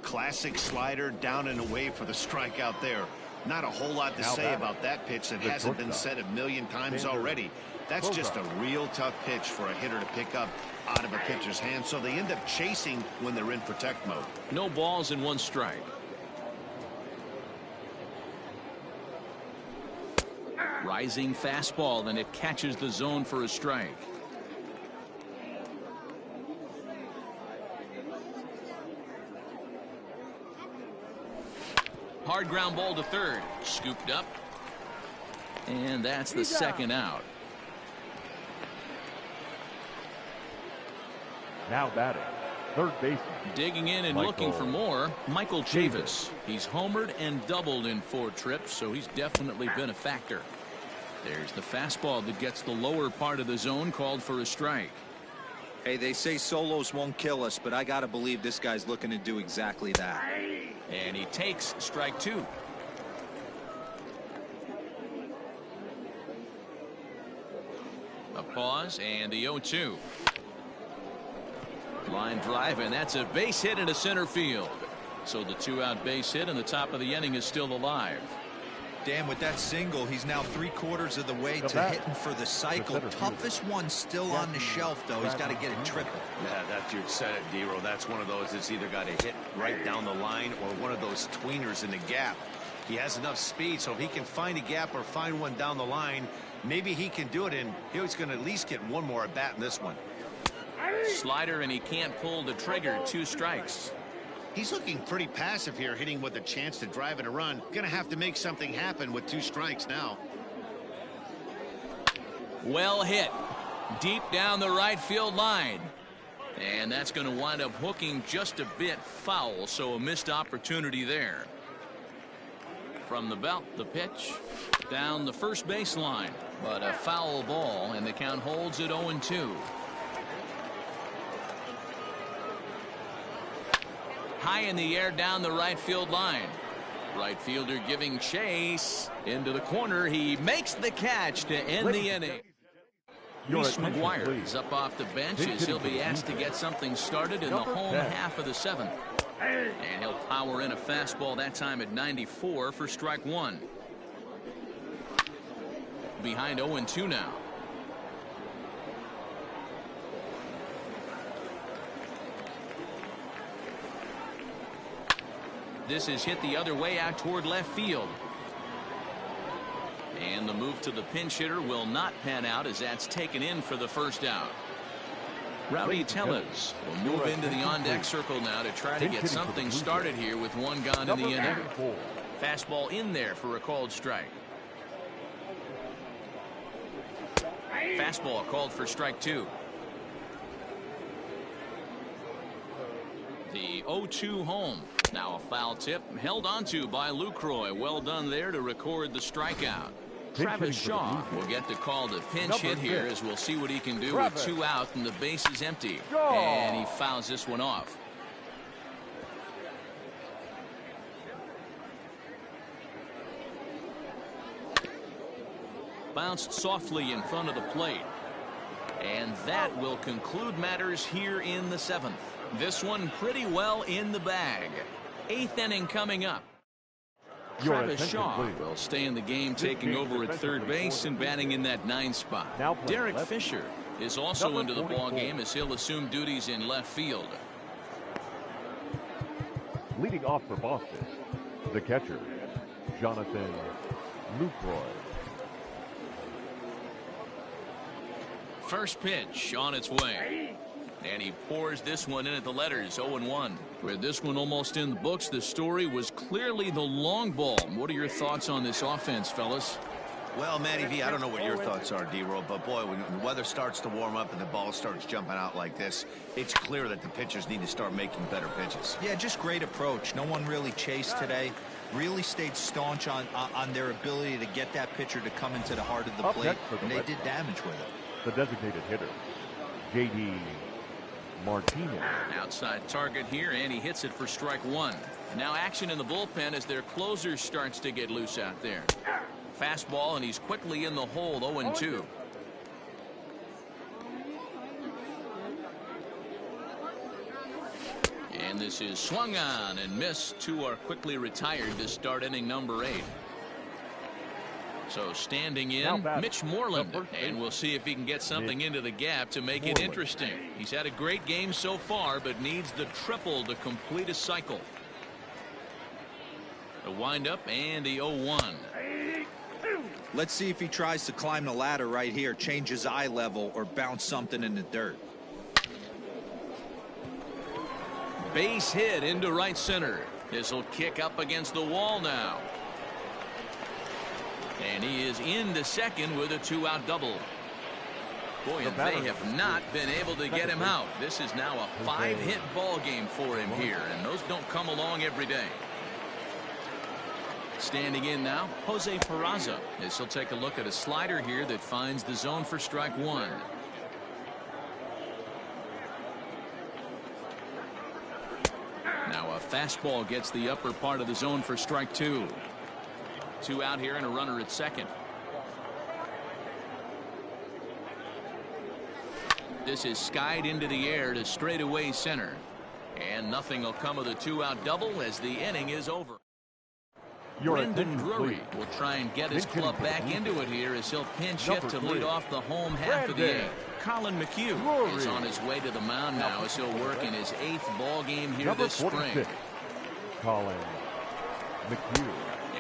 Classic slider down and away for the strikeout there. Not a whole lot to say about that pitch that hasn't been said a million times already. That's just a real tough pitch for a hitter to pick up out of a pitcher's hand, so they end up chasing when they're in protect mode. No balls and 1 strike. Rising fastball, and it catches the zone for a strike. Hard ground ball to third. Scooped up. And that's the second out. Now batting, third baseman. Digging in and looking for more, Michael Chavis. He's homered and doubled in 4 trips, so he's definitely been a factor. There's the fastball that gets the lower part of the zone, called for a strike. Hey, they say solos won't kill us, but I got to believe this guy's looking to do exactly that. And he takes strike 2. A pause and the 0-2. Line drive, and that's a base hit into center field. So the 2-out base hit, and the top of the inning is still alive. Dan, with that single, he's now 3/4 of the way to hitting for the cycle. Toughest one still on the shelf, though. He's got to get it triple. Yeah, that's, you said it, D-Row. That's one of those that's either got to hit right down the line or one of those tweeners in the gap. He has enough speed, so if he can find a gap or find one down the line, maybe he can do it, and he's going to at least get one more at bat in this one. Slider, and he can't pull the trigger. 2 strikes. He's looking pretty passive here, hitting with a chance to drive in a run. Gonna have to make something happen with 2 strikes now. Well hit. Deep down the right field line. And that's going to wind up hooking just a bit foul, so a missed opportunity there. From the belt, the pitch down the first baseline, but a foul ball, and the count holds at 0-2. High in the air down the right field line. Right fielder giving chase into the corner. He makes the catch to end the inning. Reese McGuire is up off the bench as he'll be asked to get something started in the home half of the 7th. And he'll power in a fastball, that time at 94 for strike 1. Behind 0-2 now. This is hit the other way out toward left field. And the move to the pinch hitter will not pan out as that's taken in for the first out. Rowdy Tellez will move into the on-deck circle now to try to get something started here with 1 gone in the inning. Fastball in there for a called strike. Fastball called for strike 2. The 0-2 home. Now a foul tip held onto by Lucroy. Well done there to record the strikeout. Travis Shaw will get the call to pinch hit here, as we'll see what he can do with 2 out and the base is empty. And he fouls this one off. Bounced softly in front of the plate. And that will conclude matters here in the 7th. This one pretty well in the bag. 8th inning coming up. Travis Shaw will stay in the game, taking over at third base and batting in that 9 spot. Derek Fisher is also into the ball game, as he'll assume duties in left field. Leading off for Boston, the catcher, Jonathan Lucroy. First pitch on its way. And he pours this one in at the letters, 0-1. With this one almost in the books, the story was clearly the long ball. What are your thoughts on this offense, fellas? Well, Matty V, I don't know what your thoughts are, D-Roll, but boy, when the weather starts to warm up and the ball starts jumping out like this, it's clear that the pitchers need to start making better pitches. Yeah, just great approach. No one really chased today. Really stayed staunch on their ability to get that pitcher to come into the heart of the plate, and they did damage with it. The designated hitter, J.D. Martinez. Outside target here, and he hits it for strike 1. Now action in the bullpen as their closer starts to get loose out there. Fastball, and he's quickly in the hole, 0-2. And this is swung on and missed. 2 are quickly retired to start inning number 8. So standing in, Mitch Moreland, and we'll see if he can get something into the gap to make it interesting. He's had a great game so far, but needs the triple to complete a cycle. The windup and the 0-1. Let's see if he tries to climb the ladder right here, change his eye level, or bounce something in the dirt. Base hit into right center. This will kick up against the wall now. And he is into second with a 2-out double. Boy, and they have not been able to get him out. This is now a 5-hit ball game for him here, and those don't come along every day. Standing in now, Jose Peraza, as he'll take a look at a slider here that finds the zone for strike 1. Now a fastball gets the upper part of the zone for strike 2. 2 out here and a runner at second. This is skied into the air to straightaway center. And nothing will come of the 2-out double as the inning is over. Brendan Drury will try and get his club back into it here as he'll pinch hit to lead off the home half of the 8th. Colin McHugh is on his way to the mound now as he'll work in his 8th ball game here this spring. Colin McHugh.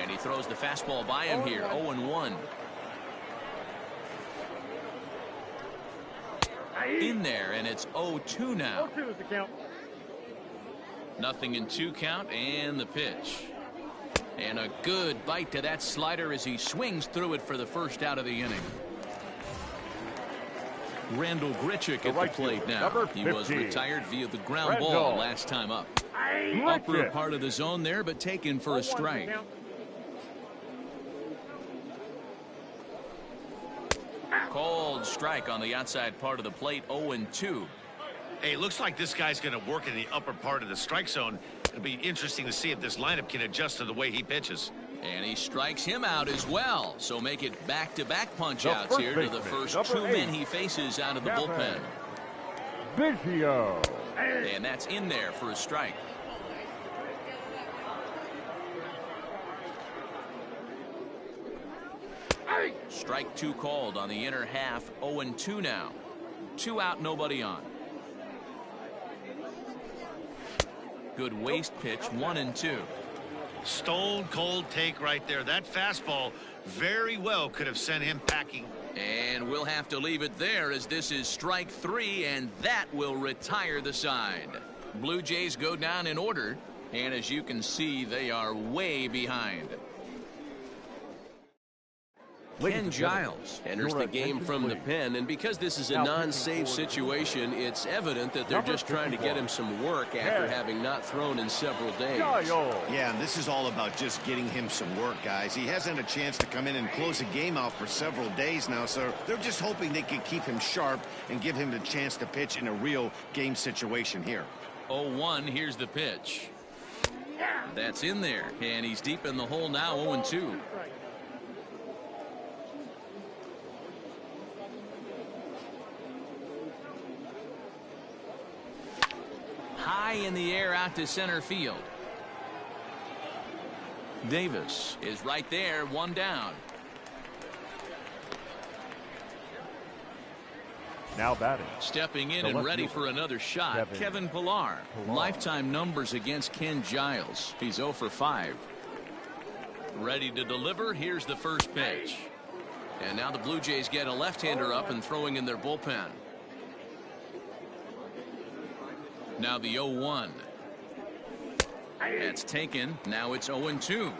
And he throws the fastball by him here, 0-1. In there, and it's 0-2 now. 0-2 is the count. Nothing in 2 count, and the pitch. And a good bite to that slider as he swings through it for the first out of the inning. Randall Grichuk at the plate now. He was retired via the ground ball last time up. Upper part of the zone there, but taken for a strike. Called strike on the outside part of the plate, 0-2. Hey, looks like this guy's going to work in the upper part of the strike zone. It'll be interesting to see if this lineup can adjust to the way he pitches. And he strikes him out as well. So make it back-to-back punch-outs here to the first 2 men he faces out of the bullpen. Biggio. And that's in there for a strike. Strike 2 called on the inner half, 0-2 now. 2 out, nobody on. Good waist pitch, 1-2. Stone cold take right there. That fastball very well could have sent him packing. And we'll have to leave it there as this is strike 3, and that will retire the side. Blue Jays go down in order, and as you can see, they are way behind. Ken Giles enters the game from the pen, and because this is a non-save situation, it's evident that they're just trying to get him some work after having not thrown in several days. Yeah, and this is all about just getting him some work, guys. He hasn't had a chance to come in and close a game out for several days now, so they're just hoping they can keep him sharp and give him the chance to pitch in a real game situation here. 0-1, here's the pitch. That's in there, and he's deep in the hole now, 0-2. High in the air out to center field. Davis is right there, one down. Now batting. Stepping in and ready for another shot, Kevin Pillar. Lifetime numbers against Ken Giles. He's 0 for 5. Ready to deliver. Here's the first pitch. And now the Blue Jays get a left-hander up and throwing in their bullpen. Now the 0-1. That's taken. Now it's 0-2.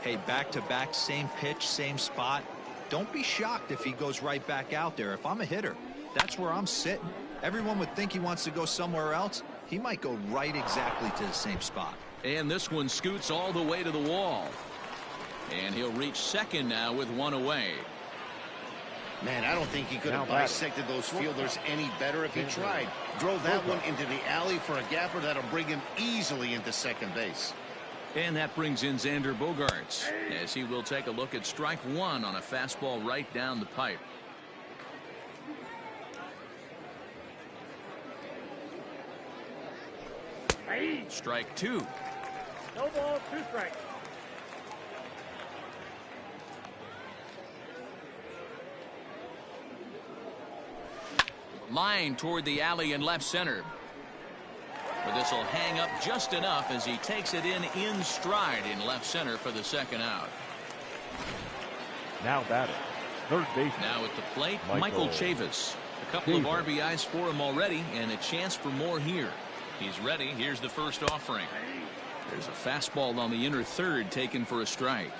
Hey, back-to-back, same pitch, same spot. Don't be shocked if he goes right back out there. If I'm a hitter, that's where I'm sitting. Everyone would think he wants to go somewhere else. He might go right exactly to the same spot. And this one scoots all the way to the wall. And he'll reach second now with one away. Man, I don't think he could have bisected those fielders any better if he tried. Drove that one into the alley for a gapper that'll bring him easily into second base. And that brings in Xander Bogaerts, as he will take a look at strike one on a fastball right down the pipe. Strike two. No ball, 2 strikes. Line toward the alley in left center. But this will hang up just enough as he takes it in stride in left center for the second out. Now batting. Third base. Now at the plate, Michael Chavis. A couple of RBIs for him already and a chance for more here. He's ready. Here's the first offering. There's a fastball on the inner third taken for a strike.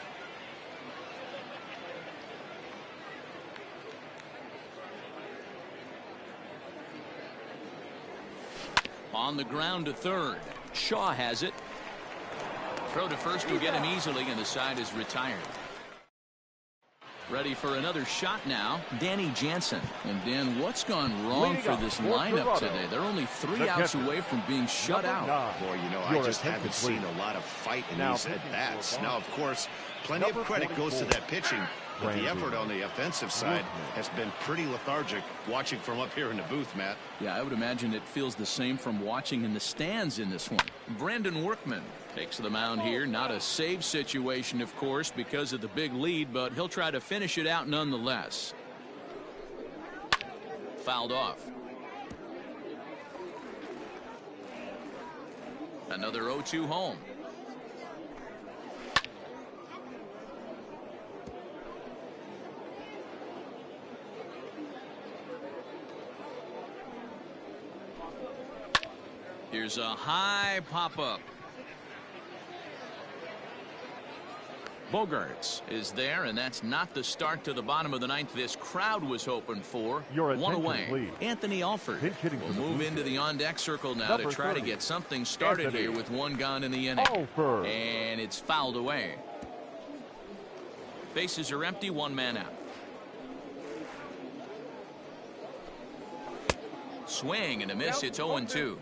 On the ground to third. Shaw has it. Throw to first will get him easily, and the side is retired. Ready for another shot now, Danny Jansen. And Dan, what's gone wrong for this lineup today? They're only 3 outs away from being shut out. Boy, you know, I just haven't seen a lot of fight in these at-bats. Now, of course, plenty of credit goes to that pitching, but the effort on the offensive side has been pretty lethargic watching from up here in the booth, Matt. Yeah, I would imagine it feels the same from watching in the stands in this one. Brandon Workman takes the mound here. Not a save situation, of course, because of the big lead, but he'll try to finish it out nonetheless. Fouled off. Another 0-2 home. Here's a high pop-up. Bogaerts is there, and that's not the start to the bottom of the ninth this crowd was hoping for. One away. Please. Anthony Alford will move into the on-deck circle now to try to get something started here with one gone in the inning. And it's fouled away. Bases are empty, one man out. Swing and a miss. It's 0-2.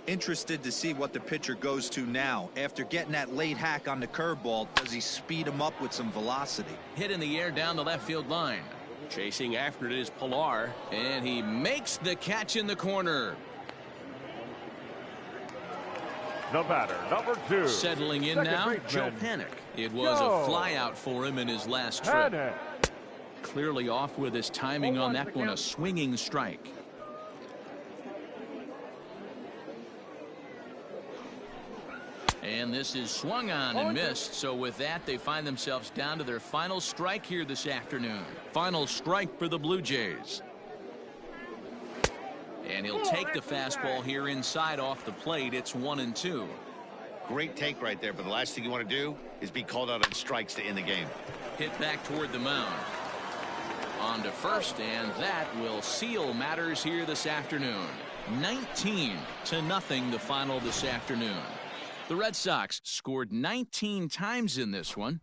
Interested to see what the pitcher goes to now. After getting that late hack on the curveball, does he speed him up with some velocity? Hit in the air down the left field line. Chasing after it is Pillar, and he makes the catch in the corner. The batter, number 2. Settling in now, Joe Panik. It was a fly out for him in his last trip. Clearly off with his timing on that one, a swinging strike. And this is swung on and missed. So with that, they find themselves down to their final strike here this afternoon. Final strike for the Blue Jays. And he'll take the fastball here inside off the plate. It's 1-2. Great take right there, but the last thing you want to do is be called out on strikes to end the game. hit back toward the mound. On to first, and that will seal matters here this afternoon. 19-0 the final this afternoon. The Red Sox scored 19 times in this one.